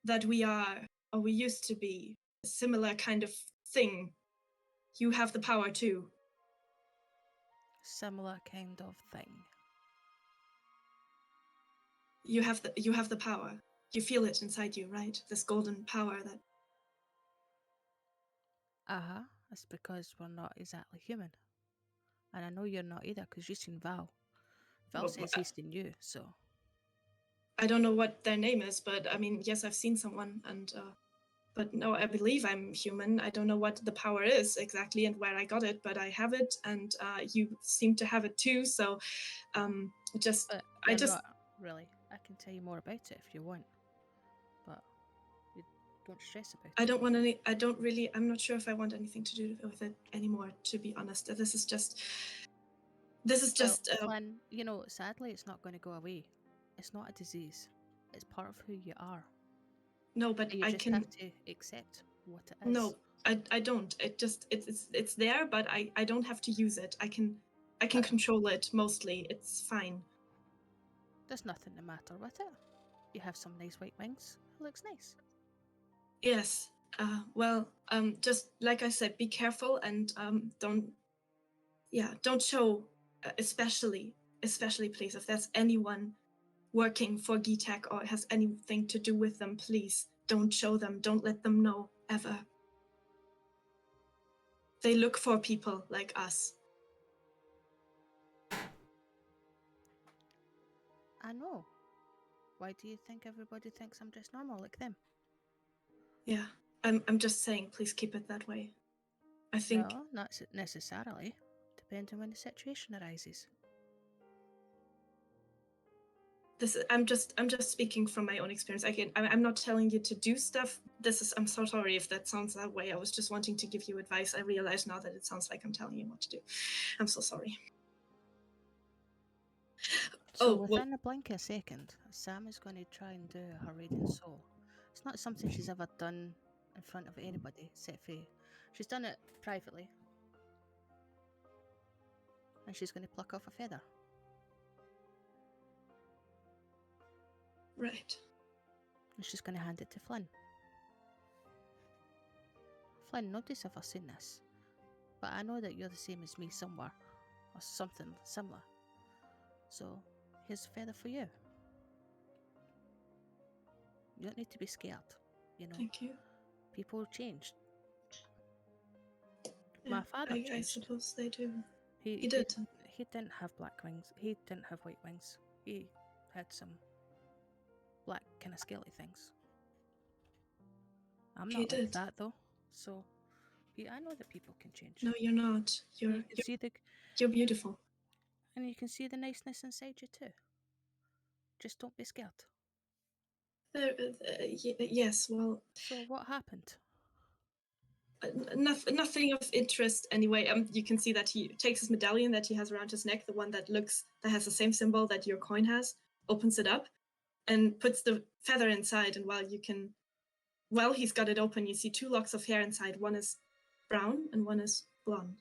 Speaker 3: that we are, or we used to be, a similar kind of thing. You have the power too.
Speaker 5: Similar kind of thing.
Speaker 3: You have the power. You feel it inside you, right? This golden power that.
Speaker 5: That's because we're not exactly human. And I know you're not either, because you've seen Val. Val
Speaker 3: Well,
Speaker 5: says he's seen you, so...
Speaker 3: I don't know what their name is, but I mean, yes, I've seen someone, and but no, I believe I'm human. I don't know what the power is exactly and where I got it, but I have it, and you seem to have it too. So,
Speaker 5: But
Speaker 3: I
Speaker 5: you're
Speaker 3: just
Speaker 5: not really. I can tell you more about it if you want, but you don't stress about
Speaker 3: I
Speaker 5: it.
Speaker 3: don't want any. I don't really. I'm not sure if I want anything to do with it anymore. To be honest, this is just.
Speaker 5: Flynn, you know, sadly, it's not going to go away. It's not a disease. It's part of who you are.
Speaker 3: No, but
Speaker 5: You
Speaker 3: I
Speaker 5: just
Speaker 3: can.
Speaker 5: have to accept what it is.
Speaker 3: No, I don't. It's there, but I don't have to use it. I can control it mostly. It's fine.
Speaker 5: There's nothing the matter with it. You have some nice white wings. It looks nice.
Speaker 3: Yes. Well, just like I said, be careful and don't show, especially please, if there's anyone working for Kitek or has anything to do with them, please don't show them. Don't let them know ever. They look for people like us.
Speaker 5: I know. Why do you think everybody thinks I'm just normal like them?
Speaker 3: Yeah, I'm just saying, please keep it that way. I think
Speaker 5: No, not necessarily. Depending when the situation arises.
Speaker 3: I'm just speaking from my own experience. I'm not telling you to do stuff. I'm so sorry if that sounds that way. I was just wanting to give you advice. I realize now that it sounds like I'm telling you what to do. I'm so sorry.
Speaker 5: So
Speaker 3: well,
Speaker 5: within a blink of a second, Sam is going to try and do her radiant soul. It's not something she's ever done in front of anybody, except for she's done it privately. And she's going to pluck off a feather.
Speaker 3: right.
Speaker 5: And she's going to hand it to Flynn. Flynn, nobody's ever seen this. But I know that you're the same as me somewhere. Or something similar. So, here's a feather for you. You don't need to be scared, you know.
Speaker 3: Thank you.
Speaker 5: People change.
Speaker 3: Yeah,
Speaker 5: My father changed.
Speaker 3: I suppose they do.
Speaker 5: He
Speaker 3: did.
Speaker 5: He didn't have black wings. He didn't have white wings. He had some black kind of scaly things. I'm
Speaker 3: He
Speaker 5: not like
Speaker 3: did.
Speaker 5: that though. So, I know that people can change.
Speaker 3: No, you're not. You're beautiful.
Speaker 5: And you can see the niceness inside you too. Just don't be scared.
Speaker 3: Yes, well.
Speaker 5: So what happened?
Speaker 3: Nothing of interest anyway. You can see that he takes his medallion that he has around his neck, the one that has the same symbol that your coin has, opens it up, and puts the feather inside. And while he's got it open, you see 2 locks of hair inside. One is brown and one is blonde.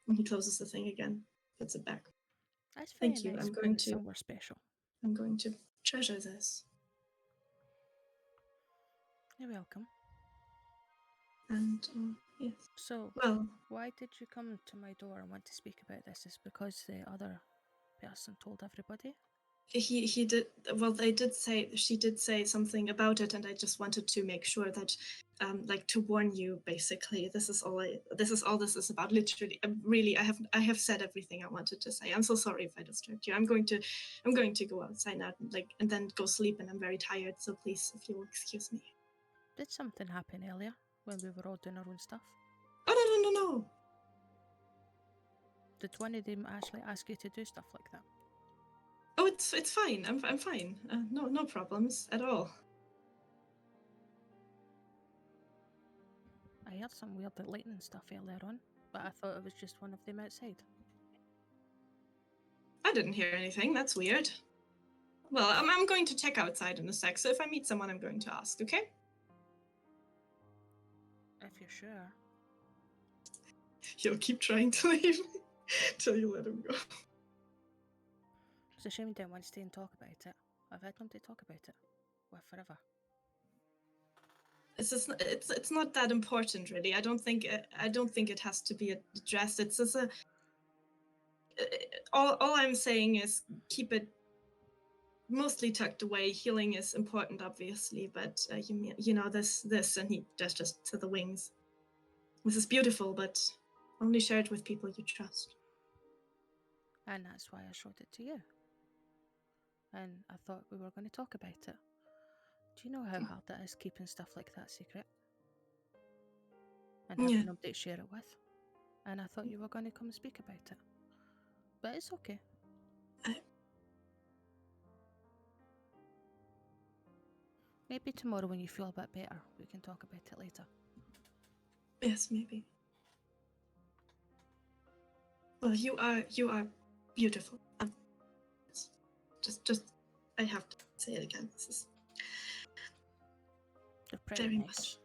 Speaker 3: And he closes the thing again, puts it back.
Speaker 5: That's very
Speaker 3: Thank you.
Speaker 5: nice.
Speaker 3: I'm going to
Speaker 5: somewhere special.
Speaker 3: I'm going to treasure this.
Speaker 5: You're welcome.
Speaker 3: And yes.
Speaker 5: So,
Speaker 3: well,
Speaker 5: why did you come to my door and want to speak about this? Is because the other person told everybody?
Speaker 3: He did. Well, she did say something about it, and I just wanted to make sure that, like, to warn you. Basically, this is all this is about. Literally, really, I have said everything I wanted to say. I'm so sorry if I disturbed you. I'm going to go outside now, and then go sleep. And I'm very tired. So please, if you will excuse me.
Speaker 5: Did something happen earlier when we were all doing our own stuff?
Speaker 3: Oh no.
Speaker 5: Did one of them actually ask you to do stuff like that?
Speaker 3: Oh, it's fine. I'm fine. No problems at all.
Speaker 5: I heard some weird lightning stuff earlier on, but I thought it was just one of them outside.
Speaker 3: I didn't hear anything. That's weird. Well, I'm going to check outside in a sec. So if I meet someone, I'm going to ask. Okay?
Speaker 5: If you're sure.
Speaker 3: He'll keep trying to leave till you let him go.
Speaker 5: It's a shame you didn't want to stay and talk about it. I've had nobody talk about it. Well, forever.
Speaker 3: It's not that important, really. I don't think it has to be addressed. It's just all I'm saying is keep it mostly tucked away. Healing is important, obviously, but you know this, and he does just to the wings. This is beautiful, but only share it with people you trust.
Speaker 5: And that's why I showed it to you. And I thought we were going to talk about it. Do you know how hard it is keeping stuff like that secret? And having nobody to share it with? And I thought you were going to come and speak about it. But it's okay. Maybe tomorrow when you feel a bit better, we can talk about it later.
Speaker 3: Yes, maybe. Well, you are beautiful. Just, I have to say it again. This is
Speaker 5: They're pretty
Speaker 3: very
Speaker 5: nice.
Speaker 3: much.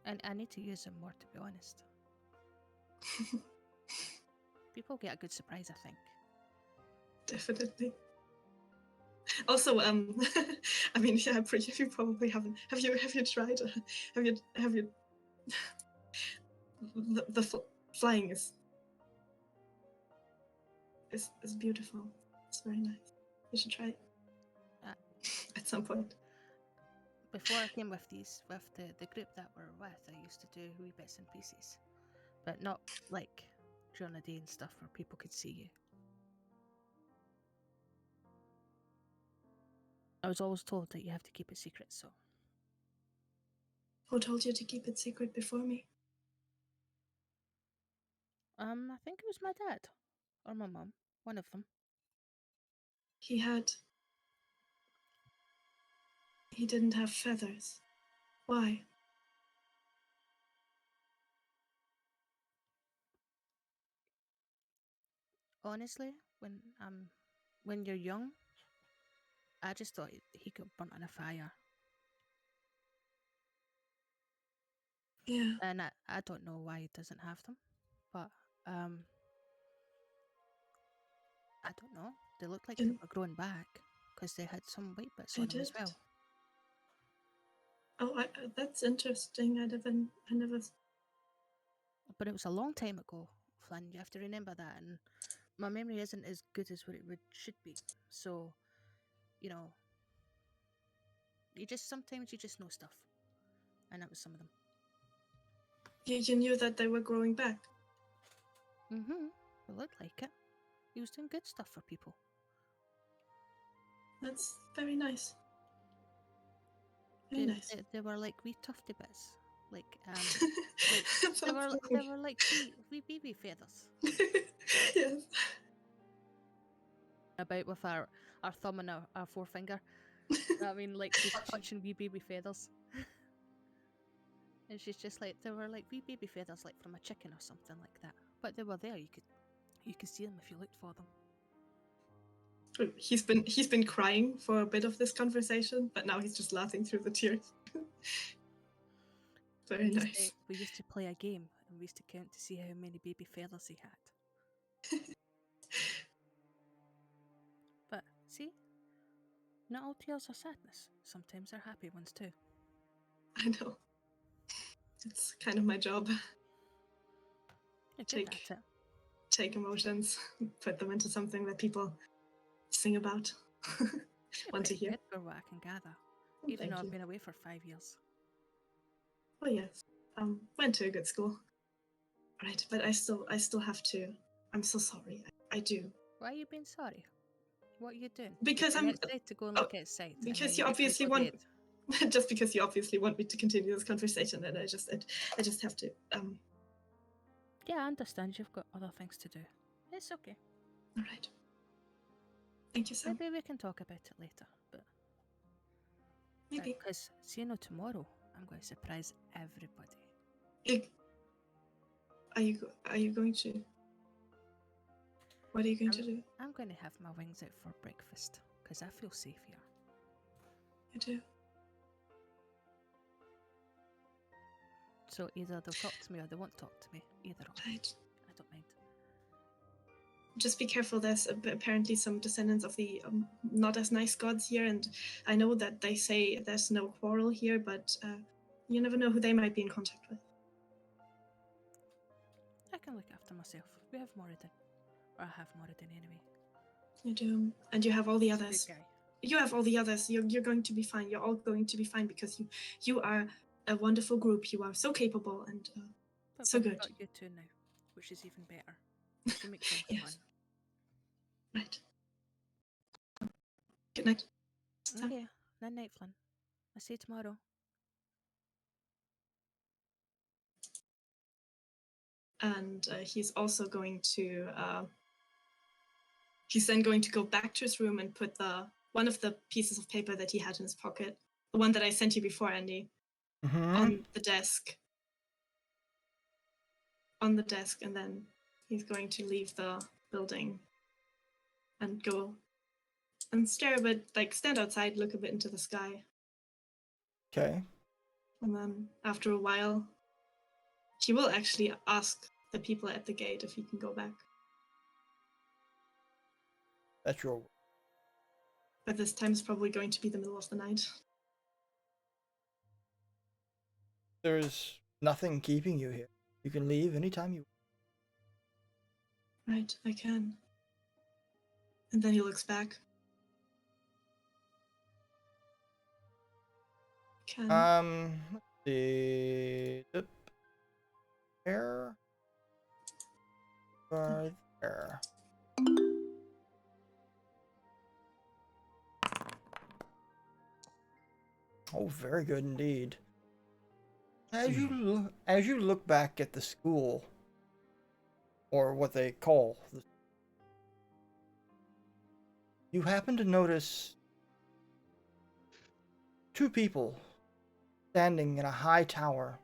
Speaker 5: And I need to use them more, to be honest. People get a good surprise, I think.
Speaker 3: Definitely. Also, I mean, yeah, you probably haven't. Have you tried? Have you? The flying is beautiful. It's very nice. You should try it at some point.
Speaker 5: Before I came with the group that we're with, I used to do wee bits and pieces, but not like during the day and stuff where people could see you. I was always told that you have to keep it secret, so.
Speaker 3: Who told you to keep it secret before me?
Speaker 5: I think it was my dad or my mum, one of them.
Speaker 3: He didn't have feathers. Why?
Speaker 5: Honestly, when you're young, I just thought he got burnt in a fire.
Speaker 3: Yeah.
Speaker 5: And I don't know why he doesn't have them, but I don't know. They looked like they were growing back because they had some white bits on them as well.
Speaker 3: Oh, that's interesting. I never.
Speaker 5: But it was a long time ago, Flynn. You have to remember that, and my memory isn't as good as what it should be. So, you know, sometimes you just know stuff, and that was some of them.
Speaker 3: You knew that they were growing back.
Speaker 5: It looked like it. He was doing good stuff for people.
Speaker 3: That's very nice. Very nice.
Speaker 5: They were like wee tufty bits, like they were like wee baby feathers.
Speaker 3: Yes.
Speaker 5: About with our thumb and our forefinger. I mean, like she's touching wee baby feathers. And she's just like, they were like wee baby feathers, like from a chicken or something like that. But they were there. You could see them if you looked for them.
Speaker 3: He's been crying for a bit of this conversation, but now he's just laughing through the tears. Very nice.
Speaker 5: We used to play a game, and we used to count to see how many baby feathers he had. But see, not all tears are sadness. Sometimes they're happy ones too.
Speaker 3: I know. It's kind of my job. Take emotions, put them into something that people sing about. Want to hear?
Speaker 5: Good for what I can gather. Even though I've been away for 5 years.
Speaker 3: Oh yes. Went to a good school. Right, but I still have to. I'm so sorry. I do.
Speaker 5: Why are you being sorry? What are you doing?
Speaker 3: Because I'm
Speaker 5: to go and look outside.
Speaker 3: Because you obviously want. Just because you obviously want me to continue this conversation, and I just have to.
Speaker 5: Yeah, I understand. You've got other things to do. It's okay.
Speaker 3: All right. Thank you, Sam.
Speaker 5: Maybe we can talk about it later, but
Speaker 3: maybe
Speaker 5: because tomorrow I'm going to surprise everybody.
Speaker 3: Are you going to? What are you going to do?
Speaker 5: I'm going to have my wings out for breakfast because I feel safe here.
Speaker 3: You do.
Speaker 5: So either they'll talk to me or they won't talk to me. Either or.
Speaker 3: Right.
Speaker 5: I don't mind.
Speaker 3: Just be careful. There's apparently some descendants of the not as nice gods here, and I know that they say there's no quarrel here, but you never know who they might be in contact with.
Speaker 5: I can look after myself. We have Moradin. Or I have Moradin anyway.
Speaker 3: You do. And you have all the others. You have all the others. You're going to be fine. You're all going to be fine because you are a wonderful group. You are so capable and so good.
Speaker 5: I've got you two now, which is even better. To make things
Speaker 3: yes.
Speaker 5: fun.
Speaker 3: Right. Good night.
Speaker 5: Okay. Night, Flynn. I'll see you tomorrow.
Speaker 3: And he's also going to. He's then going to go back to his room and put the one of the pieces of paper that he had in his pocket, the one that I sent you before, Andy,
Speaker 2: Mm-hmm.
Speaker 3: on the desk. On the desk, and then he's going to leave the building and go and stare a bit, like stand outside, look a bit into the sky.
Speaker 2: Okay.
Speaker 3: And then after a while, he will actually ask the people at the gate if he can go back.
Speaker 2: That's your.
Speaker 3: But this time is probably going to be the middle of the night.
Speaker 2: There's nothing keeping you here. You can leave anytime you.
Speaker 3: Right, I can. And then he looks back. Can.
Speaker 2: Let's see. There. Or there. Oh, very good indeed. As you look back at the school, or what they call you happen to notice two people standing in a high tower.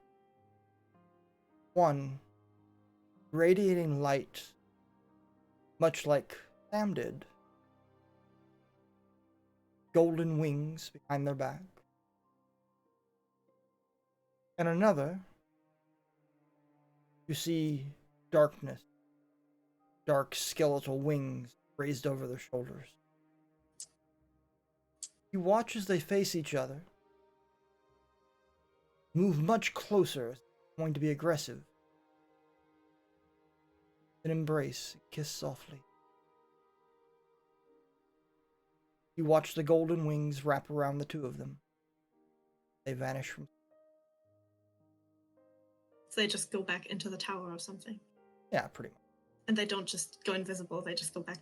Speaker 2: One radiating light, much like Sam did. Golden wings behind their back. And another, you see darkness, dark skeletal wings raised over their shoulders. You watch as they face each other, move much closer, going to be aggressive. Then embrace, kiss softly. You watch the golden wings wrap around the two of them. They vanish from.
Speaker 3: So they just go back into the tower or something.
Speaker 2: Yeah, pretty much.
Speaker 3: And they don't just go invisible, they just go back.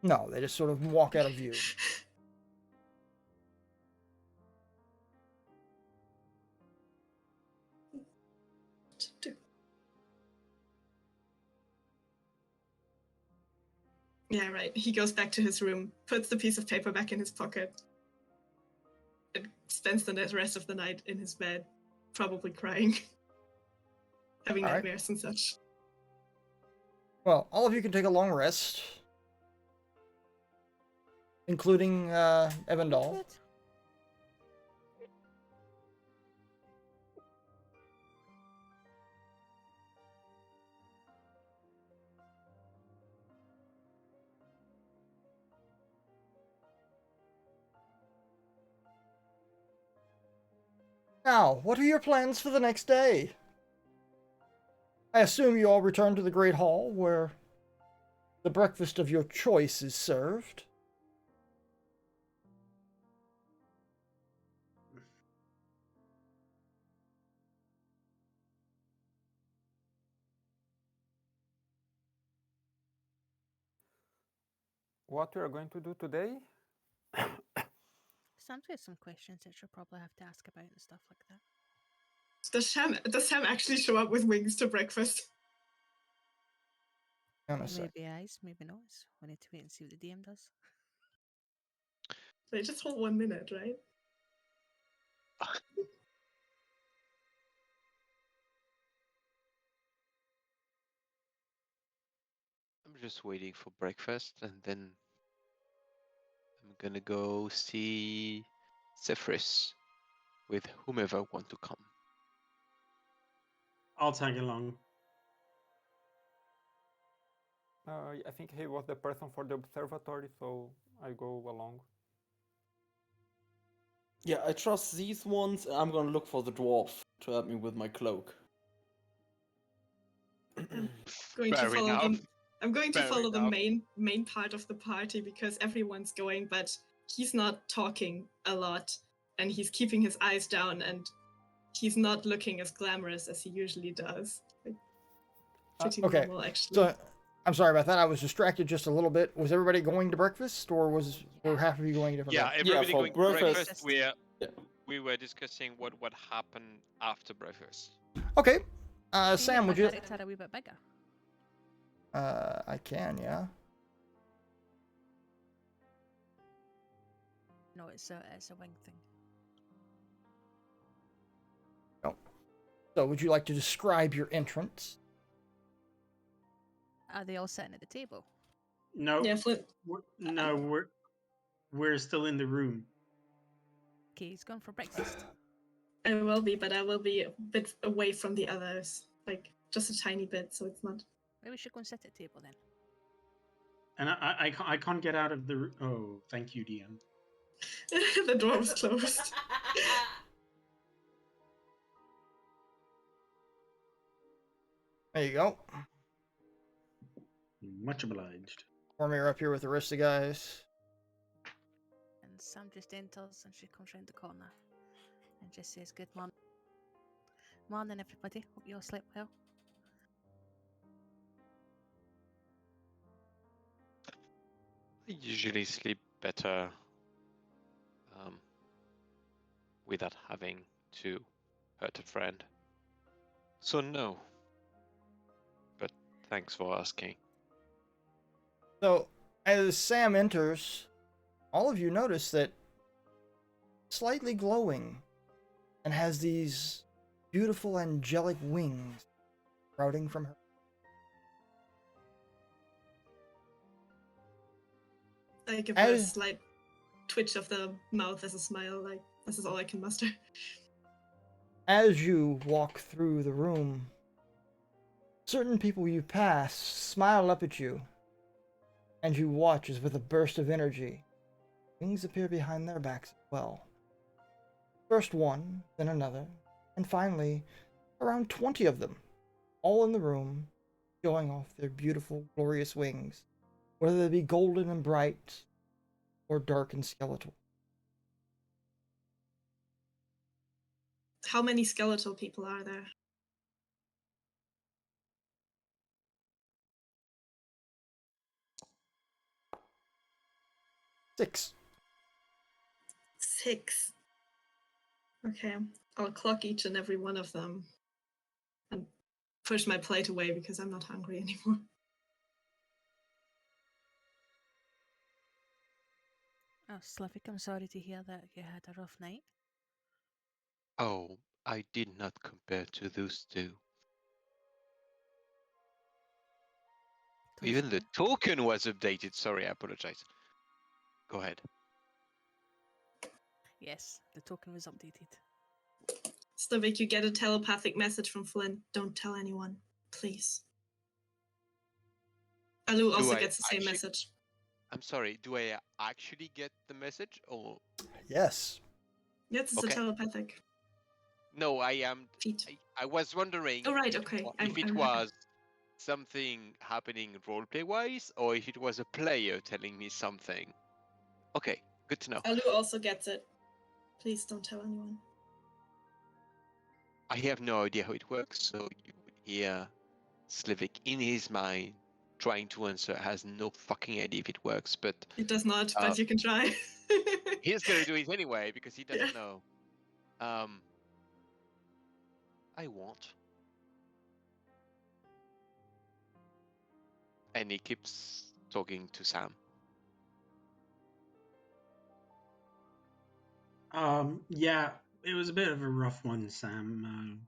Speaker 2: No, they just sort of walk out of view.
Speaker 3: Yeah, right. He goes back to his room, puts the piece of paper back in his pocket, and spends the rest of the night in his bed, probably crying, having
Speaker 2: All right.
Speaker 3: nightmares and such.
Speaker 2: Well, all of you can take a long rest, including Evandal.
Speaker 5: Good.
Speaker 2: Now, what are your plans for the next day? I assume you all return to the Great Hall, where the breakfast of your choice is served.
Speaker 6: What we are going to do today?
Speaker 5: Sam's got some questions that she'll probably have to ask about and stuff like that.
Speaker 3: Does Sam actually show up with wings to breakfast?
Speaker 2: Hang on a sec.
Speaker 5: Maybe eyes, maybe not. We need to wait and see what the DM does.
Speaker 3: They just hold 1 minute, right?
Speaker 1: I'm just waiting for breakfast and then I'm gonna go see Zephyrus with whomever want to come.
Speaker 4: I'll tag along.
Speaker 6: I think he was the person for the observatory, so I go along.
Speaker 7: Yeah, I trust these ones. I'm gonna look for the dwarf to help me with my cloak.
Speaker 3: Going to
Speaker 1: Fair
Speaker 3: follow
Speaker 1: enough.
Speaker 3: them. I'm going to
Speaker 1: Fair
Speaker 3: follow the
Speaker 1: enough.
Speaker 3: main part of the party because everyone's going, but he's not talking a lot, and he's keeping his eyes down, and he's not looking as glamorous as he usually does. Like, pretty
Speaker 2: Okay,
Speaker 3: normal, actually.
Speaker 2: so I'm sorry about that. I was distracted just a little bit. Was everybody going to breakfast, or were half of you going to different?
Speaker 1: Yeah,
Speaker 2: breakfast?
Speaker 1: everybody
Speaker 7: for
Speaker 1: going to
Speaker 7: breakfast.
Speaker 1: breakfast.
Speaker 7: Yeah.
Speaker 1: We were discussing what would happen after breakfast.
Speaker 2: Okay.
Speaker 5: Can you
Speaker 2: Sam,
Speaker 5: make
Speaker 2: would
Speaker 5: my
Speaker 2: you?
Speaker 5: character a wee bit bigger?
Speaker 2: I can, yeah.
Speaker 5: No, it's a wing thing.
Speaker 2: So would you like to describe your entrance?
Speaker 5: Are they all sitting at the table?
Speaker 4: No,
Speaker 3: Yeah, Flint.
Speaker 4: we're still in the room.
Speaker 5: Okay, he's gone for breakfast.
Speaker 3: I will be, but I will be a bit away from the others. Like, just a tiny bit, so it's not...
Speaker 5: Maybe we should go and sit at the table then.
Speaker 4: And I can't get out of the... Oh, thank you, DM.
Speaker 3: The door was closed.
Speaker 2: There you go.
Speaker 4: Much obliged.
Speaker 2: Cormier up here with the rest of the guys.
Speaker 5: And Sam just enters and she comes round the corner and just says, "Good morning. Morning, everybody. Hope you all slept well."
Speaker 1: I usually sleep better without having to hurt a friend. So no. But thanks for asking.
Speaker 2: So, as Sam enters, all of you notice that slightly glowing and has these beautiful angelic wings sprouting from her.
Speaker 3: I give her a slight twitch of the mouth as a smile, like, this is all I can muster.
Speaker 2: As you walk through the room, certain people you pass smile up at you, and you watch as with a burst of energy, wings appear behind their backs as well. First one, then another, and finally, around 20 of them, all in the room, showing off their beautiful, glorious wings, whether they be golden and bright, or dark and skeletal.
Speaker 3: How many skeletal people are there?
Speaker 2: Six.
Speaker 3: 6. Okay, I'll clock each and every one of them and push my plate away because I'm not hungry anymore.
Speaker 5: Oh, Slavik, I'm sorry to hear that you had a rough night.
Speaker 1: Oh, I did not compare to those two. Even the token was updated. Sorry, I apologize. Go ahead.
Speaker 5: Yes, the token was updated.
Speaker 3: Slavik, you get a telepathic message from Flynn. Don't tell anyone, please. Alu also gets the same message.
Speaker 1: I'm sorry, do I actually get the message or?
Speaker 2: Yes.
Speaker 3: Yes, it's a telepathic.
Speaker 1: No, I was wondering.
Speaker 3: Oh, right, okay.
Speaker 1: If it was something happening roleplay wise, or if it was a player telling me something. Okay, good to know.
Speaker 3: Alu also gets it. Please don't tell anyone.
Speaker 1: I have no idea how it works, so you would hear Slavik in his mind trying to answer, has no fucking idea if it works, but
Speaker 3: it does not, but you can try.
Speaker 1: He's gonna do it anyway because he doesn't know. I won't. And he keeps talking to Sam.
Speaker 4: Yeah, it was a bit of a rough one, Sam.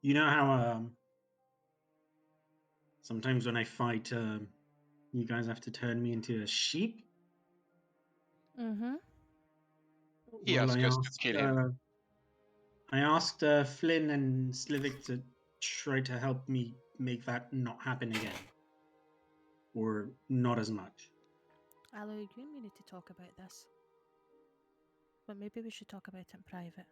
Speaker 4: You know how sometimes when I fight, you guys have to turn me into a sheep?
Speaker 5: Mm-hmm.
Speaker 1: He asked us to kill him.
Speaker 4: I asked Flynn and Slavik to try to help me make that not happen again. Or not as much.
Speaker 5: Alu, you and me need to talk about this. But maybe we should talk about it in private.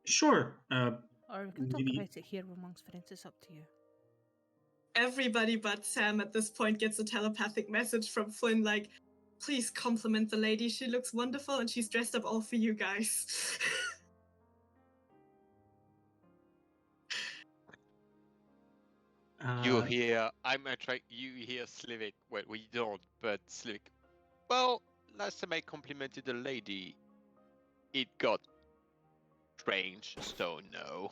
Speaker 4: Sure.
Speaker 5: Or we can talk about it here amongst friends. It's up to you.
Speaker 3: Everybody but Sam at this point gets a telepathic message from Flynn like, please compliment the lady. She looks wonderful and she's dressed up all for you guys.
Speaker 1: You hear, you hear Slavik. Well, we don't, but Slavik. Well, last time I complimented a lady, it got strange, so no.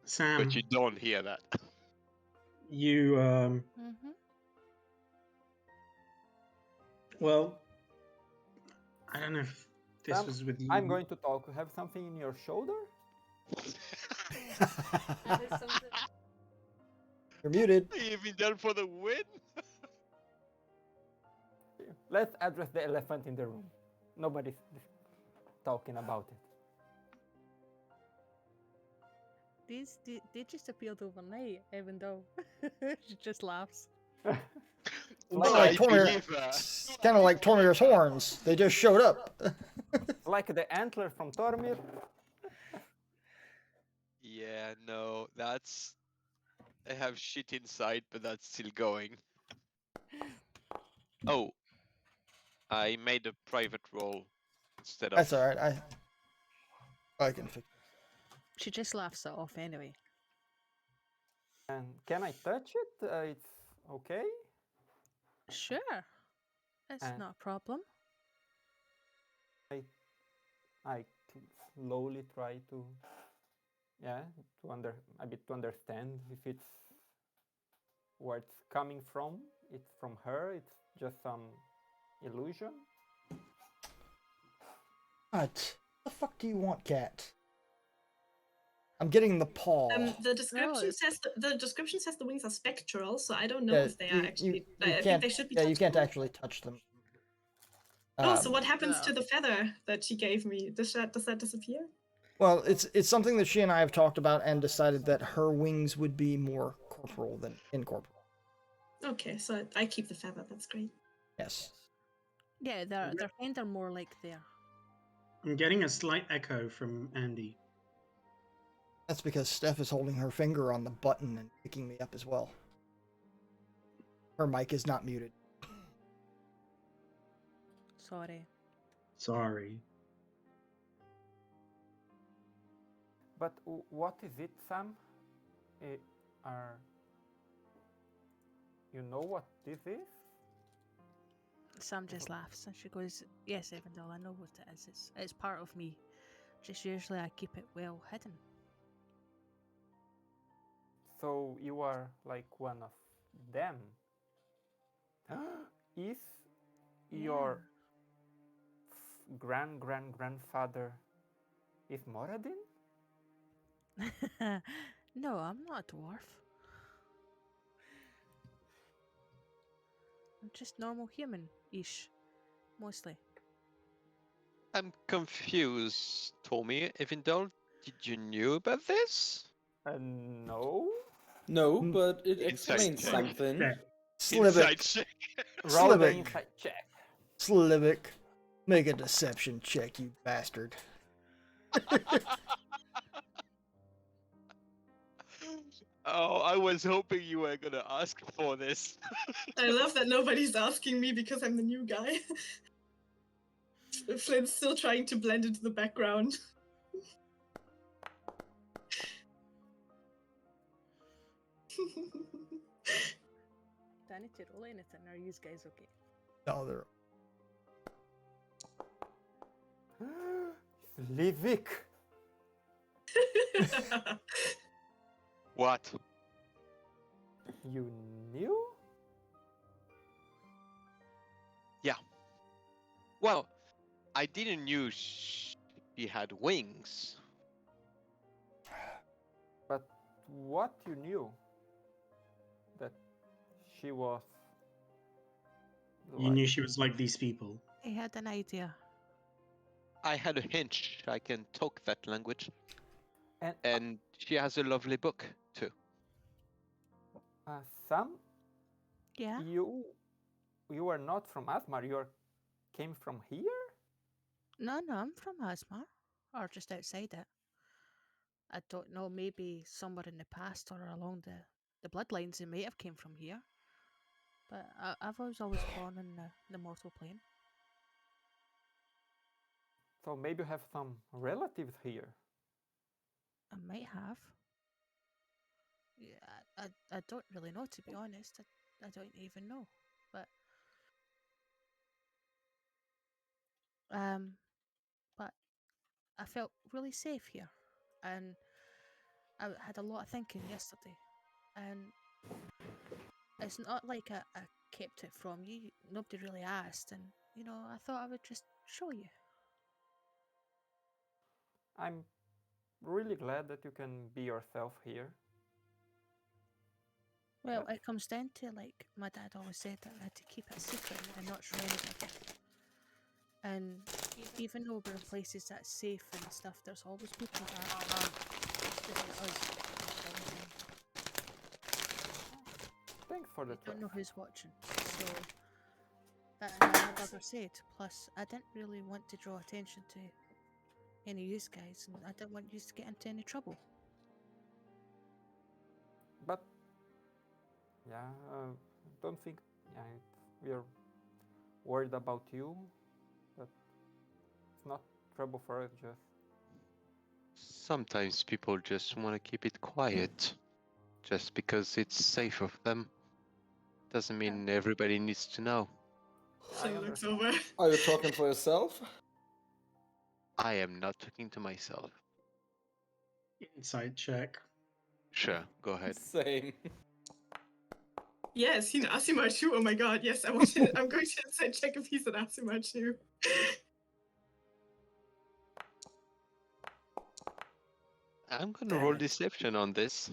Speaker 4: Sam.
Speaker 1: But you don't hear that.
Speaker 4: You
Speaker 5: Mm-hmm.
Speaker 4: well, I don't know if this
Speaker 6: Sam,
Speaker 4: was with you.
Speaker 6: I'm going to talk. You have something in your shoulder?
Speaker 5: That is something.
Speaker 2: You're muted.
Speaker 1: You've been done for the win.
Speaker 6: Let's address the elephant in the room. Nobody's talking about it.
Speaker 5: They just appeared overnight, even though she just laughs.
Speaker 2: Kind
Speaker 6: Like,
Speaker 2: of like
Speaker 1: I
Speaker 2: Tormir.
Speaker 1: believe her.
Speaker 2: Kind of like Tormir's horns. They just showed up.
Speaker 6: like the antler from Tormir.
Speaker 1: Yeah, no, that's. I have shit inside, but that's still going. Oh, I made a private roll instead of.
Speaker 2: That's all right. I can fix.
Speaker 5: She just laughs it off anyway.
Speaker 6: And can I touch it? It's okay.
Speaker 5: Sure, it's
Speaker 6: And-
Speaker 5: not a problem.
Speaker 6: I slowly try to, to understand if it's where it's coming from. It's from her. It's just some illusion.
Speaker 2: What the fuck do you want, cat? I'm getting the paw.
Speaker 3: The description
Speaker 5: it's-
Speaker 3: says the description says the wings are spectral, so I don't know
Speaker 2: Yeah,
Speaker 3: if they are actually. I think
Speaker 2: can't.
Speaker 3: they should be.
Speaker 2: Yeah, you can't
Speaker 3: touchable.
Speaker 2: actually touch them.
Speaker 3: Oh, so
Speaker 2: Um,
Speaker 3: what happens
Speaker 5: no.
Speaker 3: to the feather that she gave me? Does that disappear?
Speaker 2: Well, it's something that she and I have talked about and decided that her wings would be more corporal than incorporeal.
Speaker 3: Okay, so I keep the feather. That's great.
Speaker 2: Yes.
Speaker 5: Yeah, they're kind of more like there.
Speaker 4: I'm getting a slight echo from Andy.
Speaker 2: That's because Steph is holding her finger on the button and picking me up as well. Her mic is not muted.
Speaker 5: Sorry.
Speaker 4: Sorry.
Speaker 6: But what is it, Sam? You know what this is?
Speaker 5: Sam just laughs and she goes, "Yes, Evandel, I know what it is. It's part of me. Just usually I keep it well hidden."
Speaker 6: So you are like one of them. Is your grandfather is Moradin?
Speaker 5: No, I'm not a dwarf. I'm just normal human-ish, mostly.
Speaker 1: I'm confused, Tommy. Even though, did you knew about this?
Speaker 6: No.
Speaker 7: No, but it
Speaker 1: Insight
Speaker 7: explains
Speaker 1: check.
Speaker 7: something.
Speaker 4: Yeah.
Speaker 1: Inside
Speaker 2: Slivic.
Speaker 1: check.
Speaker 6: Roll the
Speaker 2: Slivic.
Speaker 6: insight check.
Speaker 2: Slivic. Make a deception check, you bastard.
Speaker 1: Oh, I was hoping you were gonna ask for this.
Speaker 3: I love that nobody's asking me because I'm the new guy. Flint's still trying to blend into the background.
Speaker 5: Do I need to roll anything, or are you guys okay?
Speaker 2: No, they're
Speaker 6: Livik.
Speaker 1: What?
Speaker 6: You knew?
Speaker 1: Well, I didn't knew she had wings.
Speaker 6: But what you knew? That she was.
Speaker 4: You knew she was like these people.
Speaker 5: I had an idea.
Speaker 1: I had a hunch I can talk that language,
Speaker 6: And
Speaker 1: and she has a lovely book too.
Speaker 6: Sam,
Speaker 5: Yeah?
Speaker 6: you are not from Asmar. You came from here.
Speaker 5: No, I'm from Asmar, or just outside it. I don't know, maybe somewhere in the past or along the bloodlines, it may have came from here. But I was always born in the mortal plane.
Speaker 6: So maybe you have some relatives here.
Speaker 5: I might have. Yeah, I don't really know, to be honest. I don't even know. But I felt really safe here, and I had a lot of thinking yesterday, and It's not like I kept it from you. Nobody really asked, and I thought I would just show you.
Speaker 6: I'm really glad that you can be yourself here.
Speaker 5: Well, it comes down to, like, my dad always said that I had to keep it a secret and not show anybody. And even though we're in places that's safe and stuff, there's always people that aren't looking at us all the time.
Speaker 6: Thanks for the
Speaker 5: We don't
Speaker 6: trust.
Speaker 5: know who's watching, so that and my brother said. Plus, I didn't really want to draw attention to any of you guys, and I didn't want you to get into any trouble.
Speaker 6: But yeah, don't think we're worried about you. But it's not trouble for us. Just
Speaker 8: Sometimes people just want to keep it quiet, just because it's safe of them. Doesn't mean everybody needs to know.
Speaker 3: Sam looks over.
Speaker 7: Are you talking for yourself?
Speaker 8: I am not talking to myself.
Speaker 4: Inside check.
Speaker 8: Sure, go ahead.
Speaker 7: Same.
Speaker 3: Yes, he's an Asimar too. Oh my god, yes, I'm going to inside check if he's an Asimar too.
Speaker 8: I'm gonna roll deception on this.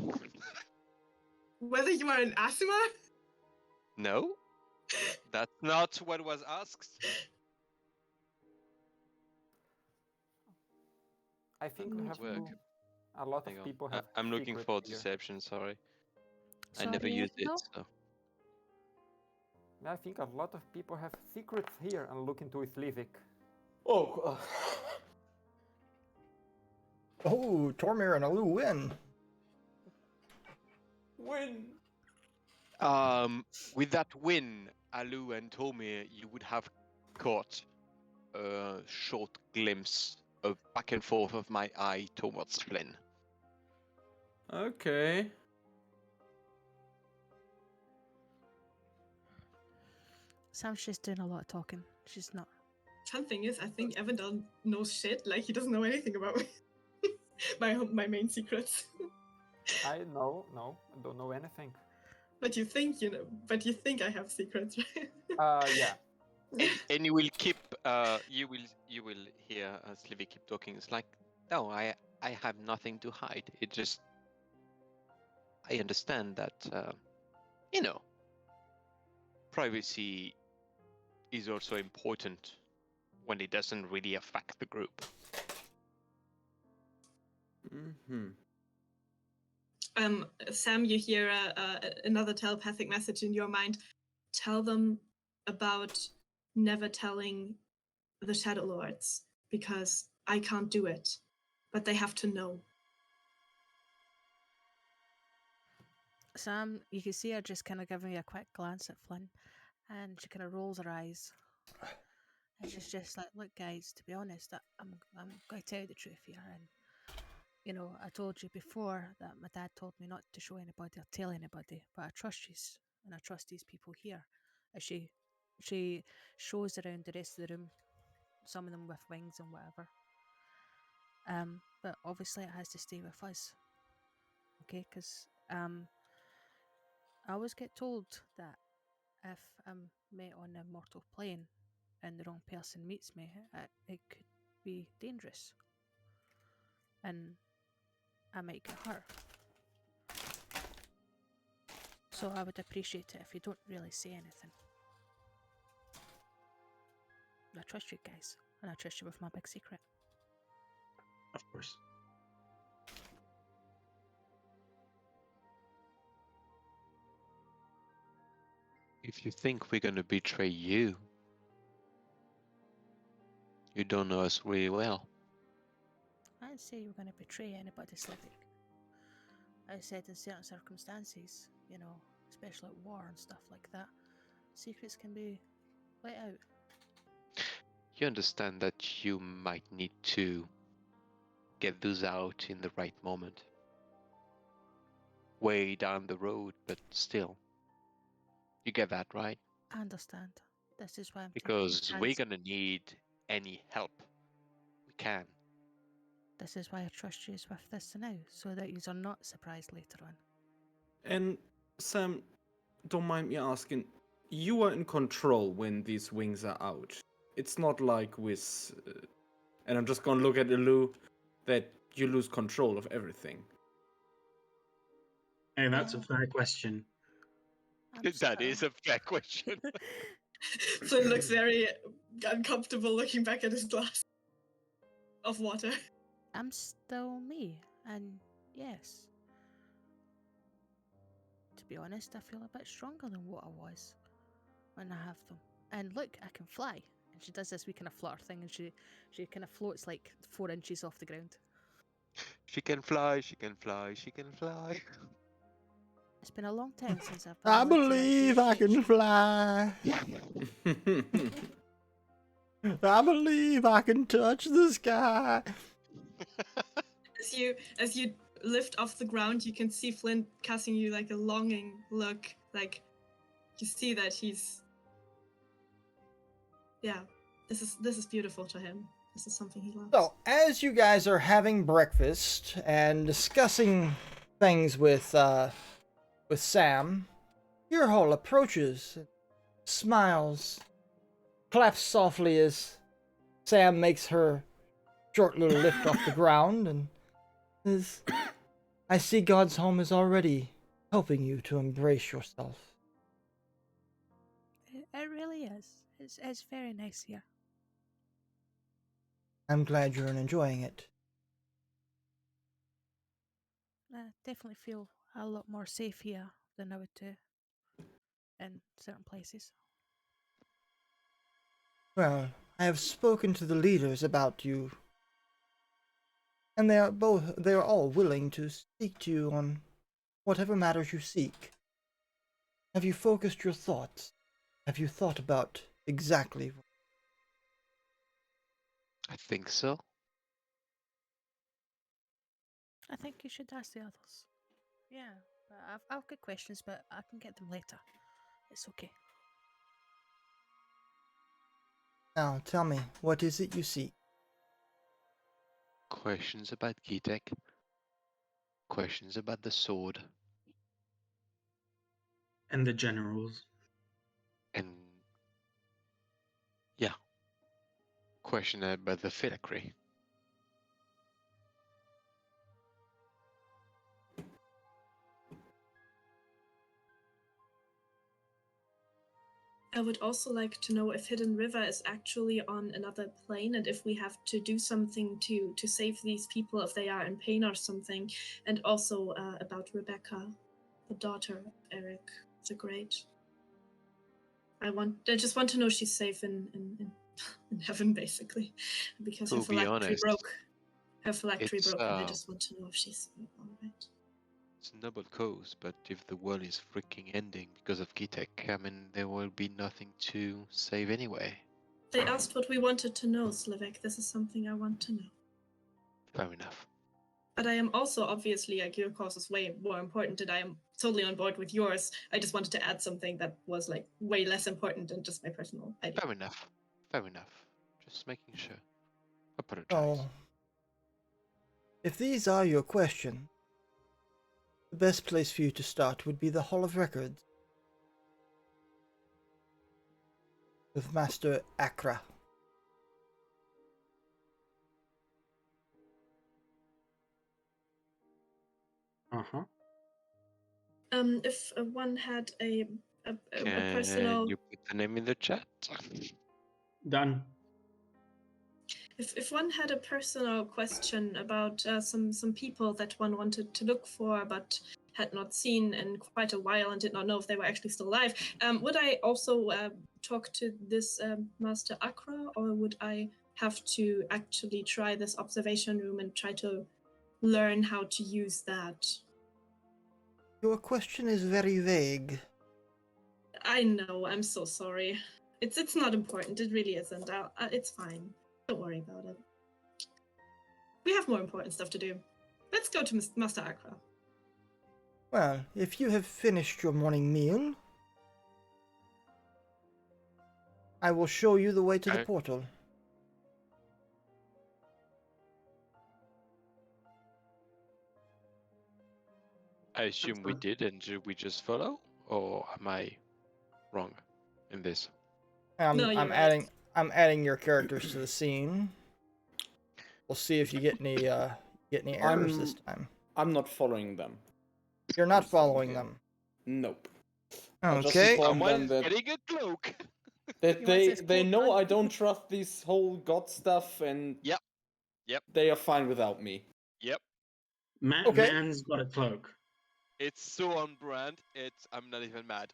Speaker 3: Whether you are an Asimar?
Speaker 8: No, that's not what was asked.
Speaker 6: I think we have
Speaker 8: Work.
Speaker 6: a lot
Speaker 8: Hang
Speaker 6: of
Speaker 8: on.
Speaker 6: people have.
Speaker 8: I'm looking
Speaker 6: secrets
Speaker 8: for
Speaker 6: here.
Speaker 8: deception. Sorry, I
Speaker 5: Sorry,
Speaker 8: never used it.
Speaker 5: no?
Speaker 8: So.
Speaker 6: I think a lot of people have secrets here and look into Slivik.
Speaker 7: Oh,
Speaker 2: Oh, Tormir and Alu win.
Speaker 7: win.
Speaker 8: With that win, Alu and Tomir, you would have caught a short glimpse of back and forth of my eye towards Flynn.
Speaker 7: Okay.
Speaker 5: Sam's just doing a lot of talking. She's not.
Speaker 3: Fun thing is, I think Evandel knows shit. Like, he doesn't know anything about my main secrets.
Speaker 6: I no, I don't know anything.
Speaker 3: But you think you know. But you think I have secrets, right?
Speaker 6: Yeah.
Speaker 8: And you will keep, you will hear Slivy keep talking. It's like, no, I have nothing to hide. It just, I understand that, privacy is also important when it doesn't really affect the group.
Speaker 7: Mm-hmm.
Speaker 3: Sam, you hear another telepathic message in your mind. Tell them about never telling the Shadow Lords, because I can't do it, but they have to know.
Speaker 5: Sam, you can see her just kind of giving you a quick glance at Flynn, and she kind of rolls her eyes. And she's just like, look, guys, to be honest, I'm going to tell you the truth here. And, I told you before that my dad told me not to show anybody or tell anybody, but I trust you, and I trust these people here. As she shows around the rest of the room, some of them with wings and whatever. But obviously it has to stay with us. Okay, because I always get told that if I'm met on a mortal plane and the wrong person meets me, it could be dangerous. And I might get hurt. So I would appreciate it if you don't really say anything. I trust you guys, and I trust you with my big secret.
Speaker 4: Of course.
Speaker 8: If you think we're gonna betray you, you don't know us really well.
Speaker 5: I didn't say you were going to betray anybody, Slivik. I said in certain circumstances, especially at war and stuff like that, secrets can be let out.
Speaker 8: You understand that you might need to get those out in the right moment. Way down the road, but still. You get that, right?
Speaker 5: I understand. This is why I'm
Speaker 8: Because
Speaker 5: taking
Speaker 8: we're
Speaker 5: a chance.
Speaker 8: gonna need any help we can.
Speaker 5: This is why I trust you with this now, so that you are not surprised later on.
Speaker 7: And Sam, don't mind me asking, you are in control when these wings are out. It's not like with, and I'm just gonna look at Elu, that you lose control of everything.
Speaker 4: Hey, that's a fair question.
Speaker 1: That is a fair question.
Speaker 3: Flynn looks very uncomfortable looking back at his glass of water.
Speaker 5: I'm still me, and yes. To be honest, I feel a bit stronger than what I was when I have them. And look, I can fly. And she does this wee kind of flutter thing, and she kind of floats like 4 inches off the ground.
Speaker 8: She can fly, she can fly, she can fly.
Speaker 5: It's been a long time since I've been
Speaker 2: I
Speaker 5: allowed to
Speaker 2: believe I
Speaker 5: actually
Speaker 2: can fly. I believe I can touch the sky.
Speaker 3: As you lift off the ground, you can see Flint casting you like a longing look. Like you see that he's this is beautiful to him. This is something he loves.
Speaker 2: So, as you guys are having breakfast and discussing things with Sam, Earhole approaches, smiles, claps softly as Sam makes her short little lift off the ground, and says, "I see God's home is already helping you to embrace yourself."
Speaker 5: It really is. It's very nice here.
Speaker 2: I'm glad you're enjoying it.
Speaker 5: I definitely feel a lot more safe here than I would do in certain places.
Speaker 2: Well, I have spoken to the leaders about you, and they are all willing to speak to you on whatever matters you seek. Have you focused your thoughts? Have you thought about exactly?
Speaker 8: I think so.
Speaker 5: I think you should ask the others. Yeah, but I've got questions, but I can get them later. It's okay.
Speaker 2: Now, tell me, what is it you seek?
Speaker 8: Questions about Kitek. Questions about the sword.
Speaker 4: And the generals.
Speaker 8: And yeah. Question about the filigree.
Speaker 3: I would also like to know if Hidden River is actually on another plane, and if we have to do something to save these people if they are in pain or something, and also about Rebecca, the daughter of Eric the Great. I just want to know she's safe in heaven, basically, because her
Speaker 8: To be
Speaker 3: phylactery
Speaker 8: honest,
Speaker 3: broke. Her phylactery
Speaker 8: it's,
Speaker 3: broke, and I just want to know if she's all right.
Speaker 8: It's a noble cause, but if the world is freaking ending because of Kitek, I mean, there will be nothing to save anyway.
Speaker 3: They asked what we wanted to know, Slivik. This is something I want to know.
Speaker 8: Fair enough.
Speaker 3: But I am also obviously, like, your cause is way more important, and I am totally on board with yours. I just wanted to add something that was like way less important than just my personal idea.
Speaker 8: Fair enough. Fair enough. Just making sure. Apologize.
Speaker 2: Oh, if these are your questions, the best place for you to start would be the Hall of Records with Master Accra.
Speaker 4: Uh-huh.
Speaker 3: If one had a
Speaker 8: Can
Speaker 3: personal,
Speaker 8: you put the name in the chat?
Speaker 4: Done.
Speaker 3: if one had a personal question about some people that one wanted to look for but had not seen in quite a while and did not know if they were actually still alive, would I also talk to this Master Accra, or would I have to actually try this observation room and try to learn how to use that?
Speaker 2: Your question is very vague.
Speaker 3: I know, I'm so sorry. It's not important, it really isn't. It's fine. Don't worry about it. We have more important stuff to do. Let's go to Master Accra.
Speaker 2: Well, if you have finished your morning meal, I will show you the way to the portal.
Speaker 1: I assume we did, and should we just follow, or am I wrong in this?
Speaker 3: No, you're
Speaker 2: I'm
Speaker 3: right.
Speaker 2: adding your characters to the scene. We'll see if you get any errors this time.
Speaker 7: I'm not following them.
Speaker 2: You're not
Speaker 7: Just saying
Speaker 2: following
Speaker 7: again.
Speaker 2: them.
Speaker 7: Nope. I just
Speaker 2: Okay.
Speaker 7: informed them
Speaker 1: Someone's
Speaker 7: that,
Speaker 1: getting a cloak.
Speaker 7: that
Speaker 5: He wants his
Speaker 7: they
Speaker 5: cloak
Speaker 7: know
Speaker 5: back.
Speaker 7: I don't trust this whole god stuff, and
Speaker 1: Yep. Yep.
Speaker 7: they are fine without me.
Speaker 1: Yep.
Speaker 2: Okay.
Speaker 4: Man's got a cloak.
Speaker 1: It's so on brand. I'm not even mad.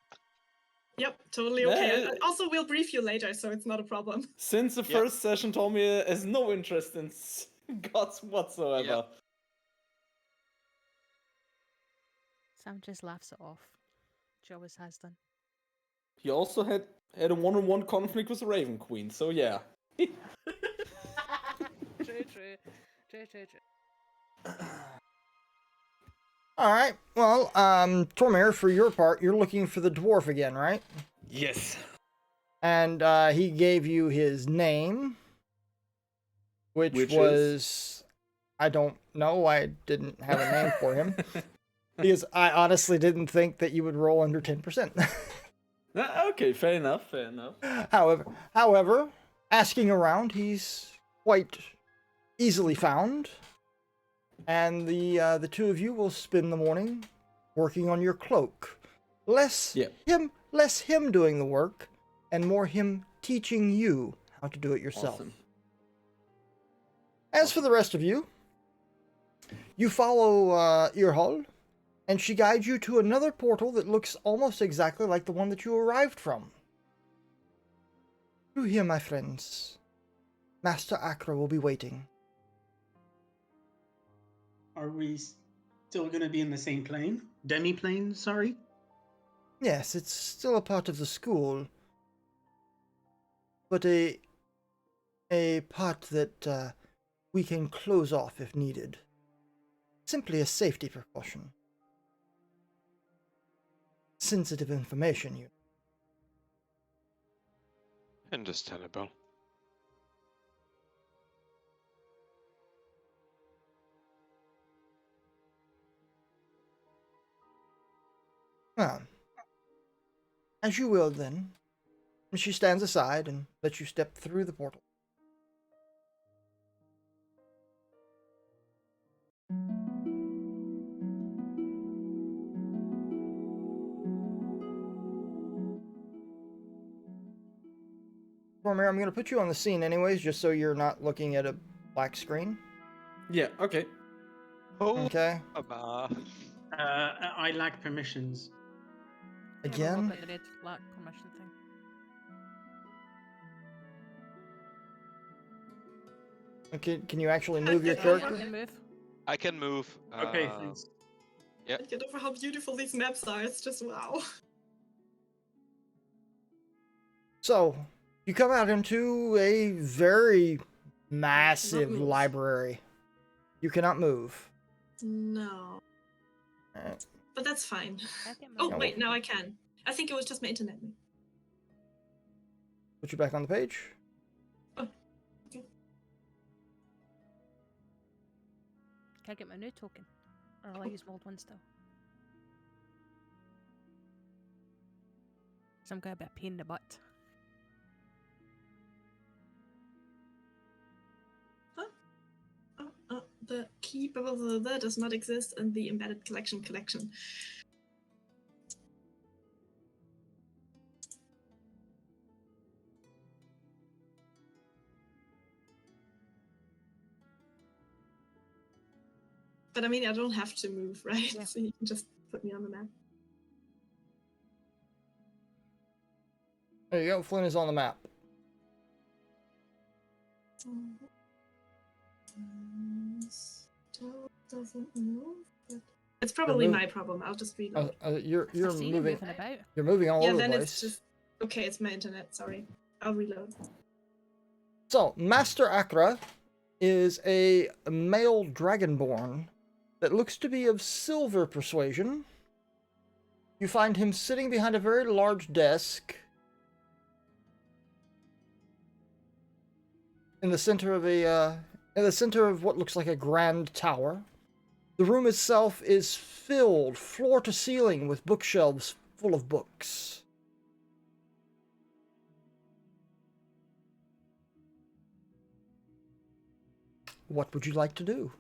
Speaker 3: Yep, totally okay.
Speaker 7: Yeah.
Speaker 3: Also, we'll brief you later, so it's not a problem.
Speaker 7: Since the
Speaker 1: Yep.
Speaker 7: first session told me has no interest in gods whatsoever.
Speaker 1: Yep.
Speaker 5: Sam just laughs it off. She always has done.
Speaker 7: He also had a one-on-one conflict with the Raven Queen, so yeah.
Speaker 5: True.
Speaker 2: All right. Well, Tormir, for your part, you're looking for the dwarf again, right?
Speaker 7: Yes.
Speaker 2: And he gave you his name, which
Speaker 7: Which
Speaker 2: was, I don't know. I didn't have a name for him because I honestly didn't think that you would roll under 10%.
Speaker 7: Okay, fair enough.
Speaker 2: However, asking around, he's quite easily found, and the two of you will spend the morning working on your cloak. Less him doing the work, and more him teaching you how to do it yourself.
Speaker 7: Awesome.
Speaker 2: As for the rest of you, you follow Earhall, and she guides you to another portal that looks almost exactly like the one that you arrived from. Through here, my friends. Master Akra will be waiting.
Speaker 4: Are we still going to be in the same plane? Demi-plane, sorry?
Speaker 2: Yes, it's still a part of the school, but a part that we can close off if needed. Simply a safety precaution. Sensitive information, you.
Speaker 1: Understandable.
Speaker 2: Well, as you will then. And she stands aside and lets you step through the portal. Cormier, I'm going to put you on the scene anyways, just so you're not looking at a black screen.
Speaker 7: Yeah, okay.
Speaker 1: Oh,
Speaker 2: Okay?
Speaker 4: I lack permissions.
Speaker 5: Yeah, we'll
Speaker 2: Again?
Speaker 5: look at the red black permission thing.
Speaker 2: Okay, can you actually move your
Speaker 3: Yeah,
Speaker 2: character?
Speaker 5: Can move.
Speaker 1: I can move.
Speaker 4: Okay, thanks.
Speaker 1: Yeah.
Speaker 3: I get over how beautiful these maps are. It's just wow.
Speaker 2: So, you come out into a very massive
Speaker 3: move.
Speaker 2: library. You cannot move.
Speaker 3: No.
Speaker 2: Alright.
Speaker 3: But that's fine.
Speaker 5: I can
Speaker 3: Oh,
Speaker 5: move.
Speaker 3: wait, now I can. I think it was just my internet.
Speaker 2: Put you back on the page.
Speaker 3: Oh, okay.
Speaker 5: Can I get my new token? Or will I use my old one still? Some guy a bit of pain in the butt.
Speaker 3: The key blah, blah, blah, blah, does not exist in the embedded collection. But I mean, I don't have to move, right?
Speaker 5: Yeah.
Speaker 3: So you can just put me on the map.
Speaker 2: There you go, Flynn is on the map.
Speaker 3: Still doesn't move. But it's probably
Speaker 2: move-
Speaker 3: my problem. I'll just reload.
Speaker 2: You're
Speaker 5: I see you
Speaker 2: moving.
Speaker 5: moving about.
Speaker 2: You're moving all
Speaker 3: Yeah,
Speaker 2: over the
Speaker 3: then
Speaker 2: place.
Speaker 3: it's just okay. It's my internet. Sorry. I'll reload.
Speaker 2: So, Master Akra is a male dragonborn that looks to be of silver persuasion. You find him sitting behind a very large desk in the center of what looks like a grand tower. The room itself is filled floor to ceiling with bookshelves full of books. What would you like to do?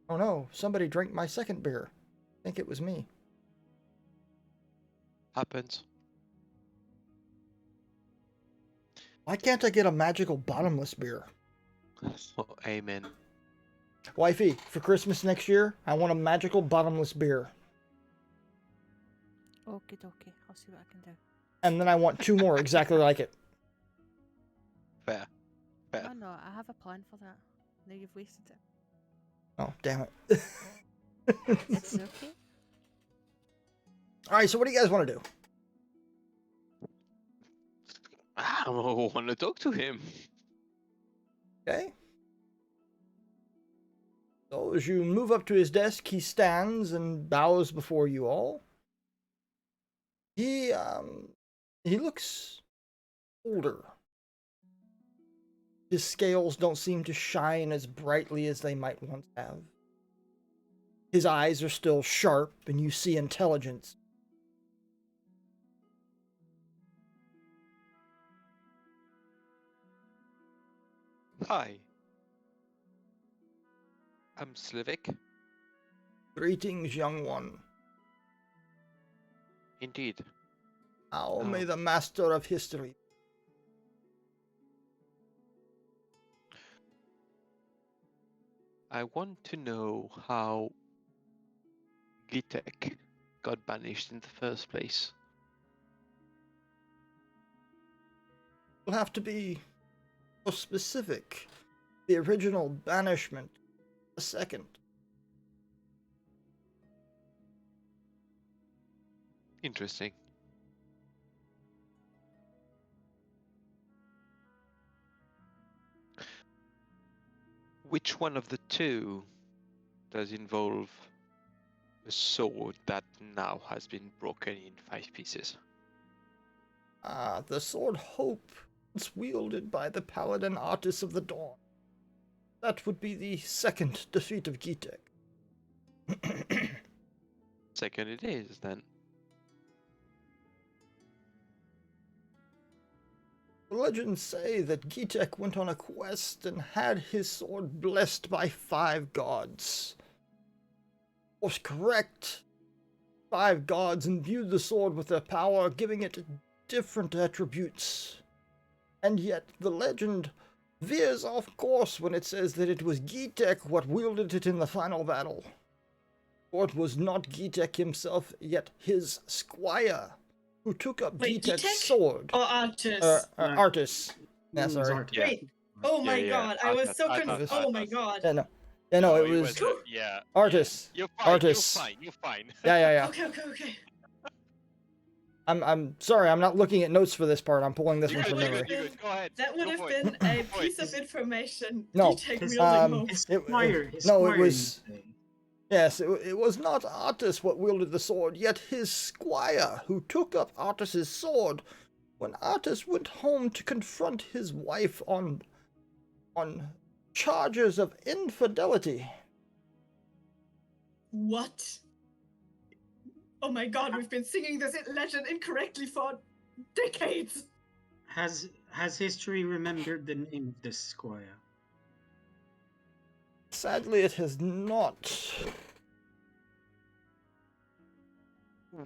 Speaker 2: Oh no, somebody drank my second beer. I think it was me.
Speaker 8: Happens.
Speaker 2: Why can't I get a magical bottomless beer?
Speaker 8: Oh, amen.
Speaker 2: Wifey, for Christmas next year, I want a magical bottomless beer.
Speaker 5: Okie dokie. I'll see what I can do.
Speaker 2: And then I want 2 more exactly like it.
Speaker 8: Fair. Fair.
Speaker 5: No, no, I have a plan for that. Now you've wasted it.
Speaker 2: Oh, damn it.
Speaker 5: It's okay.
Speaker 2: Alright, so what do you guys want to do?
Speaker 8: I want to talk to him.
Speaker 2: Okay. So as you move up to his desk, he stands and bows before you all. He looks older. His scales don't seem to shine as brightly as they might once have. His eyes are still sharp, and you see intelligence.
Speaker 8: Hi. I'm Slivik.
Speaker 2: Greetings, young one.
Speaker 8: Indeed.
Speaker 2: How
Speaker 8: Oh.
Speaker 2: may the master of history...
Speaker 8: I want to know how Kitek got banished in the first place.
Speaker 2: will have to be more specific. The original banishment. The second.
Speaker 8: Interesting. Which one of the two does involve a sword that now has been broken in 5 pieces?
Speaker 2: The sword Hope is wielded by the paladin Artis of the Dawn. That would be the second defeat of Kitek.
Speaker 8: Second it is, then.
Speaker 2: The legends say that Kitek went on a quest and had his sword blessed by 5 gods. Was correct. 5 gods imbued the sword with their power, giving it different attributes. And yet the legend veers off course when it says that it was Kitek what wielded it in the final battle. For it was not Kitek himself, yet his squire, who took up
Speaker 3: Wait,
Speaker 2: Kitek's
Speaker 3: Kitek?
Speaker 2: sword.
Speaker 3: Or Artis?
Speaker 2: Artis. Yeah, sorry.
Speaker 4: Artis.
Speaker 3: Wait. Oh my
Speaker 8: Yeah,
Speaker 3: god, I was so
Speaker 2: Artis.
Speaker 3: Oh my god.
Speaker 2: Yeah, no, it was
Speaker 8: yeah.
Speaker 2: Artis.
Speaker 8: You're fine.
Speaker 2: Artis.
Speaker 8: You're fine.
Speaker 2: Yeah.
Speaker 3: Okay.
Speaker 2: I'm sorry, I'm not looking at notes for this part. I'm pulling this one from
Speaker 3: You're
Speaker 2: memory.
Speaker 3: good.
Speaker 8: Go ahead.
Speaker 3: That would
Speaker 8: Go
Speaker 3: have
Speaker 8: for it.
Speaker 3: been a
Speaker 8: for it.
Speaker 3: piece of information.
Speaker 2: No,
Speaker 3: Kitek
Speaker 4: his-
Speaker 3: wielding Hope.
Speaker 4: His
Speaker 2: It-
Speaker 4: squire.
Speaker 2: it-
Speaker 4: His
Speaker 2: no, it
Speaker 4: squire,
Speaker 2: was-
Speaker 4: you say.
Speaker 2: Yes, it was not Artis what wielded the sword, yet his squire, who took up Artis's sword when Artis went home to confront his wife on charges of infidelity.
Speaker 3: What? Oh my god, we've been singing this legend incorrectly for decades.
Speaker 4: Has history remembered the name of this squire?
Speaker 2: Sadly, it has not.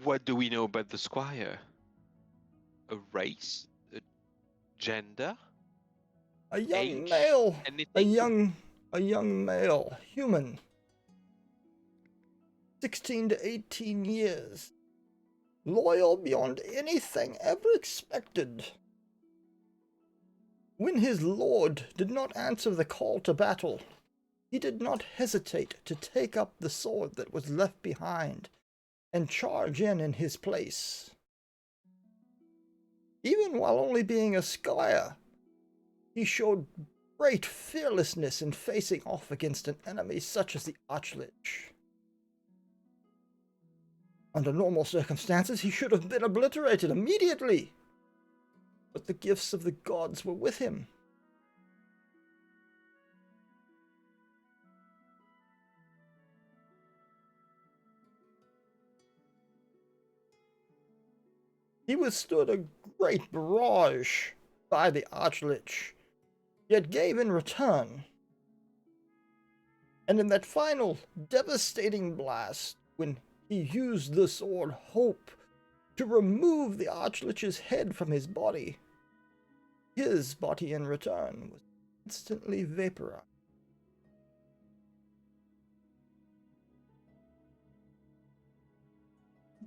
Speaker 8: What do we know about the squire? A race? A gender?
Speaker 2: A young
Speaker 8: Age?
Speaker 2: male,
Speaker 8: Anything?
Speaker 2: a young male, human, 16 to 18 years, loyal beyond anything ever expected. When his lord did not answer the call to battle, he did not hesitate to take up the sword that was left behind and charge in his place. Even while only being a squire, he showed great fearlessness in facing off against an enemy such as the Archlich. Under normal circumstances, he should have been obliterated immediately, but the gifts of the gods were with him. He withstood a great barrage by the Archlich, yet gave in return. And in that final devastating blast, when he used the sword Hope to remove the Archlich's head from his body in return was instantly vaporized.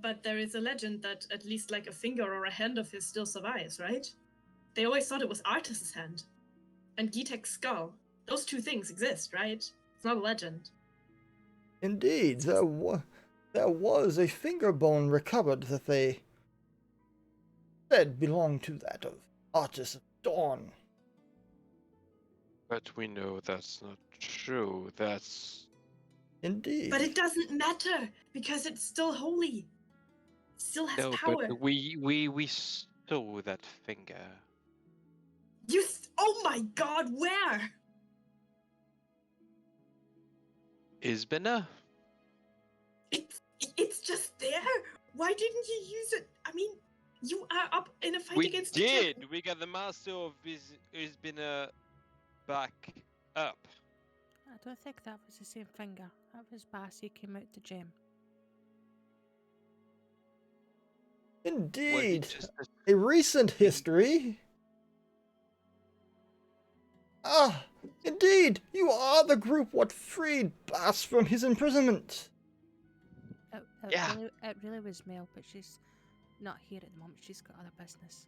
Speaker 3: But there is a legend that at least like a finger or a hand of his still survives, right? They always thought it was Artus's hand and Kitek's skull. Those two things exist, right? It's not a legend.
Speaker 2: Indeed, there was a finger bone recovered that they said belonged to that of Artus of Dawn.
Speaker 8: But we know that's not true. That's
Speaker 2: Indeed.
Speaker 3: But it doesn't matter because it's still holy. It still has power.
Speaker 8: But we stole that finger.
Speaker 3: Oh my god, where?
Speaker 8: Isbina?
Speaker 3: It's just there? Why didn't you use it? I mean, you are up in a fight
Speaker 8: We
Speaker 3: against
Speaker 8: did! We got the master of Isbina back up.
Speaker 5: I don't think that was the same finger. That was Bassy came out to Gem.
Speaker 2: Indeed. A recent history. Ah, indeed, you are the group what freed Bass from his imprisonment.
Speaker 5: It really was Mel, but she's not here at the moment. She's got other business.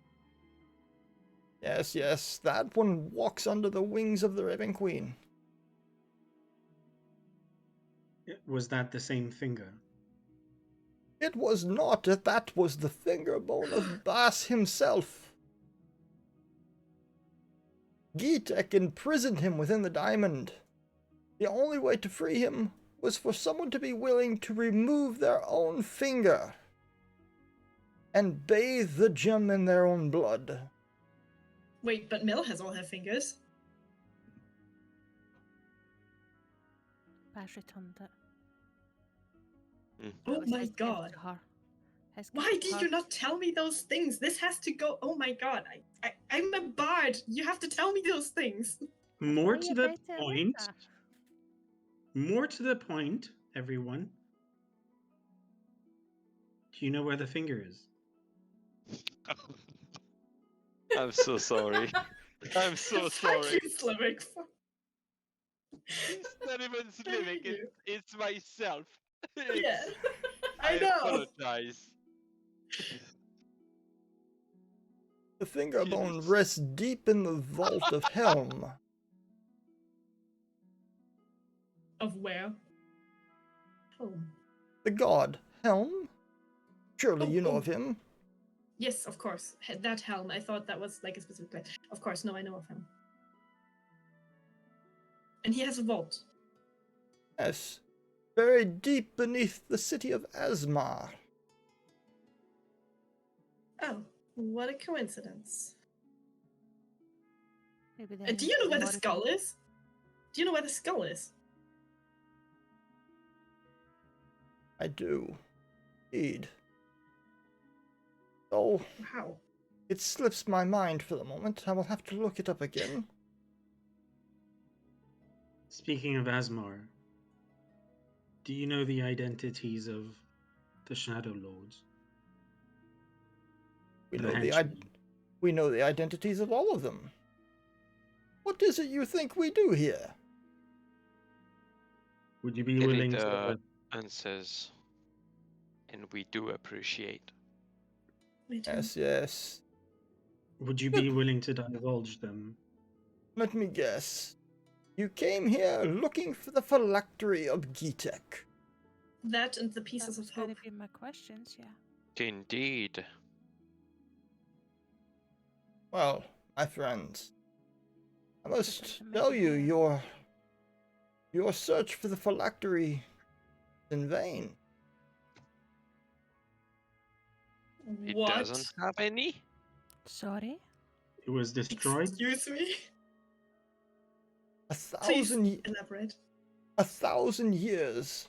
Speaker 2: Yes, that one walks under the wings of the Raven Queen.
Speaker 4: Was that the same finger?
Speaker 2: It was not. That was the finger bone of Bass himself. Kitek imprisoned him within the diamond. The only way to free him was for someone to be willing to remove their own finger and bathe the gem in their own blood.
Speaker 3: Wait, but Mel has all her fingers.
Speaker 5: Bass returned it.
Speaker 3: Oh my god. Why did you not tell me those things? This has to go. Oh my god. I'm a bard. You have to tell me those things.
Speaker 4: More to the point, everyone. Do you know where the finger is?
Speaker 8: I'm so sorry. I'm so sorry.
Speaker 3: Thank you, Slavic.
Speaker 8: It's not even Slavic, it's myself.
Speaker 3: Yeah, I
Speaker 8: I
Speaker 3: know.
Speaker 8: apologize.
Speaker 2: The finger bone rests deep in the vault of Helm.
Speaker 3: Of where? Home.
Speaker 2: The god Helm? Surely you know of him.
Speaker 3: Yes, of course. That helm. I thought that was like a specific place. Of course, no, I know of him. And he has a vault.
Speaker 2: Yes. Buried deep beneath the city of Asmar.
Speaker 3: Oh, what a coincidence.
Speaker 5: Maybe
Speaker 3: Do you know where the skull is? Do you know where the skull is?
Speaker 2: I do. Indeed. Oh.
Speaker 3: How?
Speaker 2: It slips my mind for the moment. I will have to look it up again.
Speaker 4: Speaking of Asmar, do you know the identities of the Shadow Lords?
Speaker 2: We know the identities of all of them. What is it you think we do here?
Speaker 4: Would you be willing to
Speaker 8: answers? And we do appreciate.
Speaker 2: Yes.
Speaker 4: Would you be willing to divulge them?
Speaker 2: Let me guess. You came here looking for the phylactery of Kitek.
Speaker 3: That and the pieces of hope.
Speaker 5: That be my questions, yeah.
Speaker 8: Indeed.
Speaker 2: Well, my friends, I must tell you, your search for the phylactery is in vain.
Speaker 8: It
Speaker 3: What?
Speaker 8: doesn't have any?
Speaker 5: Sorry?
Speaker 4: It was destroyed?
Speaker 3: Excuse me?
Speaker 2: Please
Speaker 3: elaborate.
Speaker 2: 1,000 years,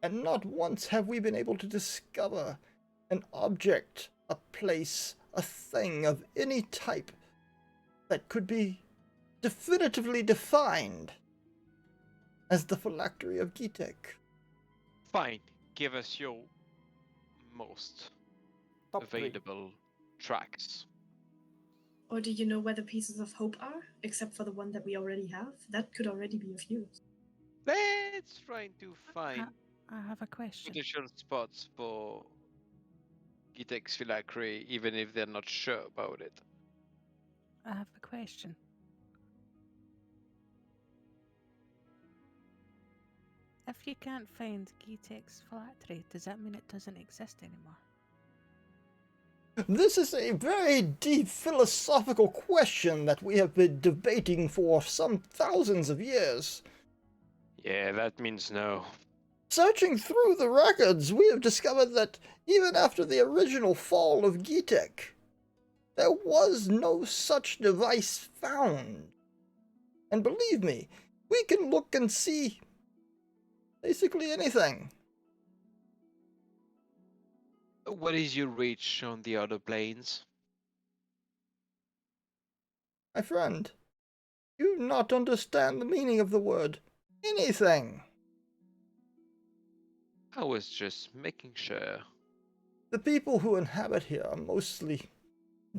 Speaker 2: and not once have we been able to discover an object, a place, a thing of any type that could be definitively defined as the phylactery of Kitek.
Speaker 8: Fine. Give us your most
Speaker 6: Top three.
Speaker 8: available tracks.
Speaker 3: Or do you know where the pieces of hope are, except for the one that we already have? That could already be of use.
Speaker 8: Let's try to find
Speaker 5: I have a question.
Speaker 8: potential spots for Kitek's phylactery, even if they're not sure about it.
Speaker 5: I have a question. If you can't find Kitek's phylactery, does that mean it doesn't exist anymore?
Speaker 2: This is a very deep philosophical question that we have been debating for some thousands of years.
Speaker 8: Yeah, that means no.
Speaker 2: Searching through the records, we have discovered that even after the original fall of Kitek, there was no such device found. And believe me, we can look and see basically anything.
Speaker 8: What is your reach on the other planes?
Speaker 2: My friend, you do not understand the meaning of the word anything.
Speaker 8: I was just making sure.
Speaker 2: The people who inhabit here are mostly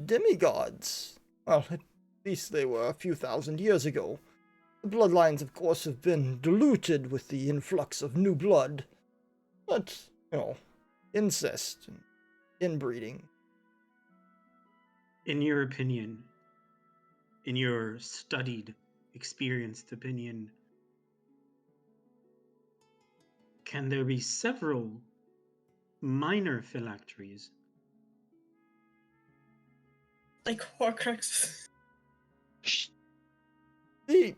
Speaker 2: demigods. Well, at least they were a few thousand years ago. The bloodlines, of course, have been diluted with the influx of new blood. But, incest and inbreeding.
Speaker 4: In your opinion, in your studied, experienced opinion, can there be several minor phylacteries?
Speaker 3: Like Horcruxes.
Speaker 8: Shh.
Speaker 2: The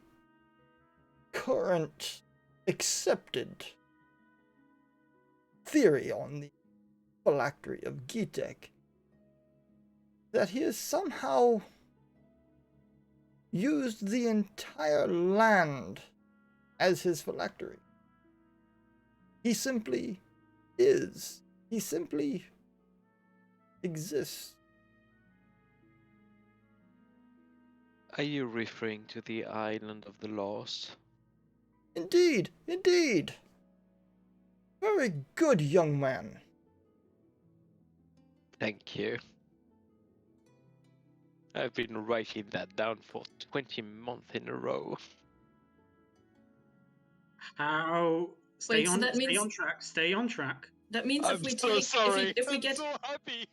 Speaker 2: current accepted theory on the phylactery of Kitek that he has somehow used the entire land as his phylactery. He simply is. He simply exists.
Speaker 8: Are you referring to the Island of the Lost?
Speaker 2: Indeed, indeed. Very good, young man.
Speaker 8: Thank you. I've been writing that down for 20 months in a row.
Speaker 4: How? Stay
Speaker 3: Wait, so
Speaker 4: on.
Speaker 3: that
Speaker 4: Stay
Speaker 3: means-
Speaker 4: on track. Stay on track.
Speaker 3: That means
Speaker 8: I'm
Speaker 3: if we
Speaker 8: so
Speaker 3: take,
Speaker 8: sorry.
Speaker 3: if we
Speaker 8: I'm
Speaker 3: get,
Speaker 8: so happy.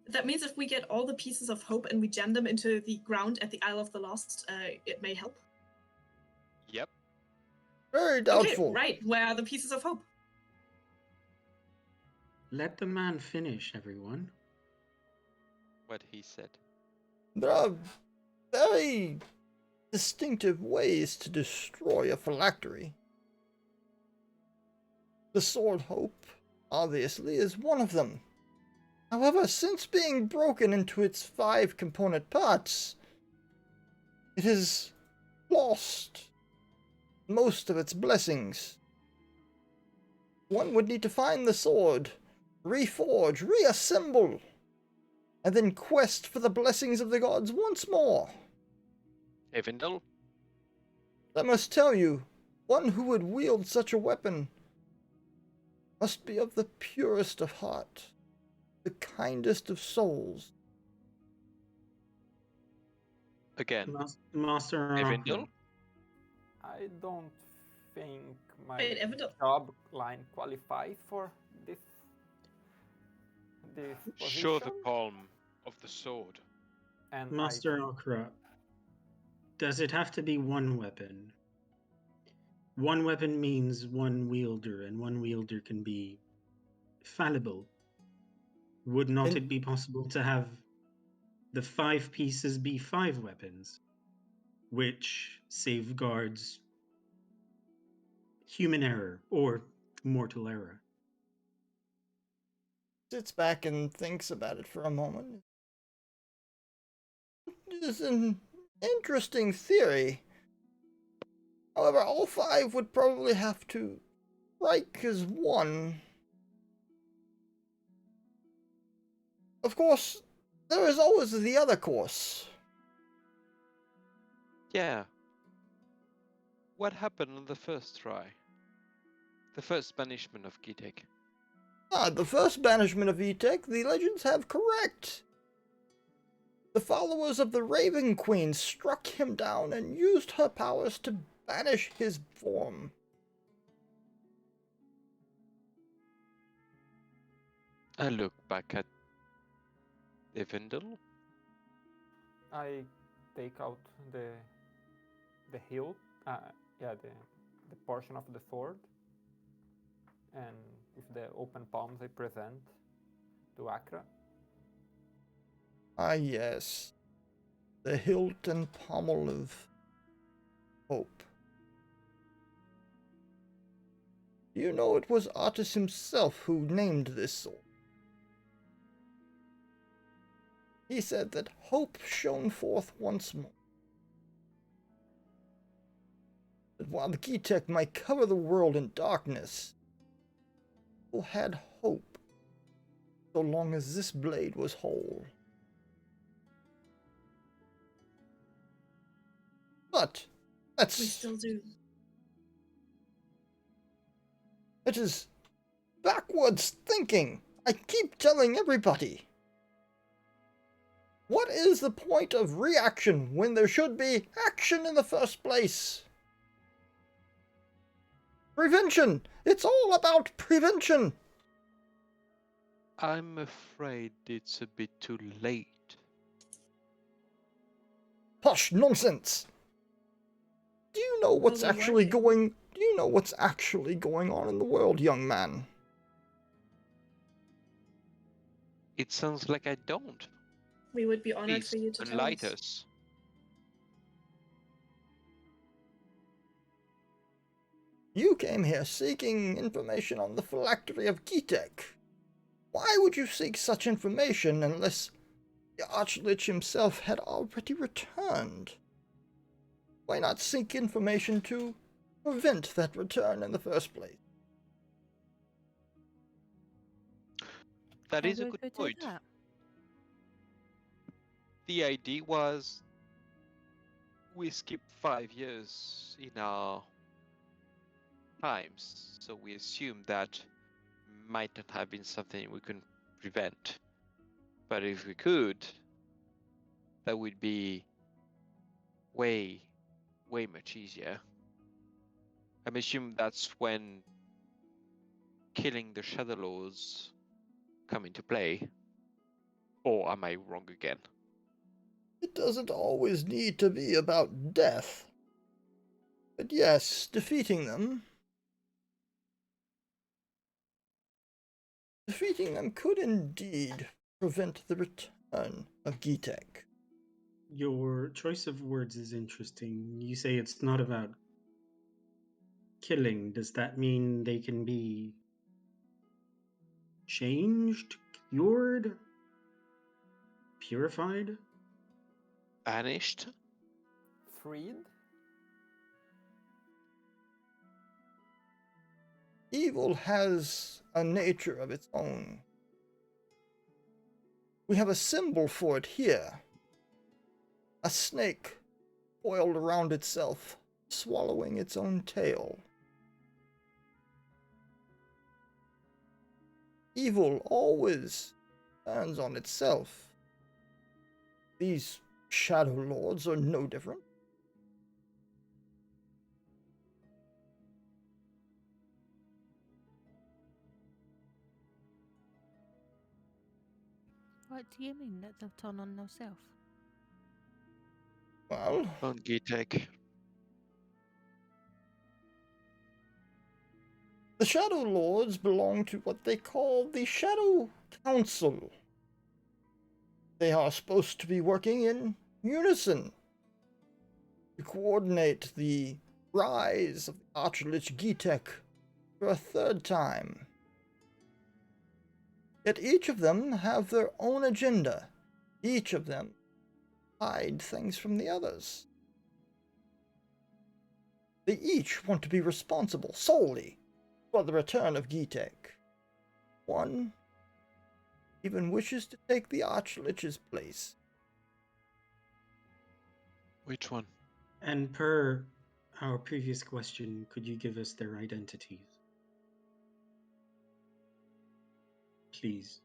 Speaker 3: that means if we get all the pieces of hope and we jam them into the ground at the Isle of the Lost, it may help.
Speaker 8: Yep.
Speaker 2: Very doubtful.
Speaker 3: Okay, right. Where are the pieces of hope?
Speaker 4: Let the man finish, everyone.
Speaker 8: What he said.
Speaker 2: There are very distinctive ways to destroy a phylactery. The sword hope, obviously, is one of them. However, since being broken into its 5 component parts, it has lost most of its blessings. One would need to find the sword, reforge, reassemble, and then quest for the blessings of the gods once more.
Speaker 8: Evendel?
Speaker 2: I must tell you, one who would wield such a weapon must be of the purest of heart, the kindest of souls.
Speaker 8: Again.
Speaker 4: Master
Speaker 8: Evendel?
Speaker 4: Arthur,
Speaker 6: I don't think my
Speaker 3: Wait, Evandel.
Speaker 6: job line qualifies for this position.
Speaker 8: Show the palm of the sword.
Speaker 6: And
Speaker 4: Master Akra, does it have to be one weapon? One weapon means one wielder, and one wielder can be fallible. Would not
Speaker 2: And-
Speaker 4: it be possible to have the 5 pieces be 5 weapons, which safeguards human error or mortal error?
Speaker 2: Sits back and thinks about it for a moment. It is an interesting theory. However, all 5 would probably have to strike as one. of course, there is always the other course.
Speaker 8: Yeah. What happened on the first try? The first banishment of Kitek?
Speaker 2: The first banishment of Kitek, the legends have correct. The followers of the Raven Queen struck him down and used her powers to banish his form.
Speaker 8: I look back at Evendel.
Speaker 6: I take out the hilt, the portion of the sword, and with the open palms I present to Akra.
Speaker 2: Ah, yes. The hilt and pommel of hope. You know, it was Artus himself who named this sword. He said that hope shone forth once more. That while the Kitek might cover the world in darkness, people had hope, so long as this blade was whole. But that's...
Speaker 3: We still do.
Speaker 2: It is backwards thinking. I keep telling everybody. What is the point of reaction when there should be action in the first place? Prevention! It's all about prevention!
Speaker 8: I'm afraid it's a bit too late.
Speaker 2: Hush, nonsense! Do you know what's
Speaker 3: Well,
Speaker 2: actually going on in the world, young man?
Speaker 8: It sounds like I don't.
Speaker 3: We would be honored
Speaker 8: Please,
Speaker 3: for you to tell
Speaker 8: enlighten
Speaker 3: us.
Speaker 8: us.
Speaker 2: You came here seeking information on the phylactery of Kitek. Why would you seek such information unless the Archlich himself had already returned? Why not seek information to prevent that return in the first place?
Speaker 8: That
Speaker 5: How
Speaker 8: is a
Speaker 5: would
Speaker 8: good
Speaker 5: we do
Speaker 8: point.
Speaker 5: that?
Speaker 8: The idea was we skipped 5 years in our times, so we assumed that might not have been something we could prevent. But if we could, that would be way much easier. I'm assuming that's when killing the Shadow Lords come into play. Or am I wrong again?
Speaker 2: It doesn't always need to be about death. But yes, defeating them could indeed prevent the return of Kitek.
Speaker 4: Your choice of words is interesting. You say it's not about killing. Does that mean they can be changed, cured, purified?
Speaker 8: Banished?
Speaker 6: Freed?
Speaker 2: Evil has a nature of its own. We have a symbol for it here. A snake coiled around itself, swallowing its own tail. Evil always turns on itself. These Shadow Lords are no different.
Speaker 5: What do you mean that they'll turn on themselves?
Speaker 2: Well,
Speaker 8: On Kitek.
Speaker 2: the Shadow Lords belong to what they call the Shadow Council. They are supposed to be working in unison to coordinate the rise of the Archlich Kitek for a third time. Yet each of them have their own agenda. Each of them hide things from the others. They each want to be responsible solely for the return of Kitek. One even wishes to take the Archlich's place.
Speaker 8: Which one?
Speaker 4: And per our previous question, could you give us their identities? Please.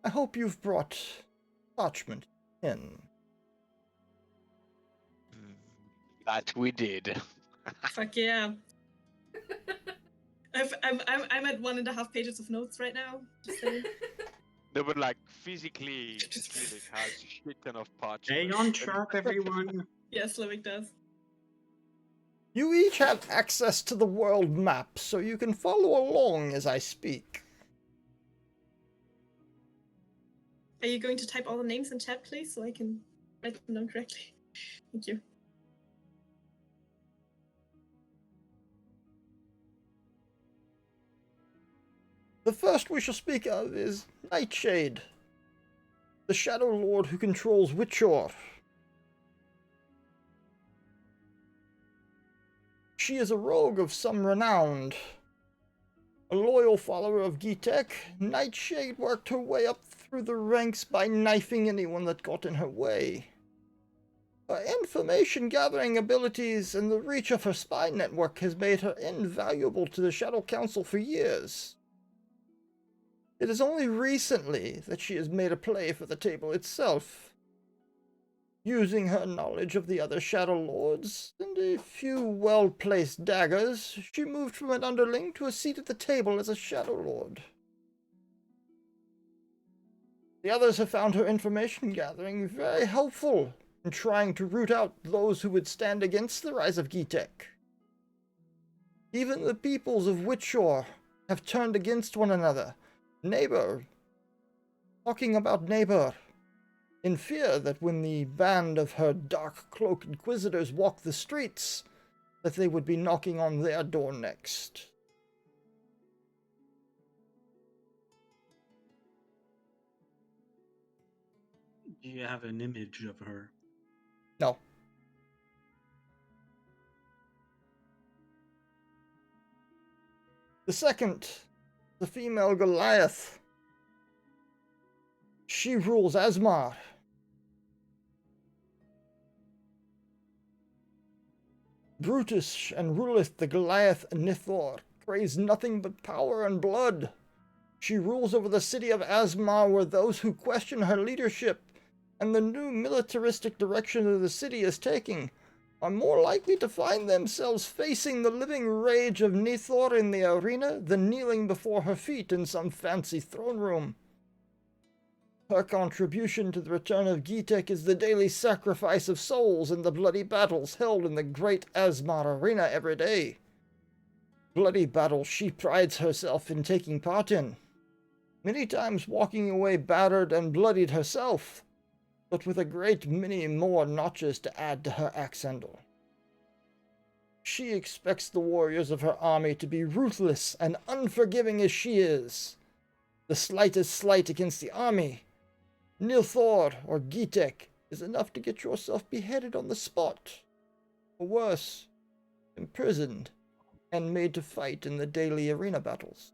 Speaker 2: I hope you've brought parchment in.
Speaker 8: That we did.
Speaker 3: Fuck yeah. I'm at 1.5 pages of notes right now. Just saying.
Speaker 8: No, but like physically, Kitek has shit ton of parchment.
Speaker 4: Stay on track, everyone.
Speaker 3: Yes, Limerick does.
Speaker 2: You each have access to the world map, so you can follow along as I speak.
Speaker 3: Are you going to type all the names in chat, please, so I can write them down correctly? Thank you.
Speaker 2: The first we shall speak of is Nightshade, the Shadow Lord who controls Witchor. She is a rogue of some renown. A loyal follower of Kitek, Nightshade worked her way up through the ranks by knifing anyone that got in her way. Her information-gathering abilities and the reach of her spy network has made her invaluable to the Shadow Council for years. It is only recently that she has made a play for the table itself. Using her knowledge of the other Shadow Lords and a few well-placed daggers, she moved from an underling to a seat at the table as a Shadow Lord. The others have found her information gathering very helpful in trying to root out those who would stand against the rise of Kitek. Even the peoples of Witchor have turned against one another, talking about neighbor, in fear that when the band of her dark-cloaked inquisitors walk the streets, that they would be knocking on their door next.
Speaker 4: Do you have an image of her?
Speaker 2: No. The second, the female Goliath. She rules Asmar. Brutus and ruleth the Goliath Nithor, craves nothing but power and blood. She rules over the city of Asmar, where those who question her leadership and the new militaristic direction that the city is taking are more likely to find themselves facing the living rage of Nithor in the arena than kneeling before her feet in some fancy throne room. Her contribution to the return of Kitek is the daily sacrifice of souls in the bloody battles held in the great Asmar arena every day. Bloody battles she prides herself in taking part in, many times walking away battered and bloodied herself, but with a great many more notches to add to her axe handle. She expects the warriors of her army to be ruthless and unforgiving as she is. The slightest slight against the army, Nilthor or Kitek, is enough to get yourself beheaded on the spot, or worse, imprisoned and made to fight in the daily arena battles.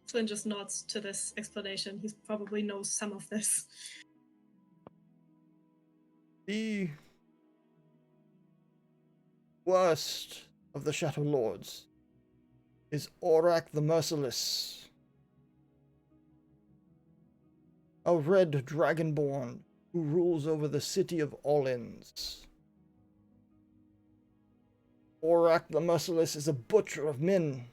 Speaker 3: Flynn just nods to this explanation. He probably knows some of this.
Speaker 2: The worst of the Shadow Lords is Aurak the Merciless, a red dragonborn who rules over the city of Allins. Aurak the Merciless is a butcher of men.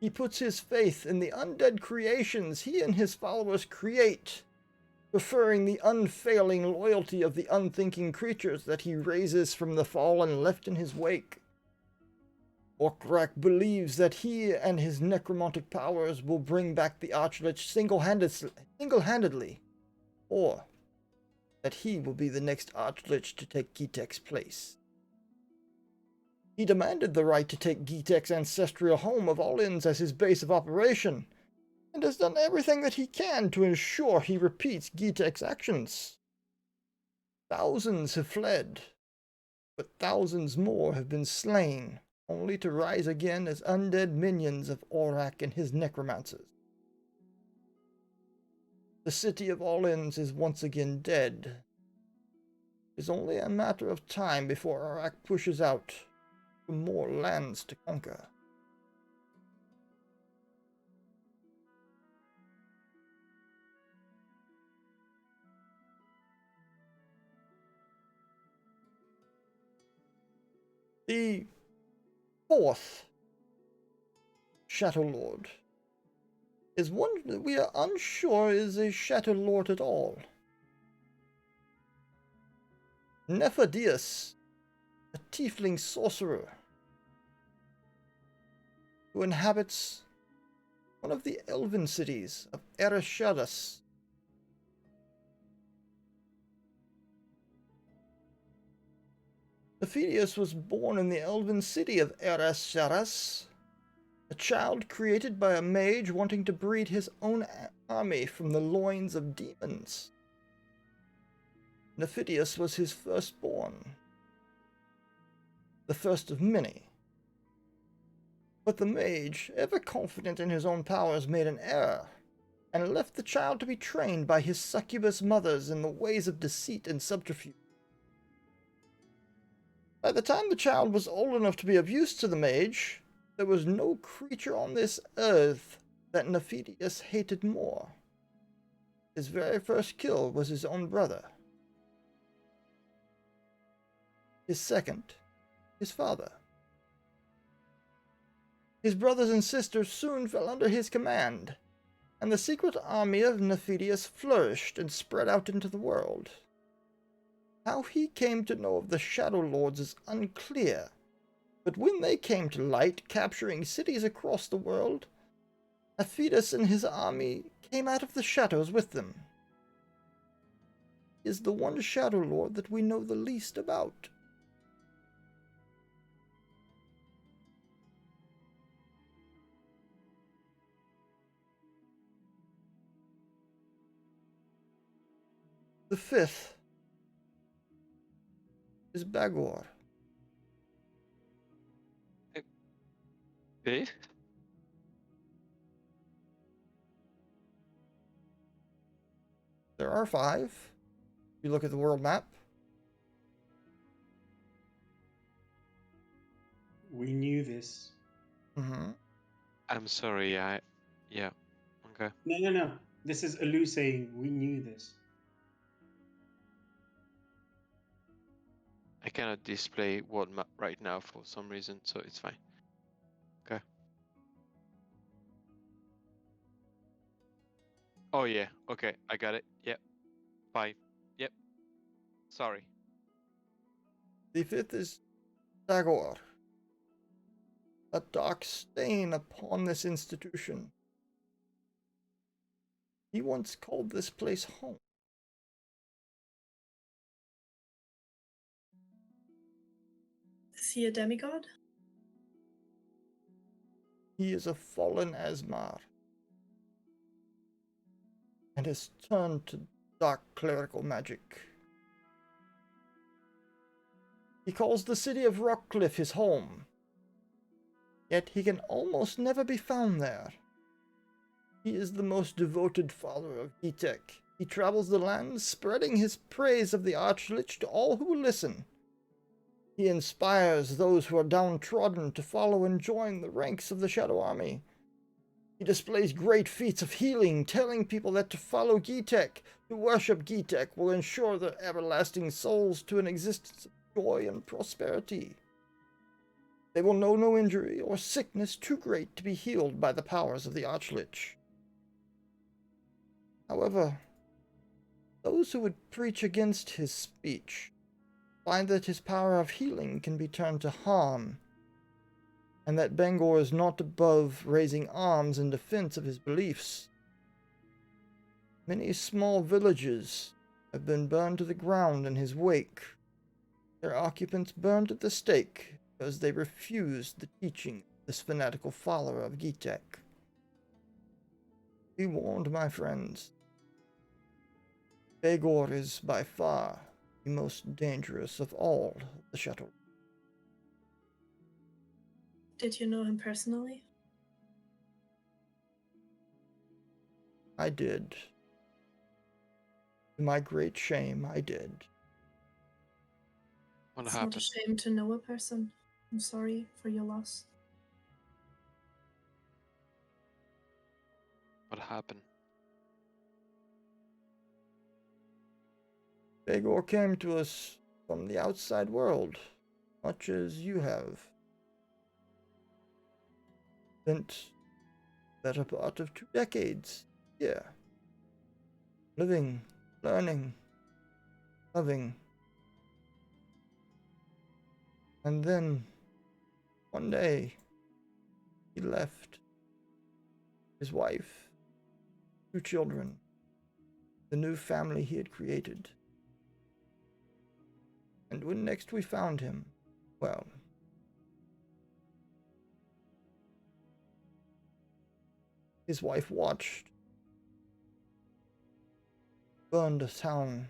Speaker 2: He puts his faith in the undead creations he and his followers create, preferring the unfailing loyalty of the unthinking creatures that he raises from the fallen left in his wake. Aurak believes that he and his necromantic powers will bring back the Archlich single-handedly, or that he will be the next Archlich to take Kitek's place. He demanded the right to take Kitek's ancestral home of Allins as his base of operation, and has done everything that he can to ensure he repeats Kitek's actions. Thousands have fled, but thousands more have been slain, only to rise again as undead minions of Aurak and his necromancers. The city of All-Ins is once again dead. It is only a matter of time before Aurak pushes out for more lands to conquer. The fourth Shadow Lord is one that we are unsure is a Shadow Lord at all. Nephadius, a tiefling sorcerer who inhabits one of the elven cities of Erishadas. Nephadius was born in the elven city of Erishadas, a child created by a mage wanting to breed his own army from the loins of demons. Nephadius was his firstborn, the first of many. But the mage, ever confident in his own powers, made an error, and left the child to be trained by his succubus mothers in the ways of deceit and subterfuge. By the time the child was old enough to be of use to the mage, there was no creature on this earth that Nephadius hated more. His very first kill was his own brother. His second, his father. His brothers and sisters soon fell under his command, and the secret army of Nephadius flourished and spread out into the world. How he came to know of the Shadow Lords is unclear, but when they came to light, capturing cities across the world, Nephadius and his army came out of the shadows with them. He is the one Shadow Lord that we know the least about. The fifth is Bagor.
Speaker 8: Okay.
Speaker 2: There are 5. If you look at the world map.
Speaker 4: We knew this.
Speaker 2: Mm-hmm.
Speaker 8: I'm sorry, yeah. Okay.
Speaker 4: No. This is Alu saying we knew this.
Speaker 8: I cannot display world map right now for some reason, so it's fine. Okay. Oh yeah, okay, I got it. Yep. 5. Yep. Sorry.
Speaker 2: The 5th is Bagor, a dark stain upon this institution. He once called this place home.
Speaker 3: Is he a demigod?
Speaker 2: He is a fallen Asmar, and has turned to dark clerical magic. He calls the city of Rockcliffe his home, yet he can almost never be found there. He is the most devoted follower of Kitek. He travels the land, spreading his praise of the Archlich to all who will listen. He inspires those who are downtrodden to follow and join the ranks of the Shadow Army. He displays great feats of healing, telling people that to follow Kitek, to worship Kitek, will ensure their everlasting souls to an existence of joy and prosperity. They will know no injury or sickness too great to be healed by the powers of the Archlich. However, those who would preach against his speech find that his power of healing can be turned to harm, and that Bangor is not above raising arms in defense of his beliefs. Many small villages have been burned to the ground in his wake, their occupants burned at the stake because they refused the teaching of this fanatical follower of Kitek. Be warned, my friends. Begor is by far the most dangerous of all the shuttle.
Speaker 3: Did you know him personally?
Speaker 2: I did. To my great shame, I did.
Speaker 8: What
Speaker 3: It's
Speaker 8: happened?
Speaker 3: not a shame to know a person. I'm sorry for your loss.
Speaker 8: What happened?
Speaker 2: Begor came to us from the outside world, much as you have. Spent the better part of 2 decades here. Living, learning, loving. And then, one day, he left. His wife, 2 children, the new family he had created. And when next we found him, well, his wife watched, burned a town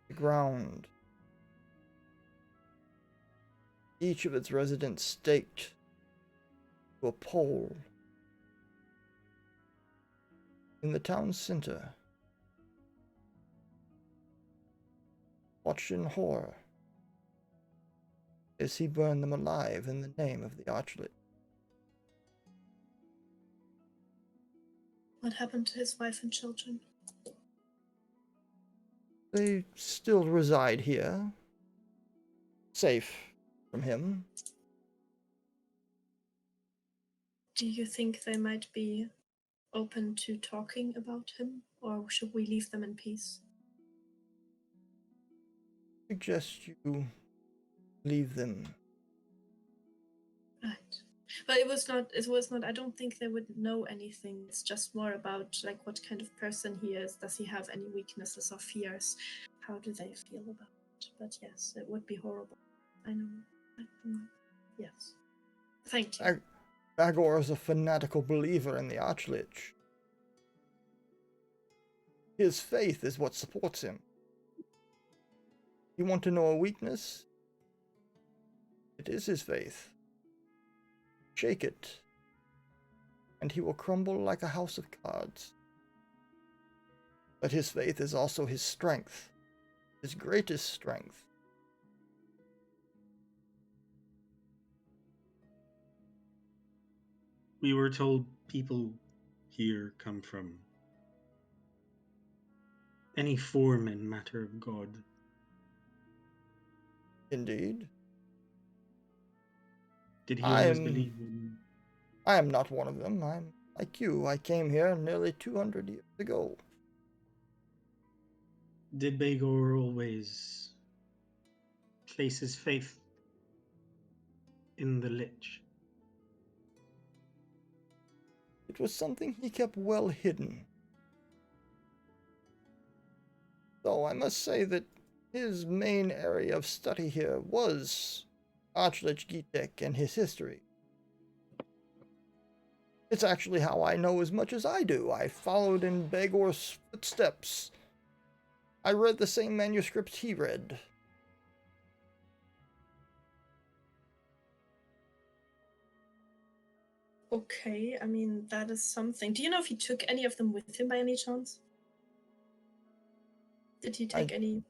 Speaker 2: to the ground, each of its residents staked to a pole in the town's center, watched in horror as he burned them alive in the name of the Archlet.
Speaker 3: What happened to his wife and children?
Speaker 2: They still reside here, safe from him.
Speaker 3: Do you think they might be open to talking about him, or should we leave them in peace?
Speaker 2: I suggest you leave them.
Speaker 3: Right. But it was not, I don't think they would know anything. It's just more about like what kind of person he is. Does he have any weaknesses or fears? How do they feel about it? But yes, it would be horrible. I know. Yes. Thank you.
Speaker 2: Bagor is a fanatical believer in the Archlich. His faith is what supports him. You want to know a weakness? It is his faith. Shake it, and he will crumble like a house of cards. But his faith is also his strength, his greatest strength.
Speaker 4: We were told people here come from any form and matter of God.
Speaker 2: Indeed.
Speaker 4: Did he
Speaker 2: I
Speaker 4: always
Speaker 2: am-
Speaker 4: believe in...
Speaker 2: I am not one of them. I'm like you. I came here nearly 200 years ago.
Speaker 4: Did Begor always place his faith in the Lich?
Speaker 2: It was something he kept well hidden. Though I must say that his main area of study here was Archlich Kitek and his history. It's actually how I know as much as I do. I followed in Begor's footsteps. I read the same manuscripts he read.
Speaker 3: Okay, I mean, that is something. Do you know if he took any of them with him by any chance? Did he take any?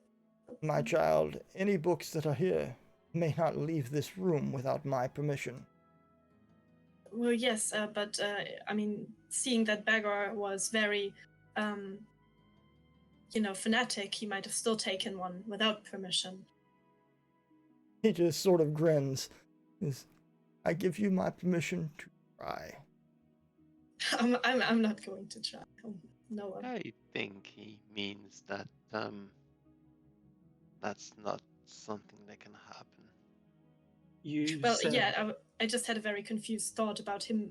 Speaker 2: My child, any books that are here may not leave this room without my permission.
Speaker 3: Well, yes, but I mean, seeing that Bagor was very, fanatic, he might have still taken one without permission.
Speaker 2: He just sort of grins. I give you my permission to try.
Speaker 3: I'm not going to try. No one.
Speaker 8: I think he means that that's not something that can happen.
Speaker 4: You
Speaker 3: Well,
Speaker 4: said...
Speaker 3: yeah, I just had a very confused thought about him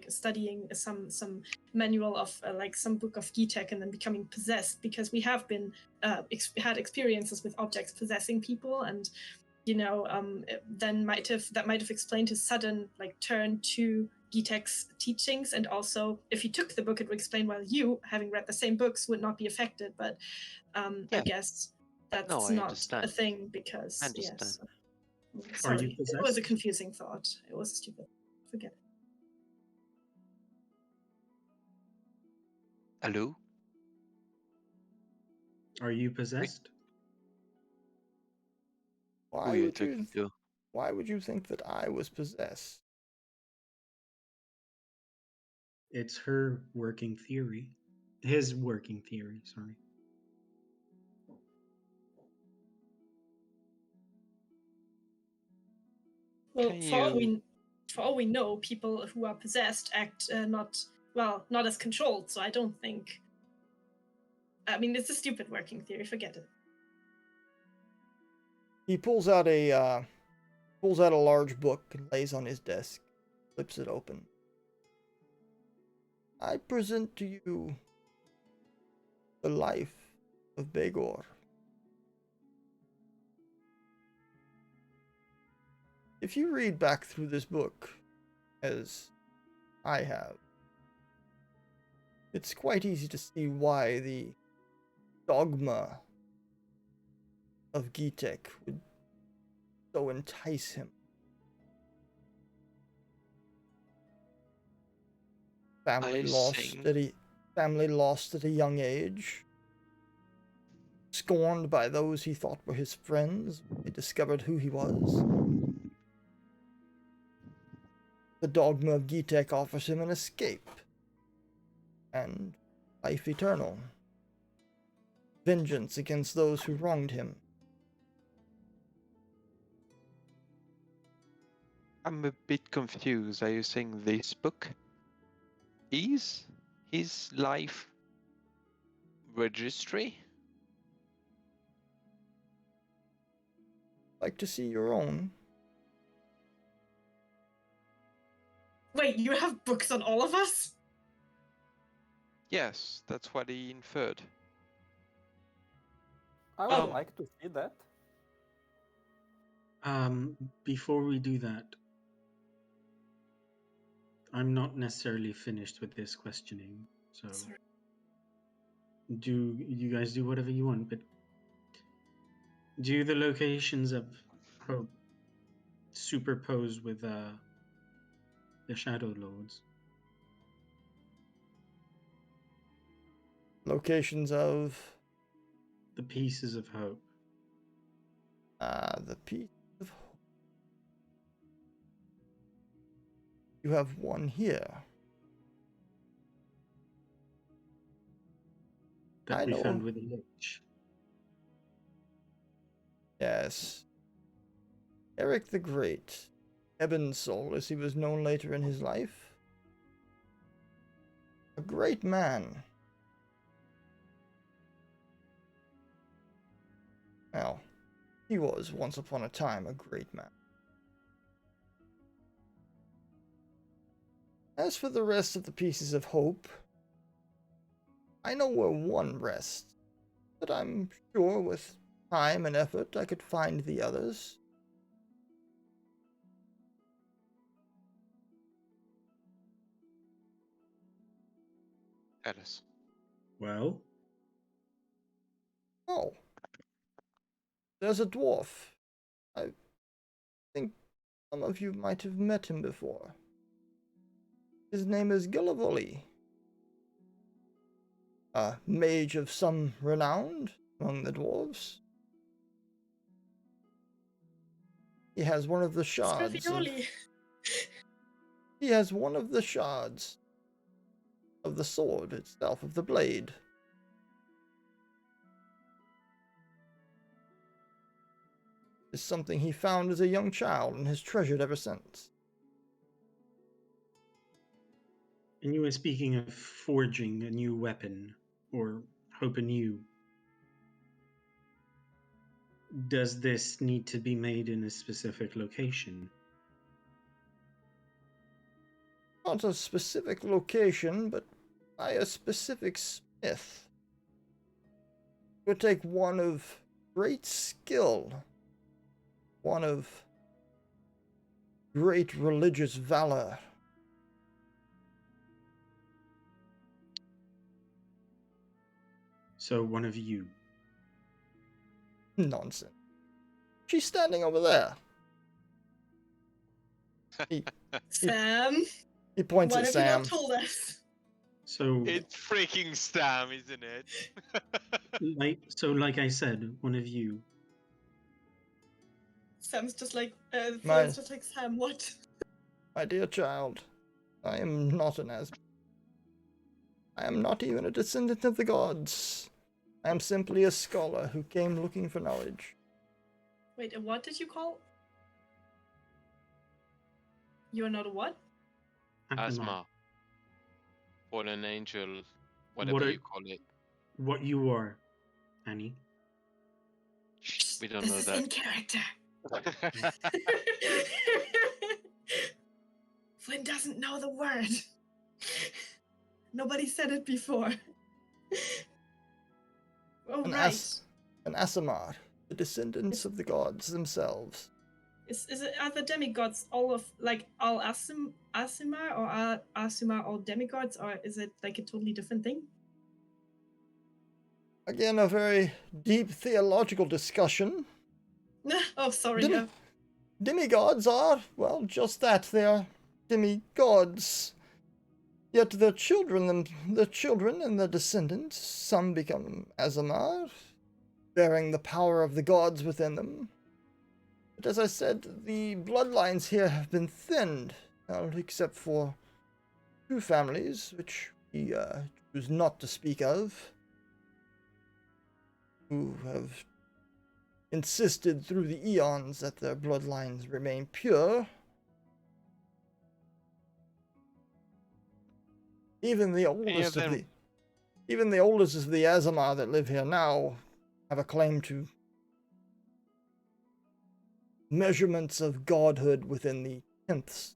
Speaker 3: studying some manual of some book of Kitek and then becoming possessed, because we have been had experiences with objects possessing people, and then that might have explained his sudden turn to Gitek's teachings, and also if you took the book, it would explain why you, having read the same books, would not be affected. But I
Speaker 8: Yeah.
Speaker 3: guess that's
Speaker 8: No, I
Speaker 3: not
Speaker 8: understand.
Speaker 3: a thing because
Speaker 8: I understand.
Speaker 3: yes.
Speaker 4: Are you
Speaker 3: Sorry, it was a
Speaker 4: possessed?
Speaker 3: confusing thought. It was stupid. Forget it.
Speaker 8: Hello?
Speaker 4: Are you possessed?
Speaker 8: Who are
Speaker 2: Why
Speaker 8: you
Speaker 2: would you?
Speaker 8: talking to?
Speaker 2: Why would you think that I was possessed?
Speaker 4: It's her working theory. His working theory, sorry.
Speaker 3: Well,
Speaker 8: Can
Speaker 3: for all we know, people who are possessed act not as controlled. So I don't think. I mean, it's a stupid working theory. Forget it.
Speaker 2: He pulls out a large book and lays on his desk, flips it open. I present to you the life of Begor. If you read back through this book, as I have, it's quite easy to see why the dogma of Kitek would so entice him. Family lost at a young age, scorned by those he thought were his friends when they discovered who he was. The dogma of Kitek offers him an escape and life eternal, vengeance against those who wronged him.
Speaker 8: I'm a bit confused. Are you saying this book is his life registry?
Speaker 2: Like to see your own?
Speaker 3: Wait, you have books on all of us?
Speaker 8: Yes, that's what he inferred.
Speaker 6: I would
Speaker 3: Oh.
Speaker 6: like to see that.
Speaker 4: Before we do that, I'm not necessarily finished with this questioning, so
Speaker 3: Sorry.
Speaker 4: do you guys do whatever you want, but do the locations of Hope superpose with the Shadow Lords?
Speaker 2: Locations of
Speaker 4: The Pieces of Hope.
Speaker 2: the piece of hope. You have one here.
Speaker 4: That
Speaker 2: I
Speaker 4: we
Speaker 2: know.
Speaker 4: found with the lich.
Speaker 2: Yes. Eric the Great, Ebon Soul, as he was known later in his life. A great man. Well, he was once upon a time a great man. As for the rest of the pieces of hope, I know where one rests, but I'm sure with time and effort I could find the others.
Speaker 8: Alice.
Speaker 4: Well,
Speaker 2: Oh, there's a dwarf. I think some of you might have met him before. His name is Gillavoli. A mage of some renown among the dwarves. He has one of the shards. He has one of the shards of the sword itself, of the blade. It's something he found as a young child and has treasured ever since.
Speaker 4: and you were speaking of forging a new weapon, or hope anew. Does this need to be made in a specific location?
Speaker 2: Not a specific location, but by a specific smith. It would take one of great skill, one of great religious valor,
Speaker 4: So one of you.
Speaker 2: Nonsense. She's standing over there.
Speaker 3: Sam,
Speaker 2: He points
Speaker 3: what
Speaker 2: at
Speaker 3: have you
Speaker 2: Sam.
Speaker 3: not told us?
Speaker 4: So
Speaker 8: It's freaking Stam, isn't it?
Speaker 4: like I said, one of you.
Speaker 3: Sam's just like,
Speaker 2: My-
Speaker 3: Flynn's just like, Sam, what?
Speaker 2: My dear child, I am not an Asmar. I am not even a descendant of the gods. I am simply a scholar who came looking for knowledge.
Speaker 3: Wait, what did you call? You're not a what?
Speaker 8: Asma. Fallen angel, whatever
Speaker 4: What
Speaker 8: you call it.
Speaker 4: What you are, Annie.
Speaker 8: Shh, we don't
Speaker 3: This
Speaker 8: know
Speaker 3: is
Speaker 8: that.
Speaker 3: in character. Flynn doesn't know the word. Nobody said it before. Oh,
Speaker 2: An
Speaker 3: right.
Speaker 2: An Asimar, the descendants of the gods themselves.
Speaker 3: Are the demigods all Asimar, or are Asimar all demigods, or is it like a totally different thing?
Speaker 2: Again, a very deep theological discussion.
Speaker 3: Oh, sorry.
Speaker 2: Demigods are, well, just that. They are demigods. Yet the children and the descendants, some become Asimar, bearing the power of the gods within them. But as I said, the bloodlines here have been thinned, except for 2 families, which we choose not to speak of, who have insisted through the eons that their bloodlines remain pure. Even the oldest of the Asimar that live here now have a claim to measurements of godhood within the tenths.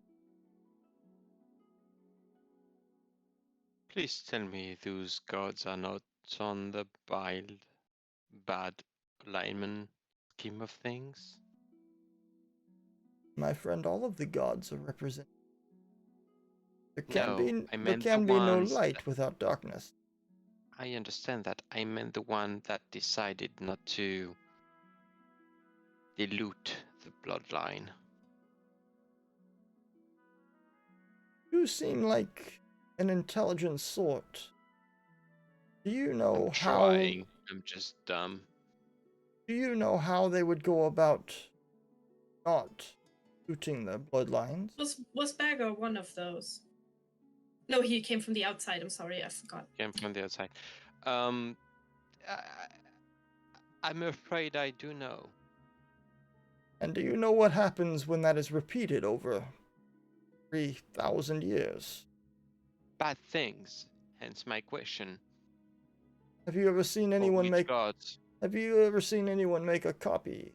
Speaker 8: Please tell me those gods are not on the bad alignment scheme of things.
Speaker 2: My friend, all of the gods are represented. There can
Speaker 8: the
Speaker 2: be no
Speaker 8: ones
Speaker 2: light without darkness.
Speaker 8: I understand that. I meant the one that decided not to dilute the bloodline.
Speaker 2: You seem like an intelligent sort. Do you know
Speaker 8: I'm trying. I'm just dumb.
Speaker 2: Do you know how they would go about not diluting the bloodlines?
Speaker 3: Was Bagger one of those? No, he came from the outside. I'm sorry, I forgot.
Speaker 8: Came from the outside. I'm afraid I do know.
Speaker 2: And do you know what happens when that is repeated over 3,000 years?
Speaker 8: Bad things. Hence my question.
Speaker 2: Have you ever seen anyone make?
Speaker 8: Gods?
Speaker 2: Have you ever seen anyone make a copy?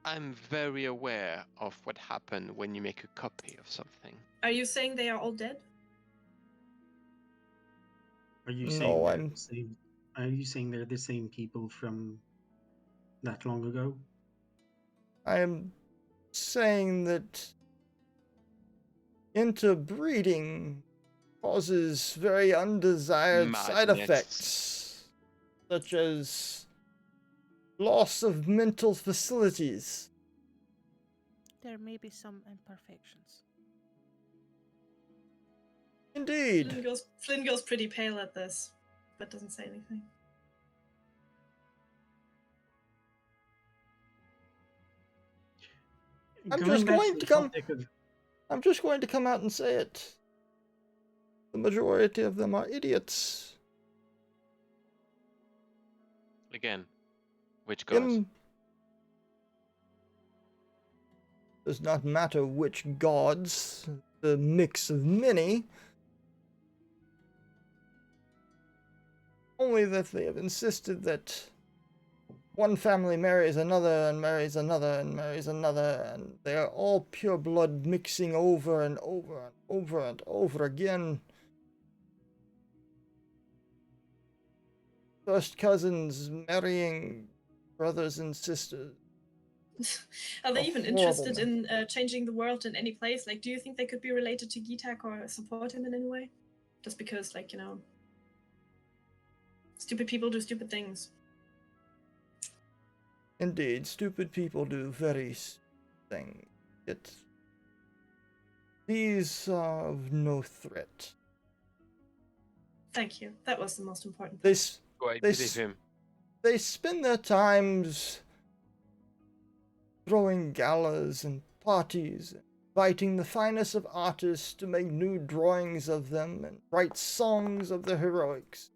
Speaker 8: I'm very aware of what happened when you make a copy of something.
Speaker 3: Are you saying they are all dead?
Speaker 4: Are you saying they're the same people from that long ago?
Speaker 2: I am saying that interbreeding causes very undesired side effects, such as loss of mental facilities.
Speaker 5: There may be some imperfections.
Speaker 2: Indeed.
Speaker 3: Flynn goes pretty pale at this, but doesn't say anything.
Speaker 2: I'm just going to come out and say it. The majority of them are idiots.
Speaker 8: Again, which gods?
Speaker 2: Does not matter which gods, the mix of many. Only that they have insisted that one family marries another and marries another and marries another, and they are all pure blood mixing over and over and over and over again. First cousins marrying brothers and sisters.
Speaker 3: Are they even interested in changing the world in any place? Like, do you think they could be related to Kitek or support him in any way? just because, like, stupid people do stupid things.
Speaker 2: Indeed, stupid people do very things. Yet these are of no threat.
Speaker 3: Thank you. That was the most important
Speaker 2: They
Speaker 3: thing.
Speaker 2: s-
Speaker 8: Oh, I
Speaker 2: They
Speaker 8: believe
Speaker 2: s-
Speaker 8: him.
Speaker 2: they spend their times throwing galas and parties, inviting the finest of artists to make new drawings of them and write songs of their heroics.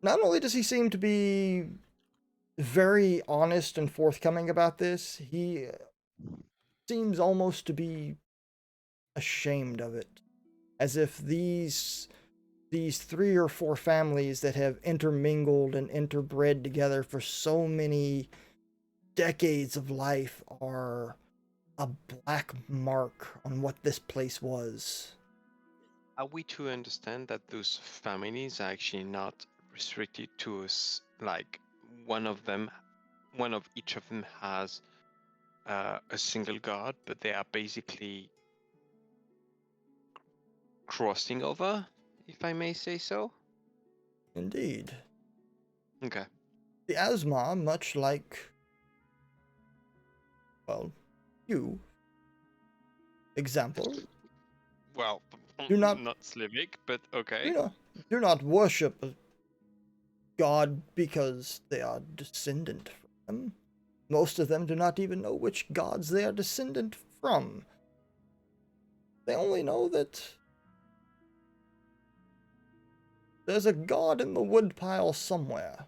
Speaker 2: Not only does he seem to be very honest and forthcoming about this, he seems almost to be ashamed of it, as if these 3 or 4 families that have intermingled and interbred together for so many decades of life are a black mark on what this place was.
Speaker 8: Are we to understand that those families are actually not restricted to us? Like one of each of them has a single god, but they are basically crossing over, if I may say so.
Speaker 2: Indeed.
Speaker 8: Okay.
Speaker 2: The Asma, much like, well, you, example,
Speaker 8: Well,
Speaker 2: Do not-
Speaker 8: not Slavic, but okay.
Speaker 2: do not worship a god because they are descendant from them. Most of them do not even know which gods they are descendant from. They only know that there's a god in the woodpile somewhere.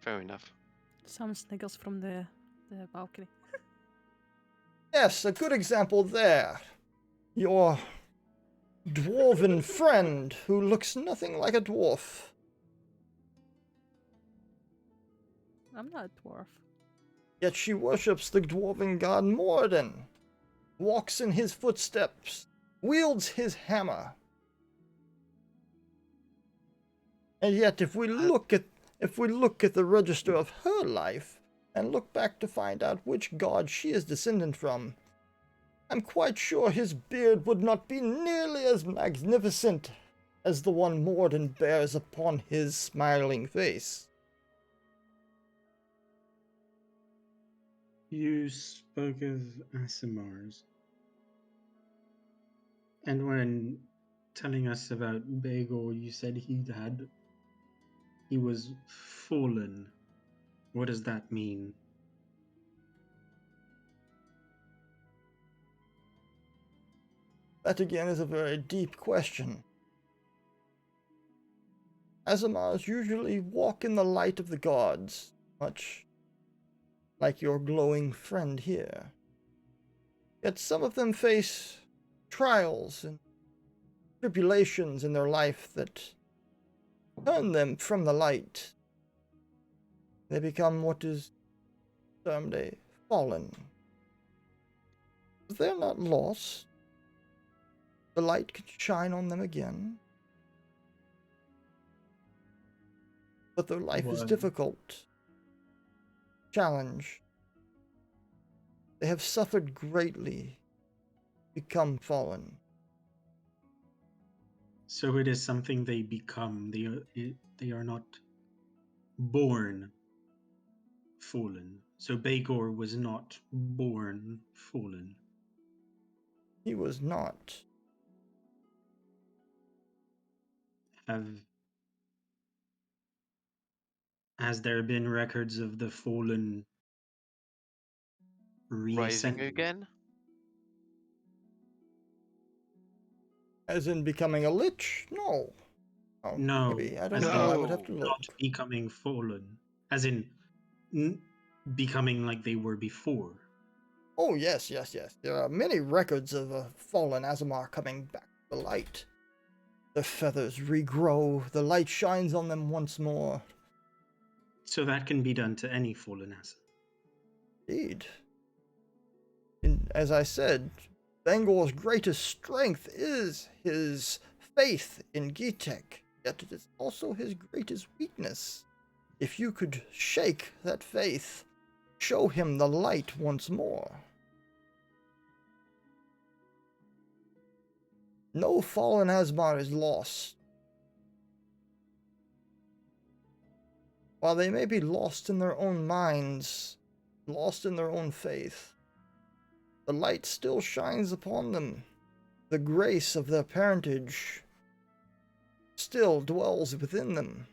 Speaker 8: Fair enough.
Speaker 5: Some sniggles from the balcony.
Speaker 2: Yes, a good example there. Your dwarven friend who looks nothing like a dwarf.
Speaker 5: I'm not a dwarf.
Speaker 2: Yet she worships the dwarven god Morden, walks in his footsteps, wields his hammer. And yet if we look at the register of her life and look back to find out which god she is descendant from, I'm quite sure his beard would not be nearly as magnificent as the one Morden bears upon his smiling face.
Speaker 4: You spoke of Asimars. And when telling us about Bagel, you said he was fallen. What does that mean?
Speaker 2: That again is a very deep question. Asimars usually walk in the light of the gods, much like your glowing friend here. Yet some of them face trials and tribulations in their life that turn them from the light. They become what is termed a fallen. But they're not lost. The light can shine on them again. But their life is
Speaker 4: Well-
Speaker 2: difficult. Challenge. They have suffered greatly, become fallen.
Speaker 4: So it is something they become. They are not born fallen. So Bagor was not born fallen.
Speaker 2: He was not.
Speaker 4: Has there been records of the fallen
Speaker 8: Rising
Speaker 4: reascending?
Speaker 8: again?
Speaker 2: As in becoming a lich? No. Oh,
Speaker 4: No,
Speaker 2: maybe. I don't
Speaker 4: as in
Speaker 2: know. I would have to
Speaker 8: No.
Speaker 2: look.
Speaker 4: not becoming fallen, as in becoming like they were before.
Speaker 2: Oh, yes. There are many records of a fallen Azamar coming back to the light. The feathers regrow, the light shines on them once more.
Speaker 4: So that can be done to any fallen Asa.
Speaker 2: Indeed. And as I said, Bangor's greatest strength is his faith in Kitek, yet it is also his greatest weakness. If you could shake that faith, show him the light once more. No fallen Asmar is lost. While they may be lost in their own minds, lost in their own faith, the light still shines upon them. The grace of their parentage still dwells within them.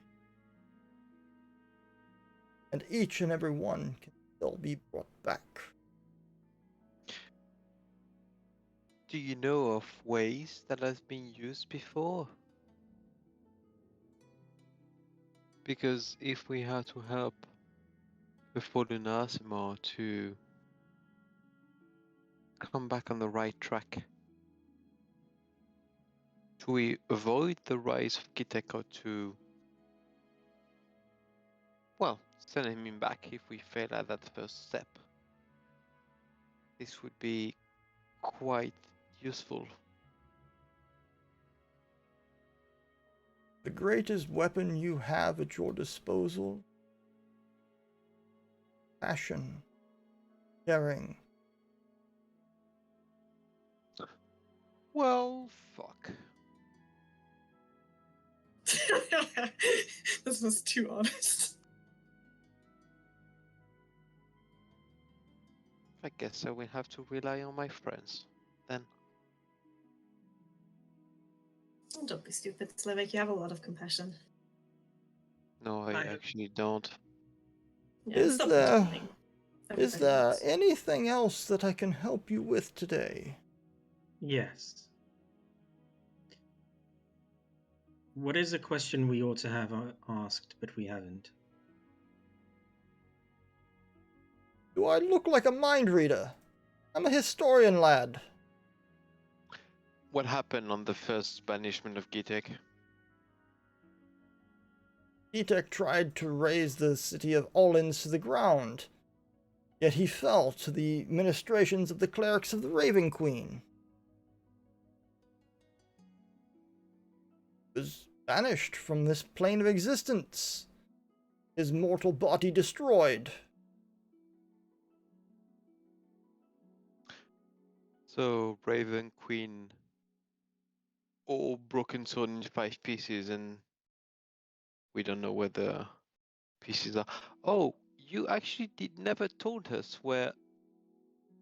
Speaker 2: And each and every one can still be brought back.
Speaker 8: Do you know of ways that has been used before? Because if we had to help the fallen Asimar to come back on the right track, do we avoid the rise of Kitek or to, well, send him back if we fail at that first step? This would be quite useful.
Speaker 2: The greatest weapon you have at your disposal: passion, caring.
Speaker 8: Well, fuck.
Speaker 3: This was too honest.
Speaker 8: I guess I will have to rely on my friends then.
Speaker 3: Don't be stupid, Slivik. You have a lot of compassion.
Speaker 8: No, I actually don't.
Speaker 3: Yeah,
Speaker 2: Is
Speaker 3: stop
Speaker 2: there
Speaker 3: pretending.
Speaker 2: is
Speaker 3: Everybody
Speaker 2: there
Speaker 3: knows.
Speaker 2: anything else that I can help you with today?
Speaker 4: Yes. What is a question we ought to have asked, but we haven't?
Speaker 2: Do I look like a mind reader? I'm a historian, lad.
Speaker 8: What happened on the first banishment of Kitek?
Speaker 2: Kitek tried to raise the city of Olins to the ground, yet he fell to the ministrations of the clerics of the Raven Queen. He was banished from this plane of existence, his mortal body destroyed.
Speaker 8: So Raven Queen all broken sword into 5 pieces, and we don't know where the pieces are. Oh, you actually never told us where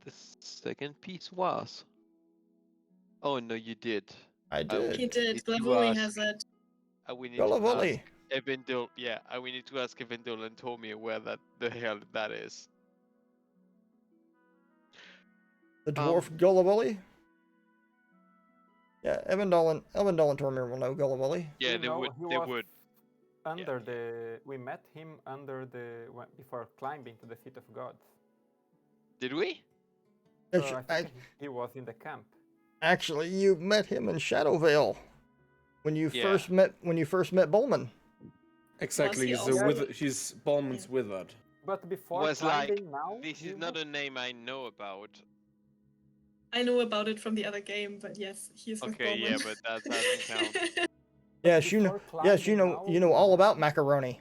Speaker 8: the second piece was. Oh no, you did.
Speaker 2: I
Speaker 8: I
Speaker 2: did.
Speaker 3: He did.
Speaker 8: need to
Speaker 3: Glavuli
Speaker 8: ask-
Speaker 3: has it.
Speaker 8: We need to ask
Speaker 2: Gullavully,
Speaker 8: Evendil. Yeah, we need to ask Evendil and Tommy where the hell that is.
Speaker 2: the dwarf Gullavully. Yeah, Evendil and Tormir will know Gullavully.
Speaker 8: Yeah,
Speaker 6: You
Speaker 8: they
Speaker 6: know,
Speaker 8: would.
Speaker 6: he
Speaker 8: They
Speaker 6: was
Speaker 8: would.
Speaker 6: Under the, we met him under the before climbing to the seat of gods.
Speaker 8: Did we?
Speaker 6: So I think he was in the camp.
Speaker 2: Actually, you met him in Shadowvale when you
Speaker 8: Yeah.
Speaker 2: first met Bowman.
Speaker 7: Exactly,
Speaker 3: he
Speaker 7: he's
Speaker 3: also-
Speaker 7: he's Ballman's
Speaker 3: Yeah.
Speaker 7: withered.
Speaker 6: But before
Speaker 8: Was like,
Speaker 6: climbing now,
Speaker 8: this
Speaker 6: he
Speaker 8: is not
Speaker 6: was-
Speaker 8: a name I know about.
Speaker 3: I know about it from the other game, but yes, he's with
Speaker 8: Okay,
Speaker 3: Bowman.
Speaker 8: yeah, but that doesn't count.
Speaker 2: Yes, you know.
Speaker 6: before
Speaker 2: Yes, you
Speaker 6: climbing
Speaker 2: know.
Speaker 6: now,
Speaker 2: You know
Speaker 6: we
Speaker 2: all
Speaker 6: met.
Speaker 2: about macaroni,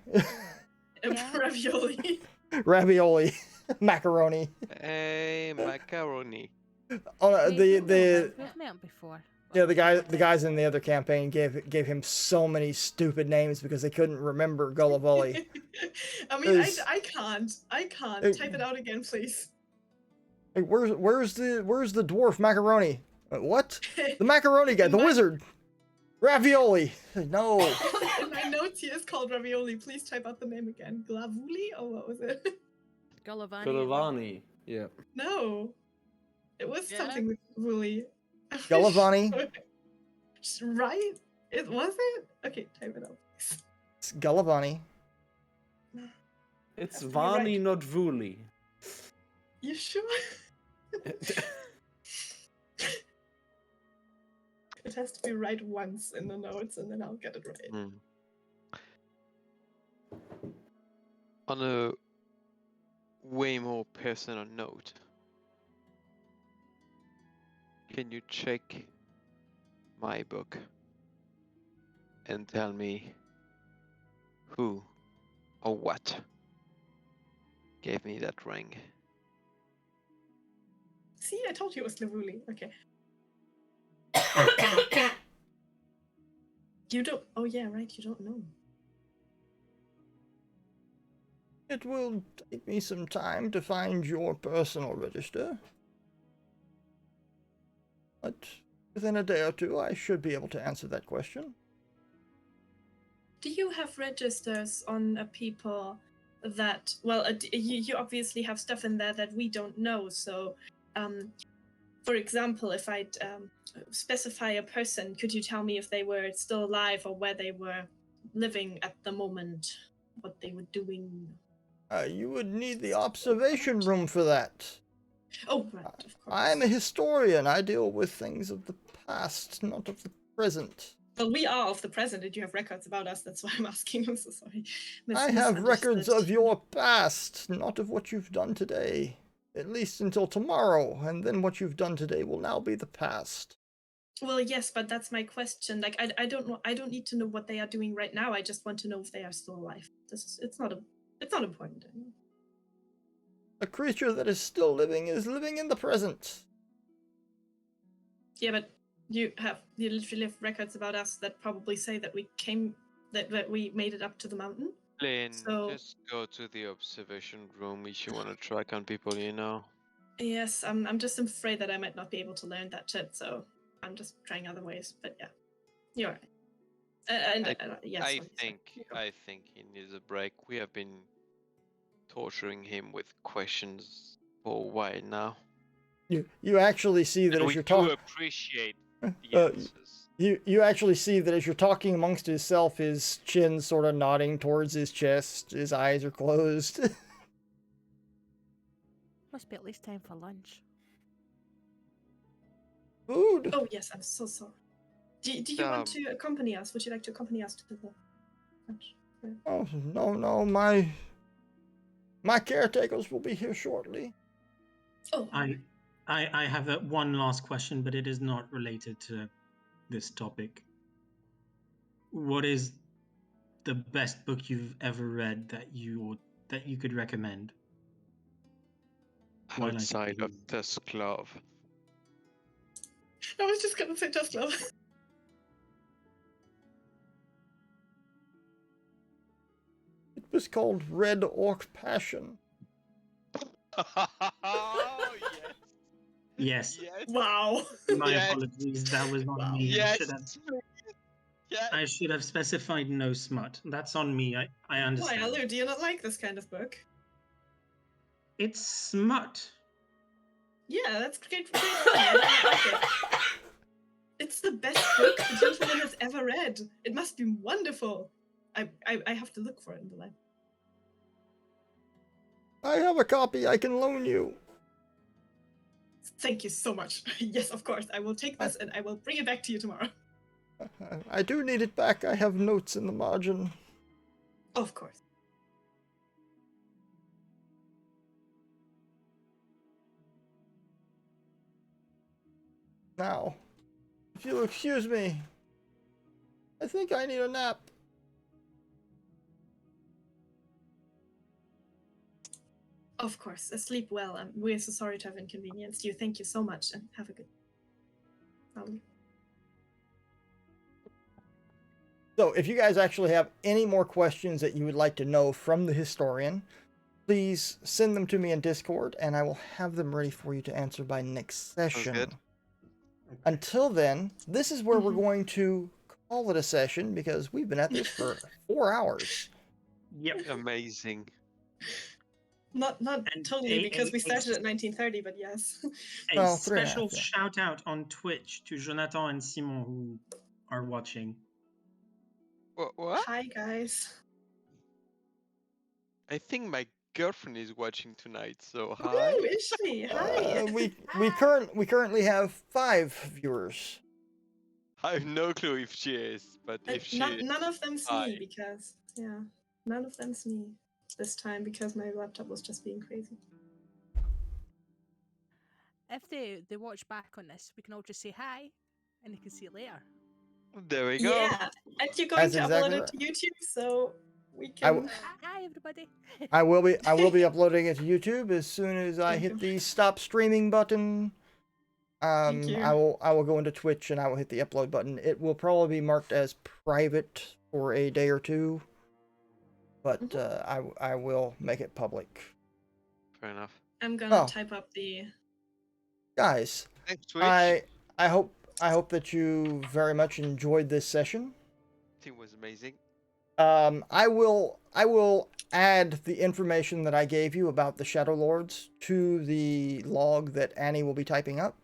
Speaker 5: Yeah.
Speaker 3: Ravioli.
Speaker 2: ravioli, macaroni.
Speaker 8: Hey, macaroni.
Speaker 2: Oh,
Speaker 5: Wait, no,
Speaker 2: the
Speaker 5: we've met him before.
Speaker 2: yeah, the guys in the other campaign gave him so many stupid names because they couldn't remember Gullavully.
Speaker 3: I mean,
Speaker 2: Is-
Speaker 3: I can't. Type it out again, please.
Speaker 2: Hey, where's the dwarf macaroni? What? The macaroni guy, the wizard. Ravioli. No.
Speaker 3: In my notes here, it's called Ravioli. Please type out the name again. Glavuli? Oh, what was it?
Speaker 5: Gullavani.
Speaker 7: Gullavani, yeah.
Speaker 3: No. It was
Speaker 5: Yeah.
Speaker 3: something with Wooly.
Speaker 2: Gullavani.
Speaker 3: Right? It was it? Okay, type it out, please.
Speaker 2: It's Gullavani.
Speaker 7: It's
Speaker 3: Has to be
Speaker 7: Vani,
Speaker 3: right.
Speaker 7: not Vuli.
Speaker 3: You sure? It has to be right once in the notes, and then I'll get it right.
Speaker 8: Hmm. On a way more personal note, can you check my book and tell me who or what gave me that ring?
Speaker 3: See, I told you it was Navuli. Okay. You don't. Oh yeah, right. You don't know.
Speaker 2: It will take me some time to find your personal register. But within a day or two, I should be able to answer that question.
Speaker 3: Do you have registers on people that? Well, you obviously have stuff in there that we don't know. So, for example, if I'd specify a person, could you tell me if they were still alive or where they were living at the moment, what they were doing?
Speaker 2: You would need the observation room for that.
Speaker 3: Oh, right, of course.
Speaker 2: I'm a historian. I deal with things of the past, not of the present.
Speaker 3: Well, we are of the present, and you have records about us. That's why I'm asking. I'm so sorry.
Speaker 2: I have records of
Speaker 3: Misunderstood.
Speaker 2: your past, not of what you've done today. At least until tomorrow, and then what you've done today will now be the past.
Speaker 3: Well, yes, but that's my question. Like, I don't know. I don't need to know what they are doing right now. I just want to know if they are still alive. It's not important.
Speaker 2: A creature that is still living is living in the present.
Speaker 3: Yeah, but you literally have records about us that probably say that we made it up to the mountain.
Speaker 8: Lynn,
Speaker 3: So-
Speaker 8: just go to the observation room if you want to track on people you know.
Speaker 3: Yes, I'm just afraid that I might not be able to learn that shit. So I'm just trying other ways. But yeah, you're right. Yes,
Speaker 8: I
Speaker 3: obviously.
Speaker 8: think he needs a break. We have been torturing him with questions for a while now.
Speaker 2: You actually see that
Speaker 8: And
Speaker 2: as
Speaker 8: we
Speaker 2: you're
Speaker 8: do
Speaker 2: talking.
Speaker 8: appreciate the answers.
Speaker 2: You actually see that as you're talking amongst himself, his chin sort of nodding towards his chest, his eyes are closed.
Speaker 5: Must be at least time for lunch.
Speaker 2: Food.
Speaker 3: Oh yes, I'm so sorry. Do you want to accompany us? Would you like to accompany us to the lunch?
Speaker 2: Oh no, my caretakers will be here shortly.
Speaker 3: Oh,
Speaker 4: I have one last question, but it is not related to this topic. What is the best book you've ever read that you could recommend?
Speaker 8: Outside of this glove.
Speaker 3: I was just gonna say Just Love.
Speaker 2: It was called Red Orc Passion.
Speaker 8: Oh
Speaker 4: Yes.
Speaker 8: yes.
Speaker 3: Wow.
Speaker 4: My
Speaker 8: Yes.
Speaker 4: apologies. That was on
Speaker 3: Wow.
Speaker 4: me.
Speaker 8: Yes.
Speaker 4: I should have specified no smut. That's on me. I
Speaker 3: Why,
Speaker 4: understand.
Speaker 3: Alu? Do you not like this kind of book?
Speaker 4: It's smut.
Speaker 3: Yeah, that's great. Great fun. I like it. It's the best book the gentleman has ever read. It must be wonderful. I have to look for it in the library.
Speaker 2: I have a copy I can loan you.
Speaker 3: Thank you so much. Yes, of course. I will take this and I will bring it back to you tomorrow.
Speaker 2: I do need it back. I have notes in the margin.
Speaker 3: Of course.
Speaker 2: Now, if you'll excuse me, I think I need a nap.
Speaker 3: Of course. Sleep well. We're so sorry to have inconvenienced you. Thank you so much and have a good night.
Speaker 2: So, if you guys actually have any more questions that you would like to know from the historian, please send them to me in Discord, and I will have them ready for you to answer by next session.
Speaker 8: good.
Speaker 2: Until then, this is where we're going to call it a session because we've been at this for 4 hours.
Speaker 4: Yep.
Speaker 8: Amazing.
Speaker 3: Not
Speaker 4: And
Speaker 3: totally because we started
Speaker 4: a-
Speaker 3: at 1930, but yes.
Speaker 4: A
Speaker 2: Well, 3.5,
Speaker 4: special
Speaker 2: yeah.
Speaker 4: shout out on Twitch to Jonathan and Simon who are watching.
Speaker 8: What?
Speaker 3: Hi guys.
Speaker 8: I think my girlfriend is watching tonight, so hi.
Speaker 3: Ooh, is she? Hi.
Speaker 2: We currently have 5 viewers.
Speaker 8: I have no clue if she is, but if she is,
Speaker 3: None of them's
Speaker 8: hi.
Speaker 3: me because none of them's me this time because my laptop was just being crazy.
Speaker 5: If they watch back on this, we can all just say hi, and they can see it later.
Speaker 8: There we go.
Speaker 3: Yeah, and you're going
Speaker 2: That's
Speaker 3: to
Speaker 2: exactly
Speaker 3: upload it to YouTube, so we can.
Speaker 5: Hi, everybody.
Speaker 2: I will be uploading it to YouTube as soon as I hit the stop streaming button.
Speaker 3: Thank you.
Speaker 2: I will go into Twitch and I will hit the upload button. It will probably be marked as private for a day or two, but I will make it public.
Speaker 8: Fair enough.
Speaker 3: I'm gonna
Speaker 2: Oh.
Speaker 3: type up the.
Speaker 2: Guys,
Speaker 8: Thanks, Twitch.
Speaker 2: I hope that you very much enjoyed this session.
Speaker 8: It was amazing.
Speaker 2: I will add the information that I gave you about the Shadow Lords to the log that Annie will be typing up.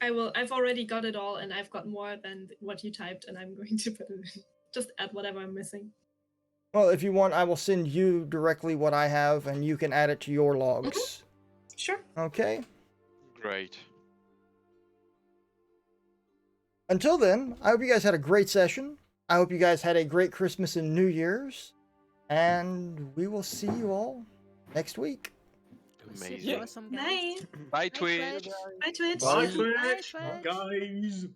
Speaker 3: I will. I've already got it all, and I've got more than what you typed, and I'm going to put it in. Just add whatever I'm missing.
Speaker 2: Well, if you want, I will send you directly what I have, and you can add it to your logs.
Speaker 3: Sure.
Speaker 2: Okay?
Speaker 8: Great.
Speaker 2: Until then, I hope you guys had a great session. I hope you guys had a great Christmas and New Year's. And we will see you all next week.
Speaker 8: Amazing.
Speaker 5: Awesome, guys.
Speaker 3: Night.
Speaker 8: Bye,
Speaker 5: Bye,
Speaker 8: Twitch.
Speaker 3: Bye, Twitch.
Speaker 4: Bye,
Speaker 5: Bye,
Speaker 4: Twitch,
Speaker 5: Twitch.
Speaker 4: guys.